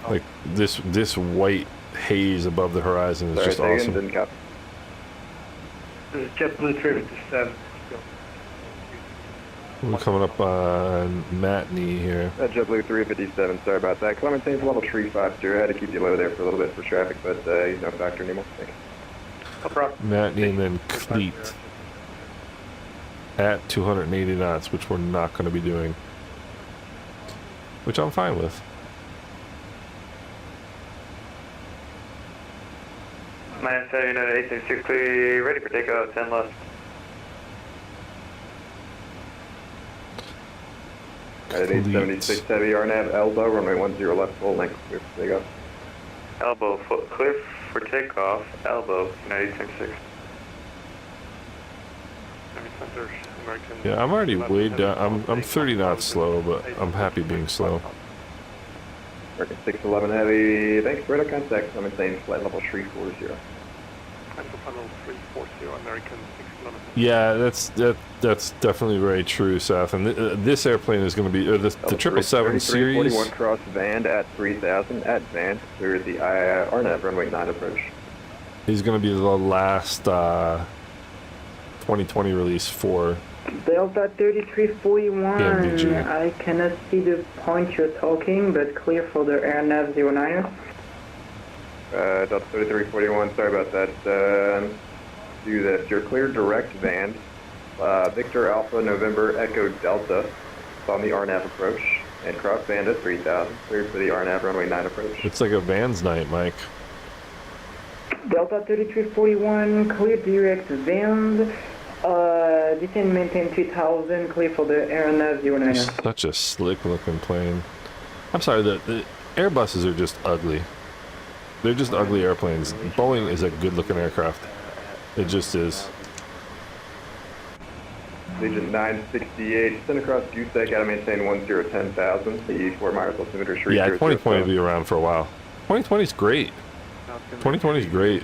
Like this white haze above the horizon is just awesome. Didn't copy. JetBlue 357. We're coming up on Matney here. JetBlue 357, sorry about that. Clementine's level 350. I had to keep you low there for a little bit for traffic, but he's no factor anymore. Thanks. No problem. Matney and then Cleat at 280 knots, which we're not going to be doing. Which I'm fine with. Minus 866, ready for takeoff, 10 left. At 876 heavy RNAV, elbow, runway 10 left, full length, clear for takeoff. Elbow, clear for takeoff, elbow, 866. Yeah, I'm already way down. I'm 30 knots slow, but I'm happy being slow. American 611 heavy, thanks, radar contact, I'm insane, flight level 340. Central Tunnel 340, American 6 kilometers. Yeah, that's definitely very true, Seth. And this airplane is going to be the 777 series. 41 cross Vand at 3000 at Vand. Clear the RNAV runway 9 approach. He's going to be the last 2020 release for Delta 3341. PMDG. I cannot see the point you're talking, but clear for the AirNav 09. Delta 3341, sorry about that. Do this. You're clear direct Vand. Victor Alpha November Echo Delta. It's on the RNAV approach. And cross Vand at 3000. Clear for the RNAV runway 9 approach. It's like a Vans night, Mike. Delta 3341, clear direct Vand. Descend maintain 3000, clear for the AirNav 09. Such a slick looking plane. I'm sorry, the Airbuses are just ugly. They're just ugly airplanes. Boeing is a good looking aircraft. It just is. Legion 968, send across Goosek, gotta maintain 10,000. The 4 miles altimeter. Yeah, 2020 will be around for a while. 2020 is great. 2020 is great.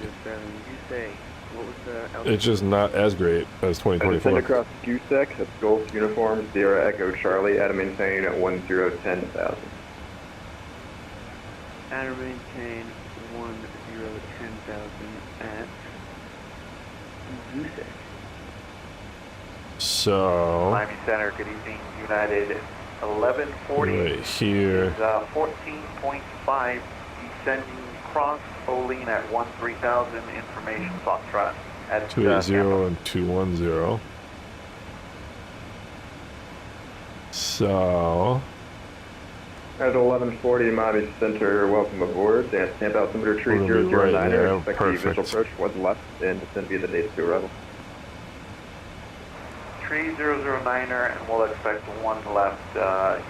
It's just not as great as 2024. Send across Goosek, that's Golf Uniform, Sierra Echo Charlie, at a maintain at 10,000. At a maintain 10,000 at Goosek. So Miami Center, good evening, United 1140. right here. Is 14.5 descending cross Olean at 13,000 information Foxtrot at 280 and 210. So At 1140, Miami Center, welcome aboard. Dance Tampa altimeter tree We're gonna be right 009. there, Expect the perfect. visual approach was left and descend via the dates to arrival. Tree 009er, and we'll expect one left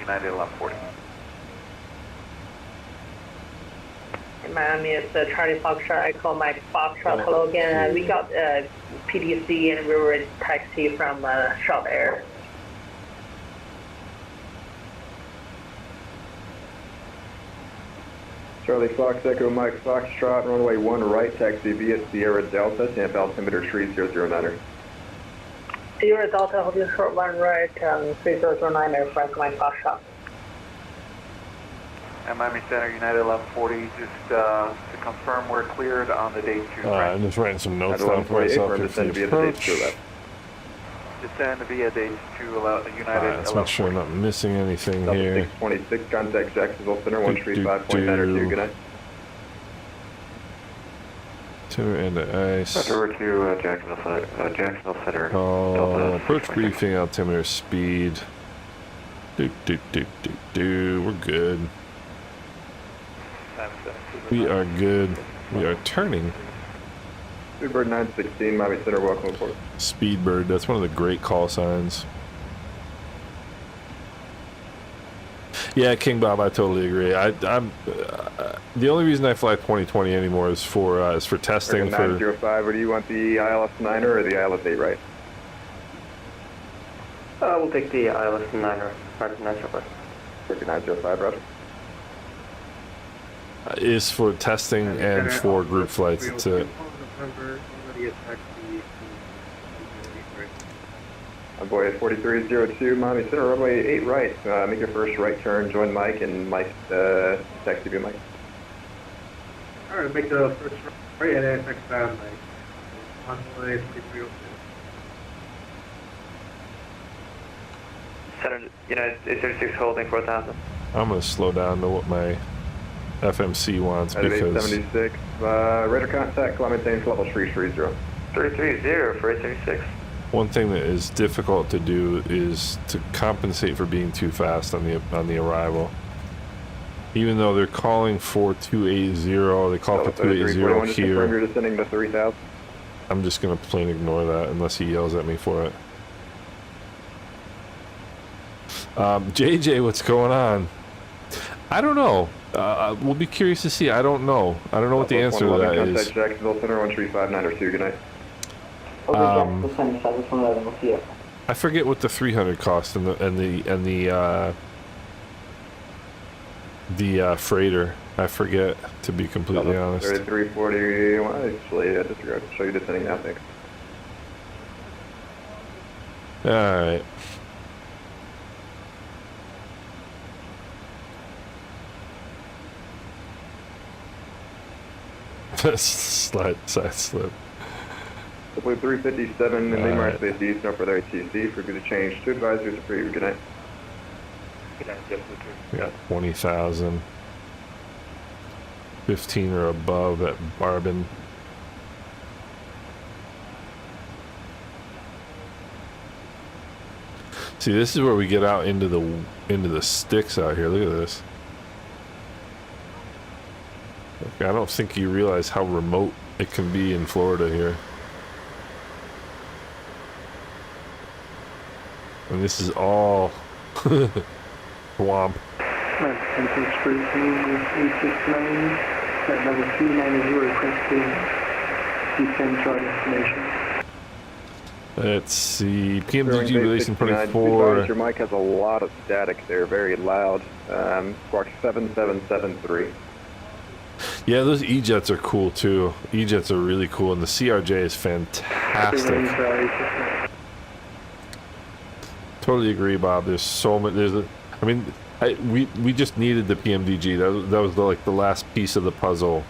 United 1140. In Miami, it's Charlie Foxtrot. I call Mike Foxtrot. Hello again. We got PDC and we were in taxi from Shot Air. Charlie Fox Echo Mike Foxtrot, runway 1 right, taxi via Sierra Delta, Tampa altimeter tree 009er. Sierra Delta, hold your short one right, 3009 Air France, Mike Foxtrot. And Miami Center, United 1140, just to confirm we're cleared on the day 2. I'm just writing some notes At down for 1148, myself. firm If descend the via the dates to approach. left. Descend via dates 2 United Let's make sure I'm not missing anything Delta here. 626, contact Jacksonville Center, 135.902, good night. Two and the ice. Over to Jacksonville Center. Oh, approach briefing, altimeter speed. We're good. We are good. We are turning. Speedbird 916, Miami Center, welcome aboard. Speedbird, that's one of the great call signs. Yeah, King Bob, I totally agree. I'm the only reason I fly 2020 anymore is for testing. For 905, or do you want the ILS 9er or the ILS 8 right? We'll take the ILS 9er, 905. 905, roger. Is for testing and for group flights. That's it. Boy at 4302, Miami Center, runway 8 right. Make your first right turn, join Mike, and Mike, taxi via Mike. Alright, make the first right and then next down, like, runway 4302. Center, United 836 holding 4,000. I'm gonna slow down to what my FMC wants At because 876, radar contact, Clementine, level 330. 330 for 836. one thing that is difficult to do is to compensate for being too fast on the arrival. Even though they're calling for 280, they call for 280 here. You're descending to 3000. I'm just gonna plain ignore that unless he yells at me for it. JJ, what's going on? I don't know. We'll be curious to see. I don't know. I don't know what the answer to that is. Contact Jacksonville Center, 13592. Good night. I forget what the 300 cost and the freighter. I forget, to be completely honest. 3340, well, actually, I disregard. Show you descending now, thanks. Alright. Side slip. Hopefully 357 in the Mars Space East, no further ATC. For good to change to advisors to preview. Good night. Good night, Jeff. We got 20,000. 15 or above at Barbin. See, this is where we get out into the sticks out here. Look at this. Okay, I don't think you realize how remote it can be in Florida here. And this is all swamp. Central Street, 869, flight level 390, requesting descent to our destination. Let's see, PMDG Relation 24. Your mic has a lot of static there, very loud. Squawk 7773. Yeah, those E-jets are cool too. E-jets are really cool, and the CRJ is fantastic. Totally agree, Bob. There's so many. We just needed the PMDG. That was like the last piece of the puzzle,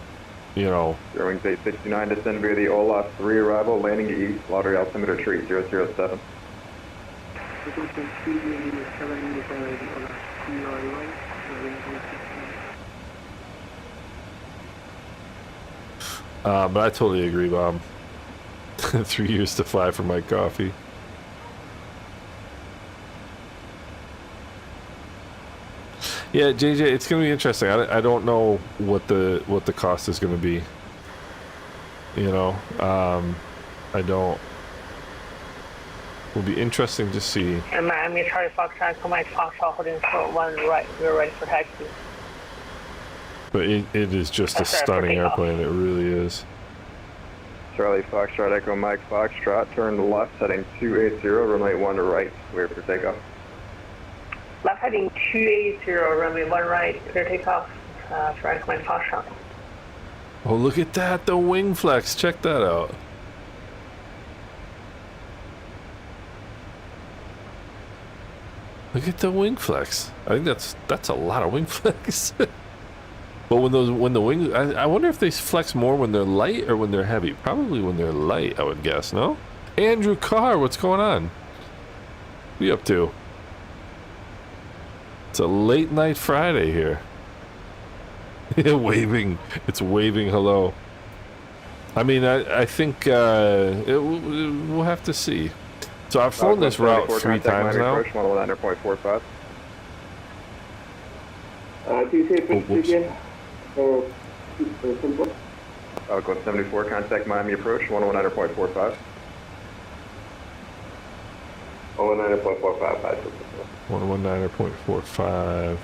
you know. Wings 869, descend via the Olaf 3 arrival, landing east, lottery altimeter tree 007. But I totally agree, Bob. 3 years to fly for my coffee. Yeah, JJ, it's gonna be interesting. I don't know what the cost is gonna be. You know, I don't. Will be interesting to see. And Miami Charlie Foxtrot, Mike Foxtrot holding short 1 right. We're ready for taxi. But it is just a stunning airplane. It really is. Charlie Foxtrot, Echo Mike Foxtrot, turn left, heading 280, runway 1 to right, clear for takeoff. Left heading 280, runway 1 right, clear takeoff for Echo Mike Foxtrot. Oh, look at that, the wing flex. Check that out. Look at the wing flex. I think that's a lot of wing flex. But when the wings, I wonder if they flex more when they're light or when they're heavy. Probably when they're light, I would guess. No? Andrew Carr, what's going on? What are you up to? It's a late night Friday here. Waving. It's waving hello. I mean, I think we'll have to see. So I've flown this route 3 times now. Approach 119.45. Do you say pitch again? Or simple? Code 74, contact Miami approach 119.45. 119.45. 119.45.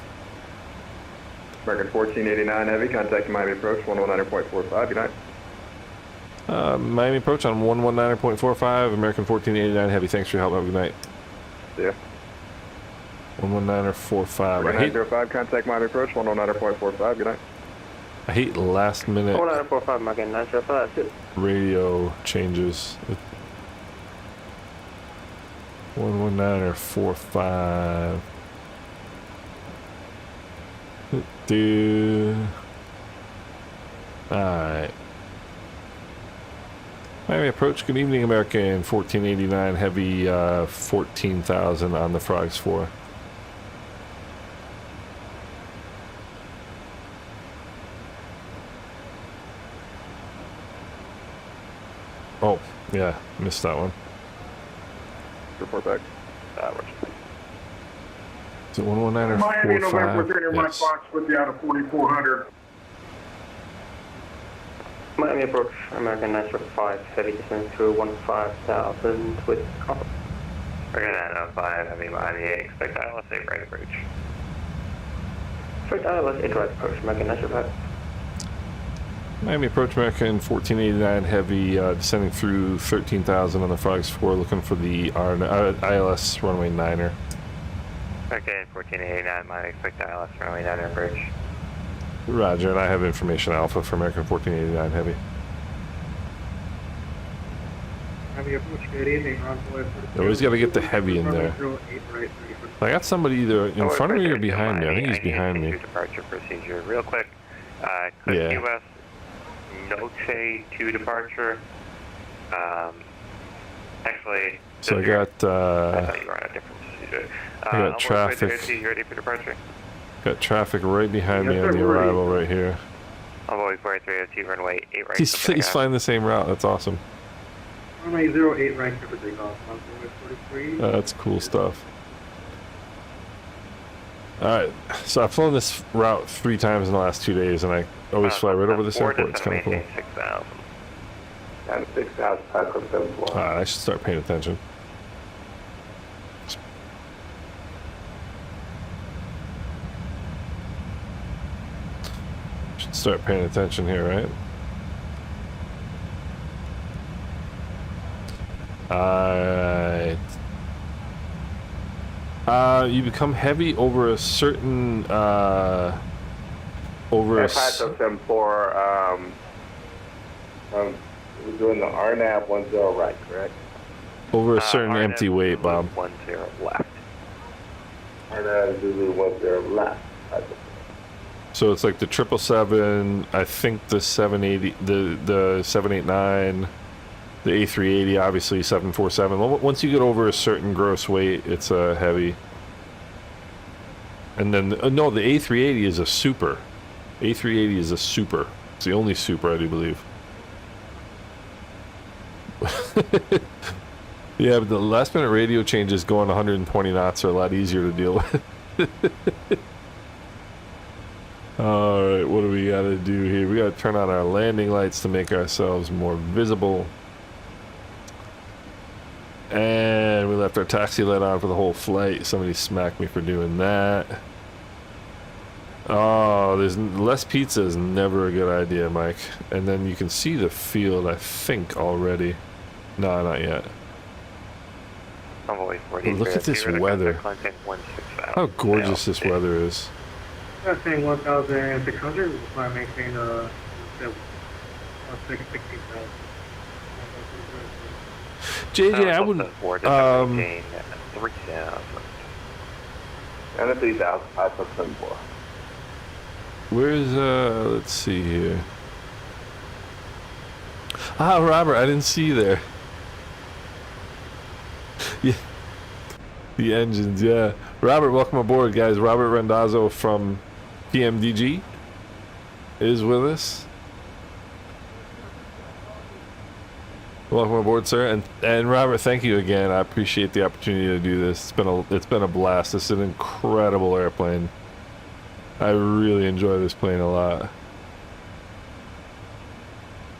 American 1489 Heavy, contact Miami approach 119.45. Good night. Miami approach on 119.45, American 1489 Heavy. Thanks for your help. Have a good night. See ya. 119.45. 905, contact Miami approach 119.45. Good night. I hate last minute 119.45, American 905. radio changes. 119.45. Dude. Alright. Miami approach. Good evening, American 1489 Heavy, 14,000 on the Frogs 4. Oh, yeah, missed that one. Report back. Is it 119 or Miami, November 45? 30, Mike Fox with you out of 4400. Miami approach, American 905, heavy descent through 15,000 with copper. American 905, heavy Miami, expect ILS 8 right approach. Expect ILS 8 right approach, American 905. Miami approach, American 1489 Heavy, descending through 13,000 on the Frogs 4, looking for the ILS runway 9er. American 1489, Miami, expect ILS runway 9er approach. Roger, and I have information Alpha for American 1489 Heavy. Heavy approach, good evening, Envoy. You always got to get the Heavy in there. I got somebody either in front of me or behind me. I think he's behind me. Departure procedure, real quick. Yeah. US Note to departure. Actually, So I got I thought you were on a different procedure. I got traffic. You ready for departure? Got traffic right behind me on the arrival right here. Envoy 4302, runway 8 right. He's flying the same route. That's awesome. Runway 08 right, for takeoff. Envoy 43. That's cool stuff. Alright, so I've flown this route 3 times in the last 2 days, and I always fly right over this airport. It's kind of cool. 6,000. And 6,000, I should start paying attention. Should start paying attention here, right? Alright. You become heavy over a certain, over a... 574, we're doing the RNAV 10 right, correct? Over a certain empty weight, Bob. 10 left. RNAV Zulu 10 left. So it's like the 777, I think the 780, the 789, the A380, obviously 747. Once you get over a certain gross weight, it's a heavy. And then, no, the A380 is a super. A380 is a super. It's the only super, I do believe. Yeah, but the last minute radio changes going 120 knots are a lot easier to deal with. Alright, what do we gotta do here? We gotta turn on our landing lights to make ourselves more visible. And we left our taxi light on for the whole flight. Somebody smacked me for doing that. Oh, there's less pizza is never a good idea, Mike. And then you can see the field, I think, already. No, not yet. Look at this weather. How gorgeous this weather is. I'm saying 1,600. If I maintain 16,000. JJ, I would. 3,000. And a 3,000, 574. Where's, let's see here. Ah, Robert, I didn't see you there. Yeah. The engines, yeah. Robert, welcome aboard, guys. Robert Rendazzo from PMDG is with us. Welcome aboard, sir. And Robert, thank you again. I appreciate the opportunity to do this. It's been a blast. This is an incredible airplane. I really enjoy this plane a lot.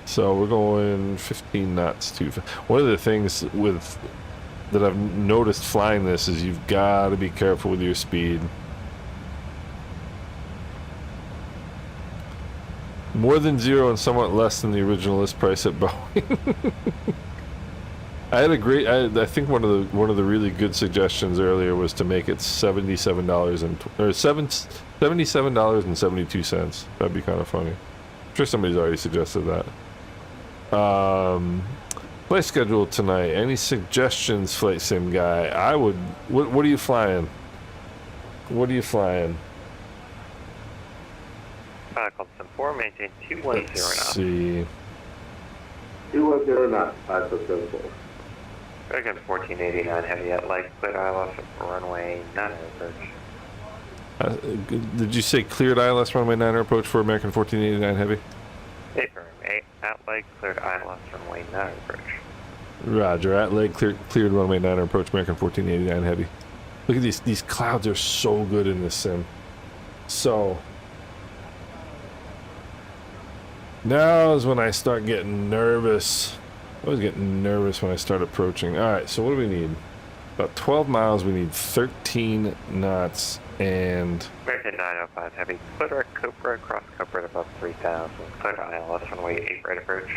So we're going 15 knots too. One of the things that I've noticed flying this is you've got to be careful with your speed. More than 0 and somewhat less than the original list price at Boeing. I had a great. I think one of the really good suggestions earlier was to make it $77.72. That'd be kind of funny. I'm sure somebody's already suggested that. Flight schedule tonight. Any suggestions, flight sim guy? I would. What are you flying? What are you flying? Call sim 4, maintain 210 knots. Let's see. 210 knots, 574. Again, 1489 heavy at leg, cleared ILS runway 9 approach. Did you say cleared ILS runway 9 approach for American 1489 heavy? 8 at leg, cleared ILS runway 9 approach. Roger, at leg, cleared runway 9 approach American 1489 heavy. Look at these clouds are so good in this sim. So now is when I start getting nervous. I always get nervous when I start approaching. Alright, so what do we need? About 12 miles, we need 13 knots and... American 905 heavy, clear Cobra, cross Cobra above 3,000, clear ILS runway 8 right approach.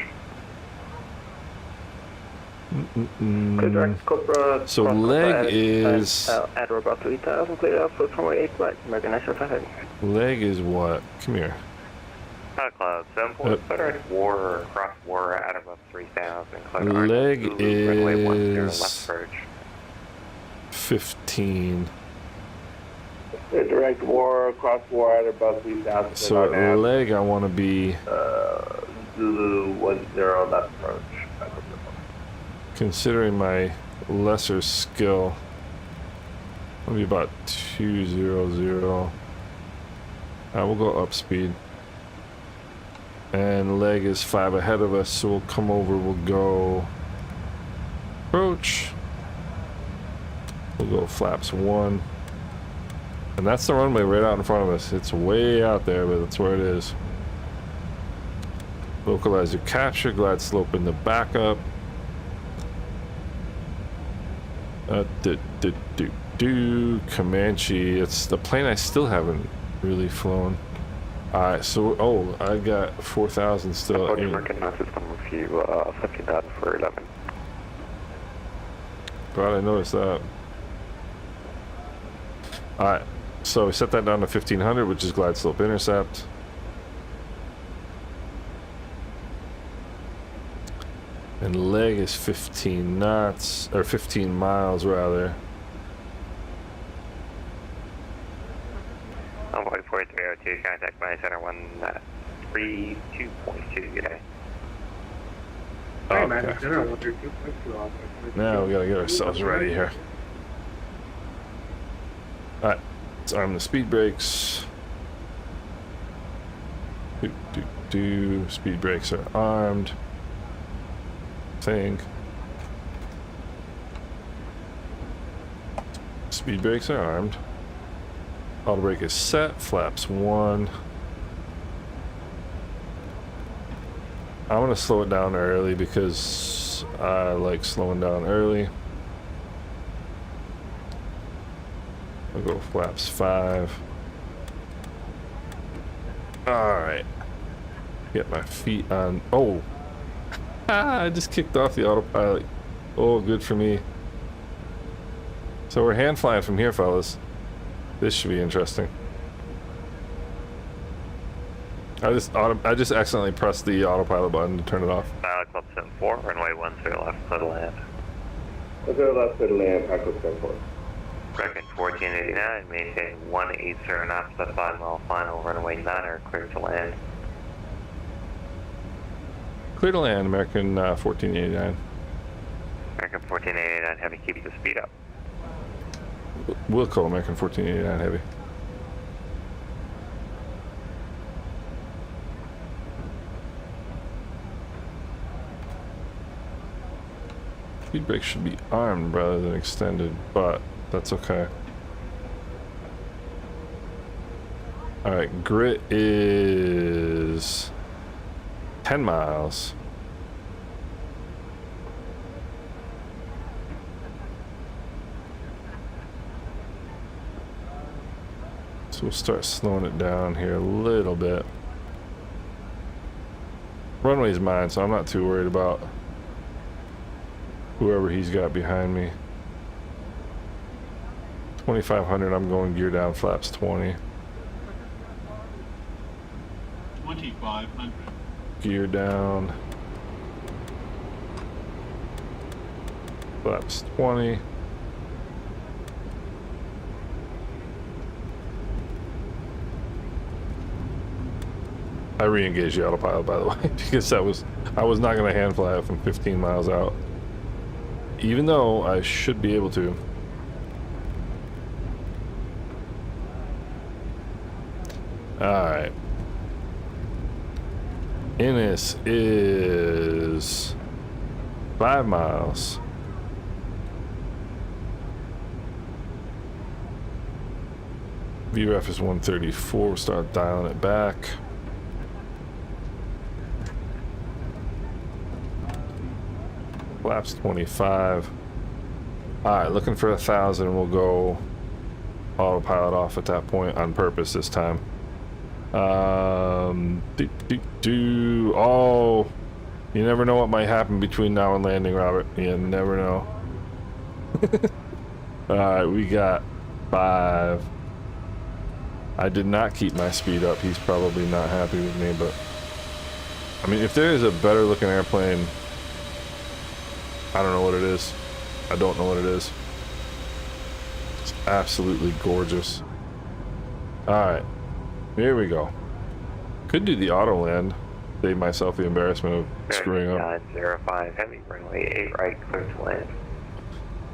So leg is... At or above 3,000, clear out for runway 8 right, American 905 heavy. Leg is what? Come here. 7-4, direct war, cross war at above 3,000. Leg runway 10 is left approach. 15. Direct war, cross war at above 3,000. So at leg, I want to be Zulu 10 left approach. considering my lesser skill. I'll be about 200. We'll go up speed. And leg is 5 ahead of us, so we'll come over, we'll go approach. We'll go flaps 1. And that's the runway right out in front of us. It's way out there, but that's where it is. Localizer capture, glide slope in the backup. Comanche, it's the plane I still haven't really flown. Alright, so, oh, I got 4,000 still in. American system with you, 15,000 for 11. Glad I noticed that. Alright, so we set that down to 1,500, which is glide slope intercept. And leg is 15 knots, or 15 miles rather. Envoy 4302, contact my center 132.2 today. Hey, man, center 132.2. Now we gotta get ourselves ready here. Alright, let's arm the speed brakes. Speed brakes are armed. Think. Speed brakes are armed. Auto brake is set. Flaps 1. I'm gonna slow it down early because I like slowing down early. I'll go flaps 5. Alright. Get my feet on. Oh! I just kicked off the autopilot. Oh, good for me. So we're hand flying from here, fellas. This should be interesting. I just accidentally pressed the autopilot button to turn it off. Club 74, runway 10 left, clear to land. 10 left, clear to land, Club 74. Record 1489, maintain 180 knots, the 5-mile final, runway 9, clear to land. Clear to land, American 1489. American 1489, heavy, keep the speed up. We'll call American 1489 heavy. Speed brake should be armed rather than extended, but that's okay. Alright, grit is 10 miles. So we'll start slowing it down here a little bit. Runway's mine, so I'm not too worried about whoever he's got behind me. 2,500, I'm going gear down, flaps 20. 2,500. Gear down. Flaps 20. I re-engaged the autopilot, by the way, because I was not going to hand fly it from 15 miles out. Even though I should be able to. Alright. Innis is 5 miles. VRF is 134. We'll start dialing it back. Flaps 25. Alright, looking for 1,000. We'll go autopilot off at that point on purpose this time. Oh, you never know what might happen between now and landing, Robert. You never know. Alright, we got 5. I did not keep my speed up. He's probably not happy with me, but I mean, if there is a better looking airplane, I don't know what it is. I don't know what it is. It's absolutely gorgeous. Alright, here we go. Could do the auto land. Save myself the embarrassment of screwing up. 905, heavy runway 8 right, clear to land.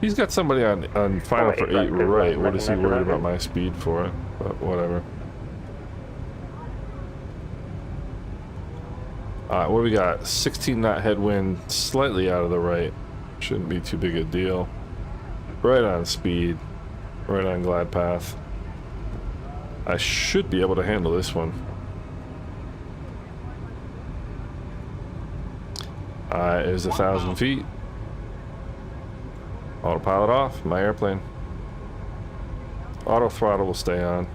He's got somebody on final for 8 right. What is he worried about my speed for? But whatever. Alright, what do we got? 16 knot headwind, slightly out of the right. Shouldn't be too big a deal. Right on speed. Right on glide path. I should be able to handle this one. It is 1,000 feet. Autopilot off, my airplane. Auto throttle will stay on.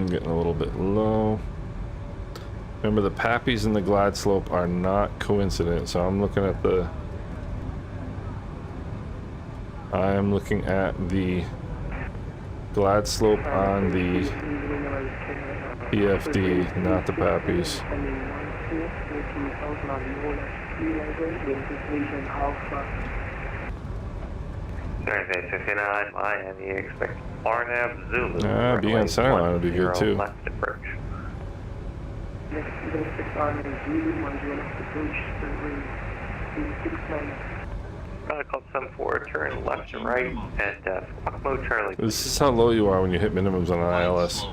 Getting a little bit low. Remember, the pappies and the glide slope are not coincident, so I'm looking at the glide slope on the PFD, not the pappies. Survey 59, Miami, expect RNAV Zulu. Being on center line would be good too. Left approach. Call 74, turn left and right, and squawk mode Charlie. This is how low you are when you hit minimums on an ILS.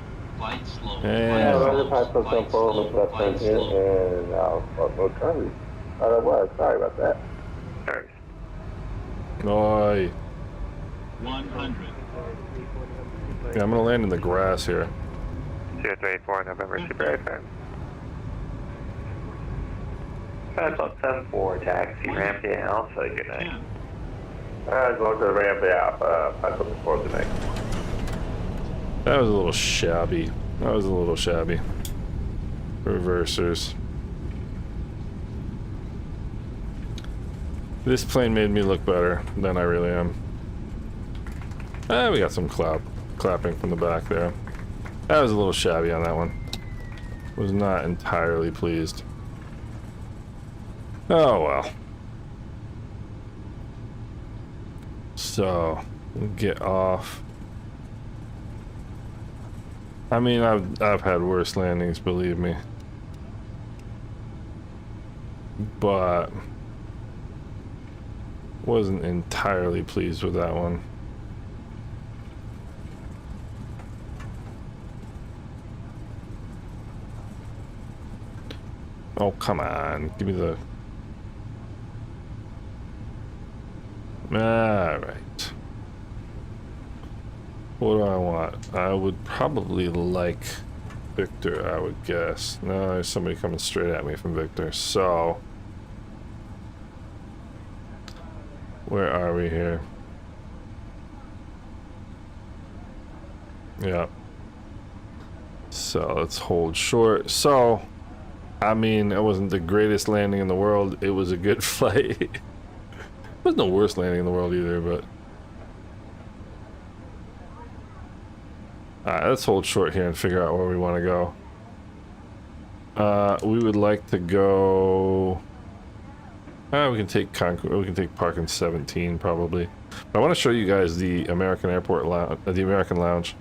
Yeah, right, if I put some forward, let's turn here, and I'll go Charlie. Oh, that was, sorry about that. Sorry. Oi. 100. Yeah, I'm gonna land in the grass here. 034, November, Super FM. Club 74, taxi, ramp to Alpha, good night. Going to the ramp Alpha, I put the forward tonight. That was a little shabby. That was a little shabby. Reversers. This plane made me look better than I really am. We got some clapping from the back there. That was a little shabby on that one. Was not entirely pleased. Oh well. So, we'll get off. I mean, I've had worse landings, believe me. But wasn't entirely pleased with that one. Oh, come on. Give me the... Alright. What do I want? I would probably like Victor, I would guess. No, there's somebody coming straight at me from Victor. So... where are we here? Yeah. So let's hold short. So, I mean, it wasn't the greatest landing in the world. It was a good flight. It wasn't the worst landing in the world either, but... Alright, let's hold short here and figure out where we want to go. We would like to go... we can take parking 17 probably. But I want to show you guys the American Airport Lounge, the American Lounge.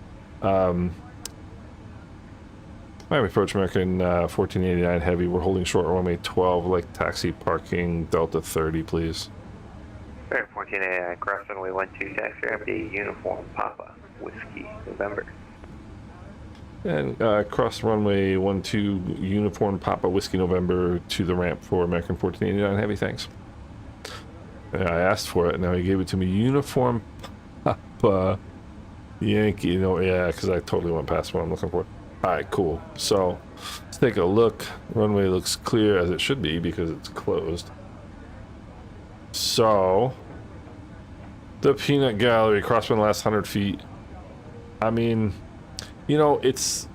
Miami approach American 1489 heavy. We're holding short runway 12, like taxi parking Delta 30, please. Air 1489, cross runway 12, taxi empty, uniform Papa, Whiskey, November. And cross runway 12, uniform Papa, Whiskey, November to the ramp for American 1489 heavy, thanks. Yeah, I asked for it, now he gave it to me. Uniform Papa, Yankee, yeah, because I totally went past what I'm looking for. Alright, cool. So, let's take a look. Runway looks clear as it should be because it's closed. So, the peanut gallery, crosswind last 100 feet. I mean, it's...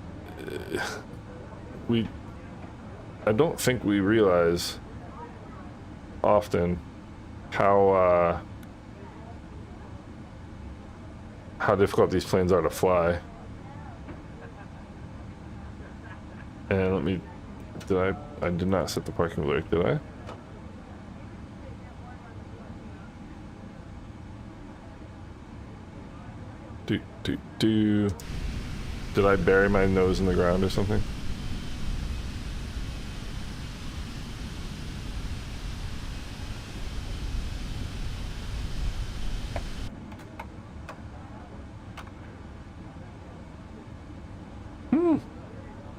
I don't think we realize often how difficult these planes are to fly. And let me, I did not set the parking brake, did I? Did I bury my nose in the ground or something?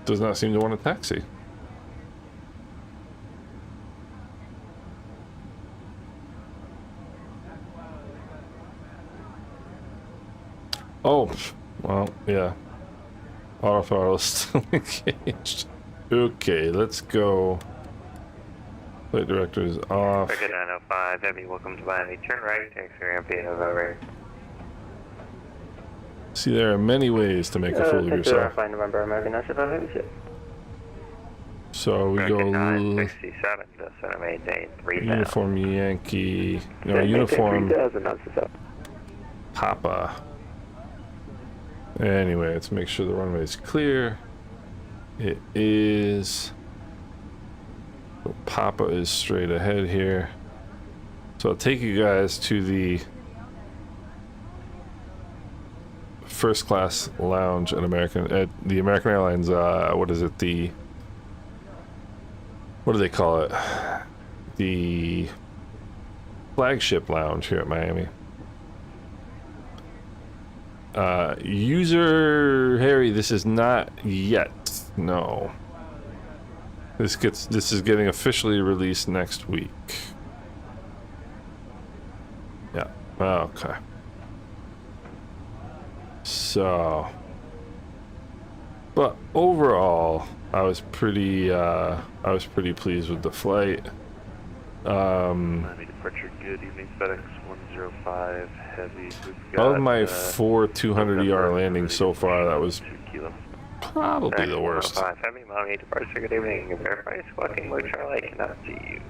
Does not seem to want a taxi. Oh, well, yeah. Autothrottle is still engaged. Okay, let's go. Flight director is off. Ticket 905, heavy, welcome to Miami. Turn right, taxi ramp, over. See, there are many ways to make a fool of yourself. November, American MSFS. So we go 967 to center maintain 3000. uniform Yankee, no, uniform 3000, Papa. Anyway, let's make sure the runway is clear. It is. So Papa is straight ahead here. So I'll take you guys to the first class lounge at the American Airlines. What is it? What do they call it? The flagship lounge here at Miami. User Harry, this is not yet. No. This is getting officially released next week. Yeah. Okay. So, but overall, I was pretty pleased with the flight. Miami departure, good evening, FedEx 105 heavy. Of my 4 200-ER landings so far, that was probably the worst. Heavy, Miami departure, good evening. Verify squawking mode, Charlie, cannot see you.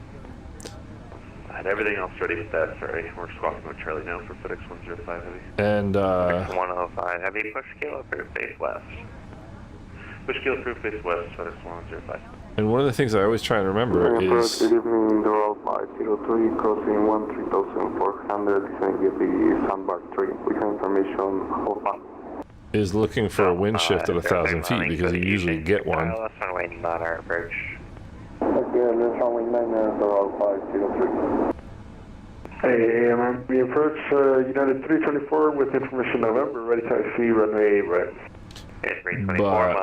I had everything else ready with that, sorry. We're squawking mode Charlie now for FedEx 105 heavy. And, 105 heavy, push kilo approved, face west. Push kilo approved, face west, FedEx 105. And one of the things I always try and remember is... Good evening, Doral 503, crossing 13,400, descending at the sandbar 3. We have information, hold on. Is looking for a wind shift at 1,000 feet because you usually get one. Let's not waiting on our approach. Okay, let's runway 99, Doral 503. Hey, we approach United 324 with information November, ready taxi, runway 8 right. But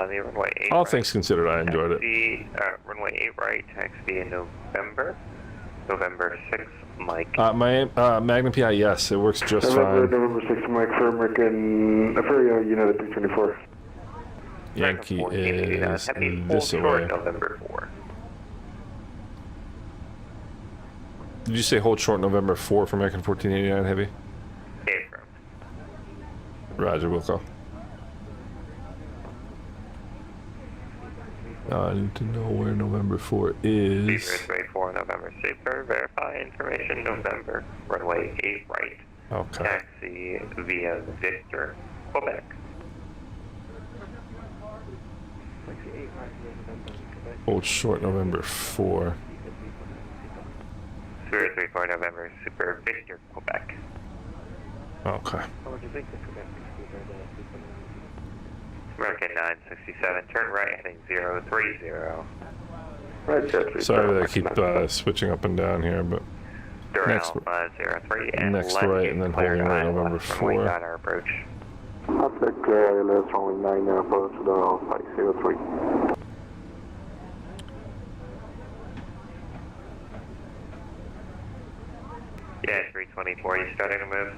all things considered, I enjoyed it. Runway 8 right, taxi in November 6th, Mike. My Magnum PI, yes, it works just fine. November 6th, Mike for American, for United 324. Yankee is this way. November 4. Did you say hold short November 4 for American 1489 heavy? Affirmed. Roger, Wilco. I need to know where November 4 is. Runway 4, November Super, verify information November, runway 8 right. Okay. Taxi via Victor, Quebec. Hold short November 4. 034 November Super, Victor, Quebec. Okay. American 967, turn right heading 030. Right, sorry that I keep switching up and down here, but next, 503 and next right and then holding right November 4. Our approach. I'll take let's runway 9 approach Doral 503. Yeah, 324, you starting to move?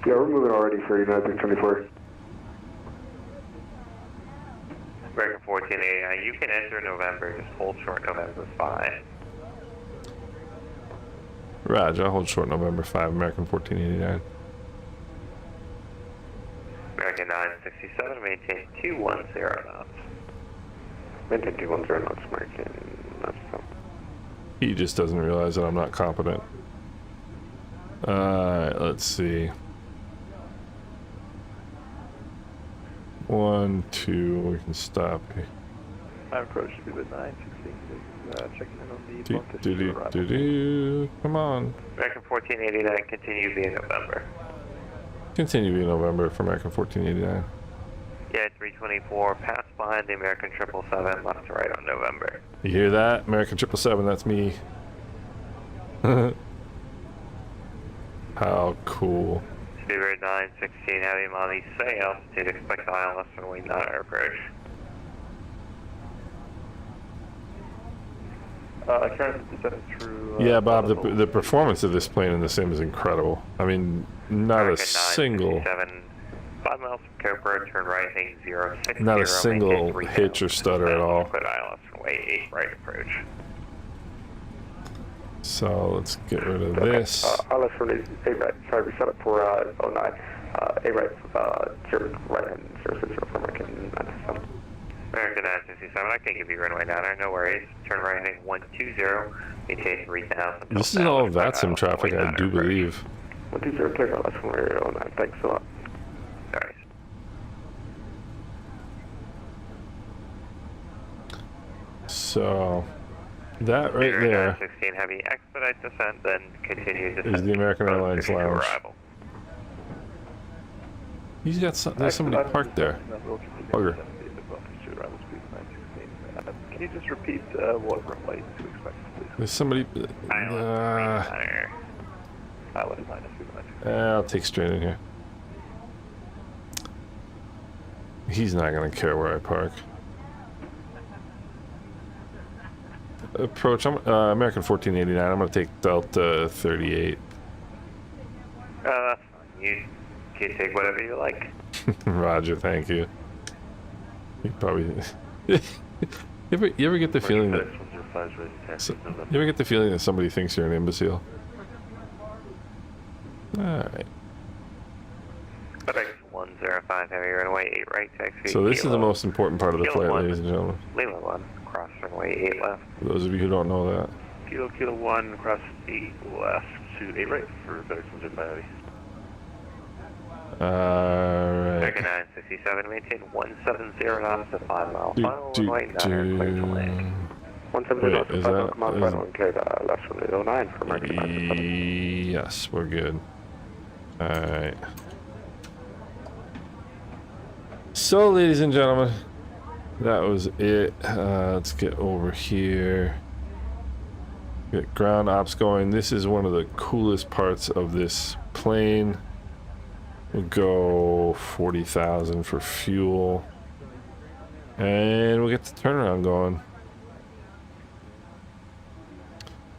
Yeah, we're moving already for United 324. American 1489, you can enter November, just hold short November 5. Roger, I'll hold short November 5, American 1489. American 967, maintain 210 knots. Maintain 210 knots, American. He just doesn't realize that I'm not competent. Let's see. 1, 2, we can stop here. My approach should be with 916, checking in on the Come on. American 1489, continue via November. Continue via November for American 1489. Yeah, 324, pass behind the American 777, left to right on November. You hear that? American 777, that's me. How cool. Speedbird 916, heavy on east bay, altitude expect ILS runway 9 approach. Current descent through... yeah, Bob, the performance of this plane in the sim is incredible. I mean, not American a single... 5 miles from Cobra, turn right, heading 060. Not a single hitch or stutter at all. Put ILS runway 8 right approach. So let's get rid of this. ILS runway 8 right, sorry, we set up for 09. 8 right, 0 right and 060 for American 967. American 967, I can give you runway 9, no worries. Turn right, heading 120, maintain 3000. This is all Vatsim traffic, I do believe. 120, clear ILS runway 09, thanks a lot. Sorry. So, that right there 16 heavy expedite descent, then continue descent is the American Airlines Lounge. Arrival. He's got some, there's somebody parked there. Bugger. Can you just repeat what runway to expect, please? There's somebody. I'll take straight in here. He's not gonna care where I park. Approach. I'm American 1489. I'm gonna take Delta 38. That's fine. You can take whatever you like. Roger. Thank you. You probably. you ever get the feeling that? You ever get the feeling that somebody thinks you're an imbecile? All right. 105 heavy runway 8 right, taxi. So this is the most important part of the flight, ladies and gentlemen. Lima 1, cross runway 8 left. For those of you who don't know that. Kilo 1, cross 8 left to 8 right for FedEx 105 heavy. Alright. American 967, maintain 170 knots to 5 mile final runway 9 clear to land. 170 knots to 5 mile final is, clear left runway 09 for American 967. Yes, we're good. Alright. So, ladies and gentlemen, that was it. Let's get over here. Get ground ops going. This is one of the coolest parts of this plane. We'll go 40,000 for fuel. And we'll get the turnaround going.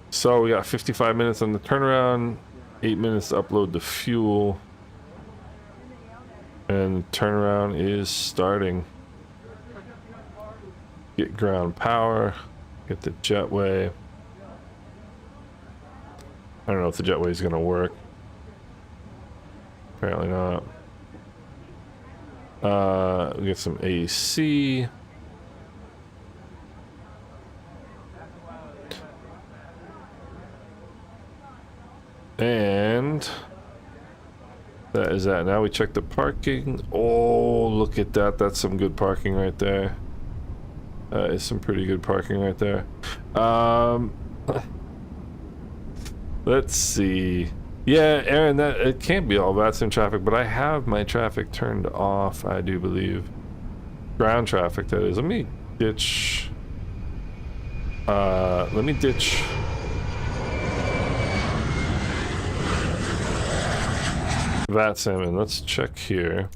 So we got 55 minutes on the turnaround, 8 minutes to upload the fuel. And the turnaround is starting. Get ground power, get the jetway. I don't know if the jetway is going to work. Apparently not. We get some AC. And that is that. Now we check the parking. Oh, look at that. That's some good parking right there. That is some pretty good parking right there. Let's see. Yeah, Aaron, that it can't be all Vatsim traffic, but I have my traffic turned off, I do believe. Ground traffic, that is. Let me ditch. Vatsim, and let's check here.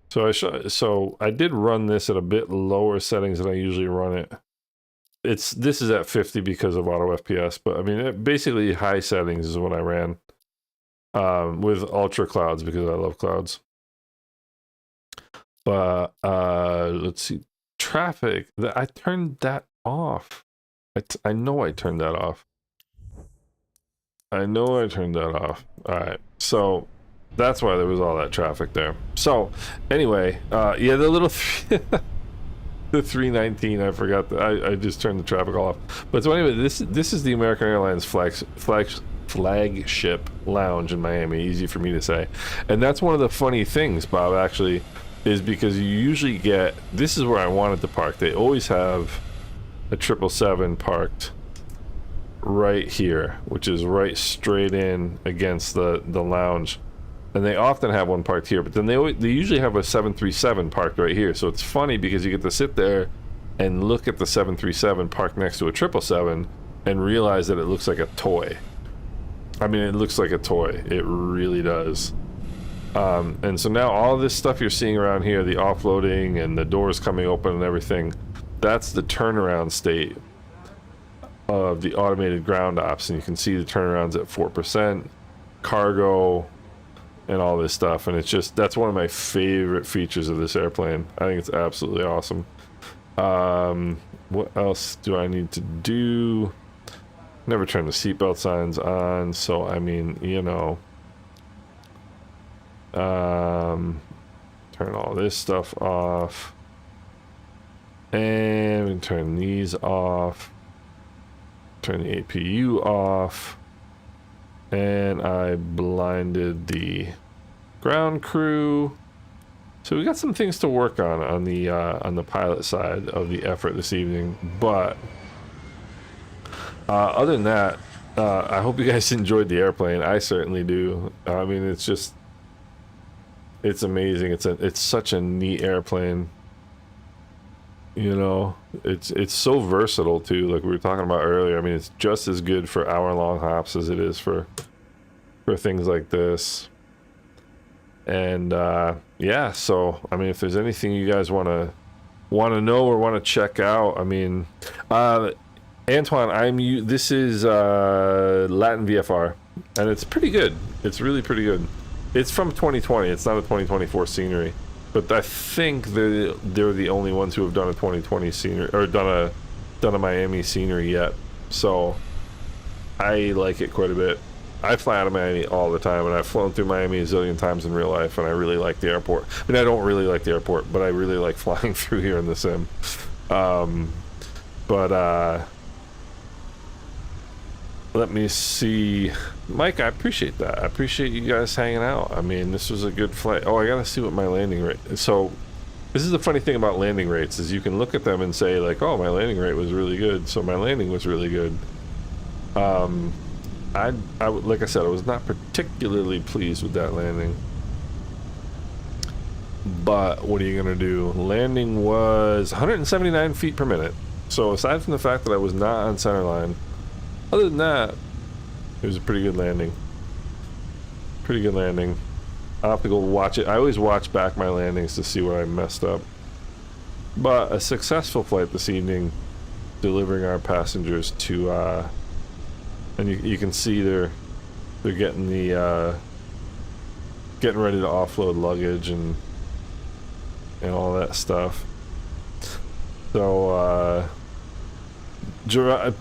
So I did run this at a bit lower settings than I usually run it. This is at 50 because of auto FPS, but I mean basically high settings is what I ran with ultra clouds because I love clouds. But let's see, traffic. I turned that off. I know I turned that off. All right, so that's why there was all that traffic there. So anyway, yeah, the little The 319, I forgot that. I just turned the traffic off. But so anyway, this is the American Airlines flagship lounge in Miami. Easy for me to say. And that's one of the funny things, Bob, actually, is because you usually get, this is where I wanted to park. They always have a 777 parked right here, which is right straight in against the lounge. And they often have one parked here, but then they usually have a 737 parked right here. So it's funny because you get to sit there and look at the 737 parked next to a 777 and realize that it looks like a toy. I mean, it looks like a toy. It really does. And so now all this stuff you're seeing around here, the offloading and the doors coming open and everything, that's the turnaround state of the automated ground ops. And you can see the turnarounds at 4%, cargo, and all this stuff. And it's just, that's one of my favorite features of this airplane. I think it's absolutely awesome. What else do I need to do? Never turn the seatbelt signs on, so I mean, you know, turn all this stuff off, and we can turn these off, turn the APU off, and I blinded the ground crew. So we got some things to work on the pilot side of the effort this evening. But other than that, I hope you guys enjoyed the airplane. I certainly do. I mean, it's just, it's amazing. It's such a neat airplane. You know, it's so versatile too, like we were talking about earlier. I mean, it's just as good for hour-long hops as it is for things like this. And yeah, so I mean, if there's anything you guys want to know or want to check out, I mean, Antoine, this is Latin VFR, and it's pretty good. It's really pretty good. It's from 2020. It's not a 2024 scenery. But I think they're the only ones who have done a 2020 scenery, or done a Miami scenery yet. So I like it quite a bit. I fly out of Miami all the time, and I've flown through Miami a zillion times in real life, and I really like the airport. I mean, I don't really like the airport, but I really like flying through here in the sim. Let me see. Mike, I appreciate that. I appreciate you guys hanging out. I mean, this was a good flight. Oh, I gotta see what my landing rate is. So this is the funny thing about landing rates, is you can look at them and say like, oh, my landing rate was really good, so my landing was really good. Like I said, I was not particularly pleased with that landing. But what are you gonna do? Landing was 179 feet per minute. So aside from the fact that I was not on center line, other than that, it was a pretty good landing. Pretty good landing. I'll have to go watch it. I always watch back my landings to see what I messed up. But a successful flight this evening, delivering our passengers to, and you can see they're getting the, getting ready to offload luggage and all that stuff. So,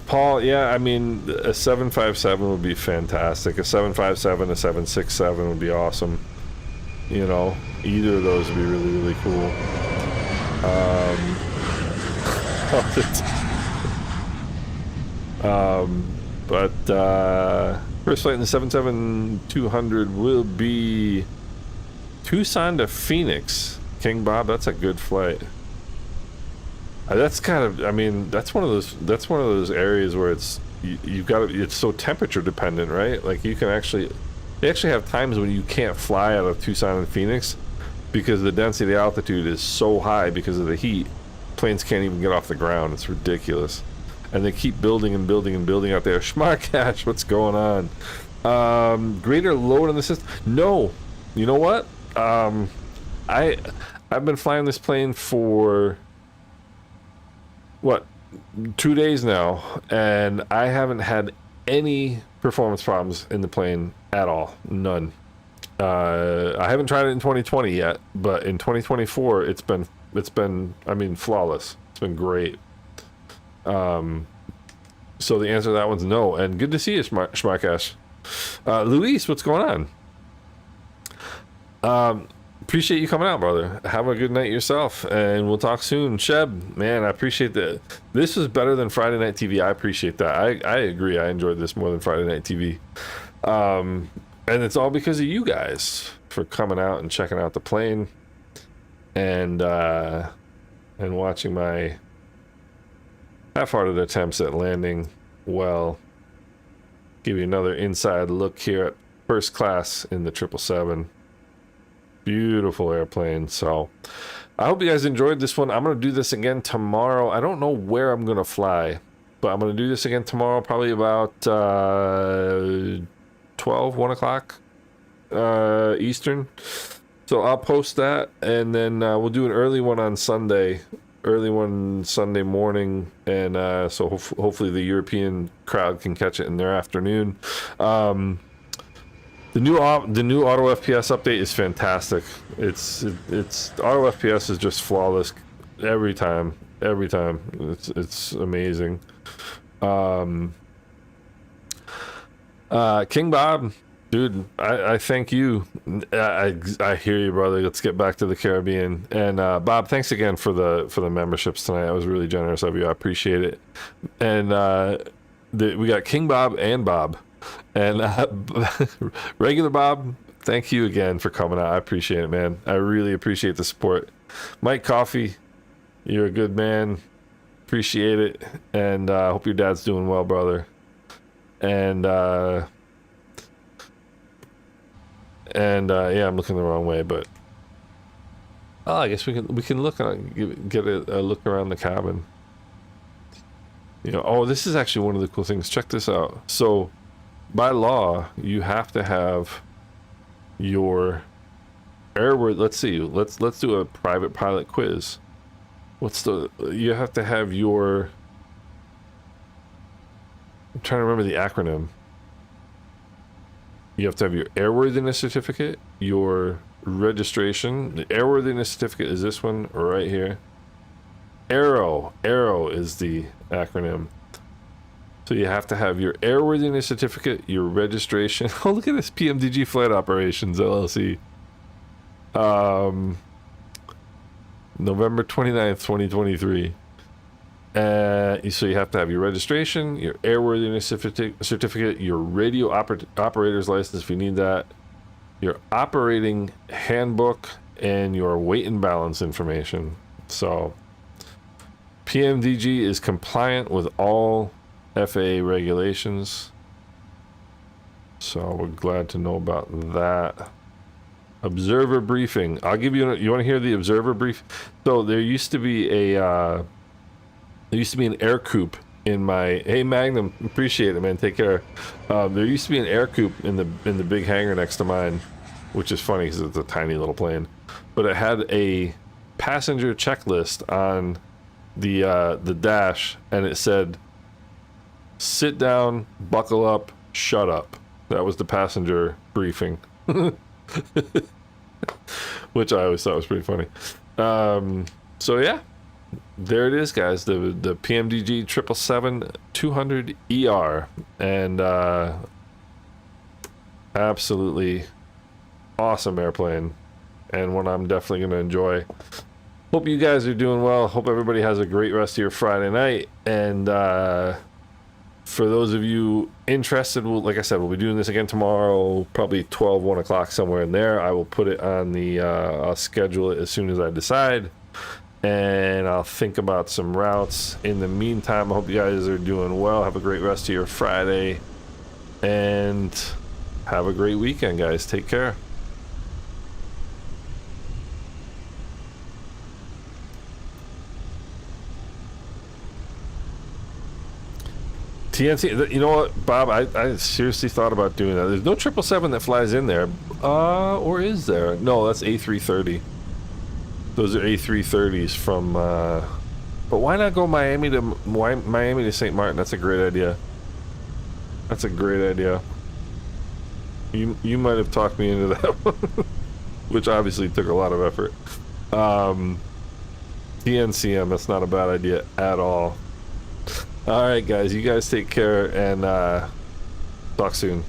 Paul, yeah, I mean, a 757 would be fantastic. A 757, a 767 would be awesome. You know, either of those would be really, really cool. First flight in the 777-200 will be Tucson to Phoenix. King Bob, that's a good flight. That's kind of, I mean, that's one of those areas where it's it's so temperature dependent, right? Like they actually have times when you can't fly out of Tucson and Phoenix because the density altitude is so high because of the heat. Planes can't even get off the ground. It's ridiculous. And they keep building and building and building out there. Schmarkash, what's going on? Greater load on the system? No. You know what? I've been flying this plane for 2 days now, and I haven't had any performance problems in the plane at all. None. I haven't tried it in 2020 yet, but in 2024 it's been I mean, flawless. It's been great. So the answer to that one's no. And good to see you, Schmarkash. Luis, what's going on? appreciate you coming out, brother. Have a good night yourself, and we'll talk soon. Sheb, man, I appreciate that. This was better than Friday Night TV. I appreciate that. I agree. I enjoyed this more than Friday Night TV. And it's all because of you guys for coming out and checking out the plane and watching my half-hearted attempts at landing well. Give you another inside look here at first class in the 777. Beautiful airplane. So I hope you guys enjoyed this one. I'm going to do this again tomorrow. I don't know where I'm going to fly, but I'm going to do this again tomorrow, probably about 1 o'clock Eastern. So I'll post that, and then we'll do an early one on Sunday. Early one Sunday morning, and so hopefully the European crowd can catch it in their afternoon. The new auto FPS update is fantastic. It's auto FPS is just flawless every time. It's amazing. King Bob, dude, I thank you. I hear you, brother. Let's get back to the Caribbean. And Bob, thanks again for the memberships tonight. That was really generous of you. I appreciate it. And we got King Bob and Bob, and regular Bob. Thank you again for coming out. I appreciate it, man. I really appreciate the support. Mike Coffee, you're a good man. Appreciate it, and hope your dad's doing well, brother. And yeah, I'm looking the wrong way, but I guess we can look get a look around the cabin. You know, oh, this is actually one of the cool things. Check this out. So, by law, you have to have your airworthy. Let's see. Let's do a private pilot quiz. You have to have your. I'm trying to remember the acronym. You have to have your airworthiness certificate, your registration. The airworthiness certificate is this one right here. ARROW is the acronym. So you have to have your airworthiness certificate, your registration. Oh, look at this, PMDG Flight Operations LLC. November 29th, 2023. So you have to have your registration, your airworthiness certificate, your radio operator's license if you need that, your operating handbook, and your weight and balance information. So PMDG is compliant with all FAA regulations. So we're glad to know about that. Observer briefing. I'll give you. You want to hear the observer brief? So there used to be an air coupe in my. Hey Magnum, appreciate it, man. Take care. There used to be an air coupe in the big hangar next to mine, which is funny because it's a tiny little plane, but it had a passenger checklist on the dash, and it said, "Sit down, buckle up, shut up." That was the passenger briefing. Which I always thought was pretty funny. So yeah, there it is, guys. The PMDG 777-200ER, and absolutely awesome airplane, and one I'm definitely going to enjoy. Hope you guys are doing well. Hope everybody has a great rest of your Friday night. And for those of you interested, like I said, we'll be doing this again tomorrow, probably 1 o'clock, somewhere in there. I will put it on the, I'll schedule it as soon as I decide. And I'll think about some routes. In the meantime, I hope you guys are doing well. Have a great rest of your Friday. And have a great weekend, guys. Take care. TNC, you know what, Bob? I seriously thought about doing that. There's no 777 that flies in there, or is there? No, that's A330. Those are A330s from. But why not go Miami to St. Martin? That's a great idea. That's a great idea. You might have talked me into that one, which obviously took a lot of effort. TNCM, that's not a bad idea at all. All right, guys. You guys take care, and talk soon.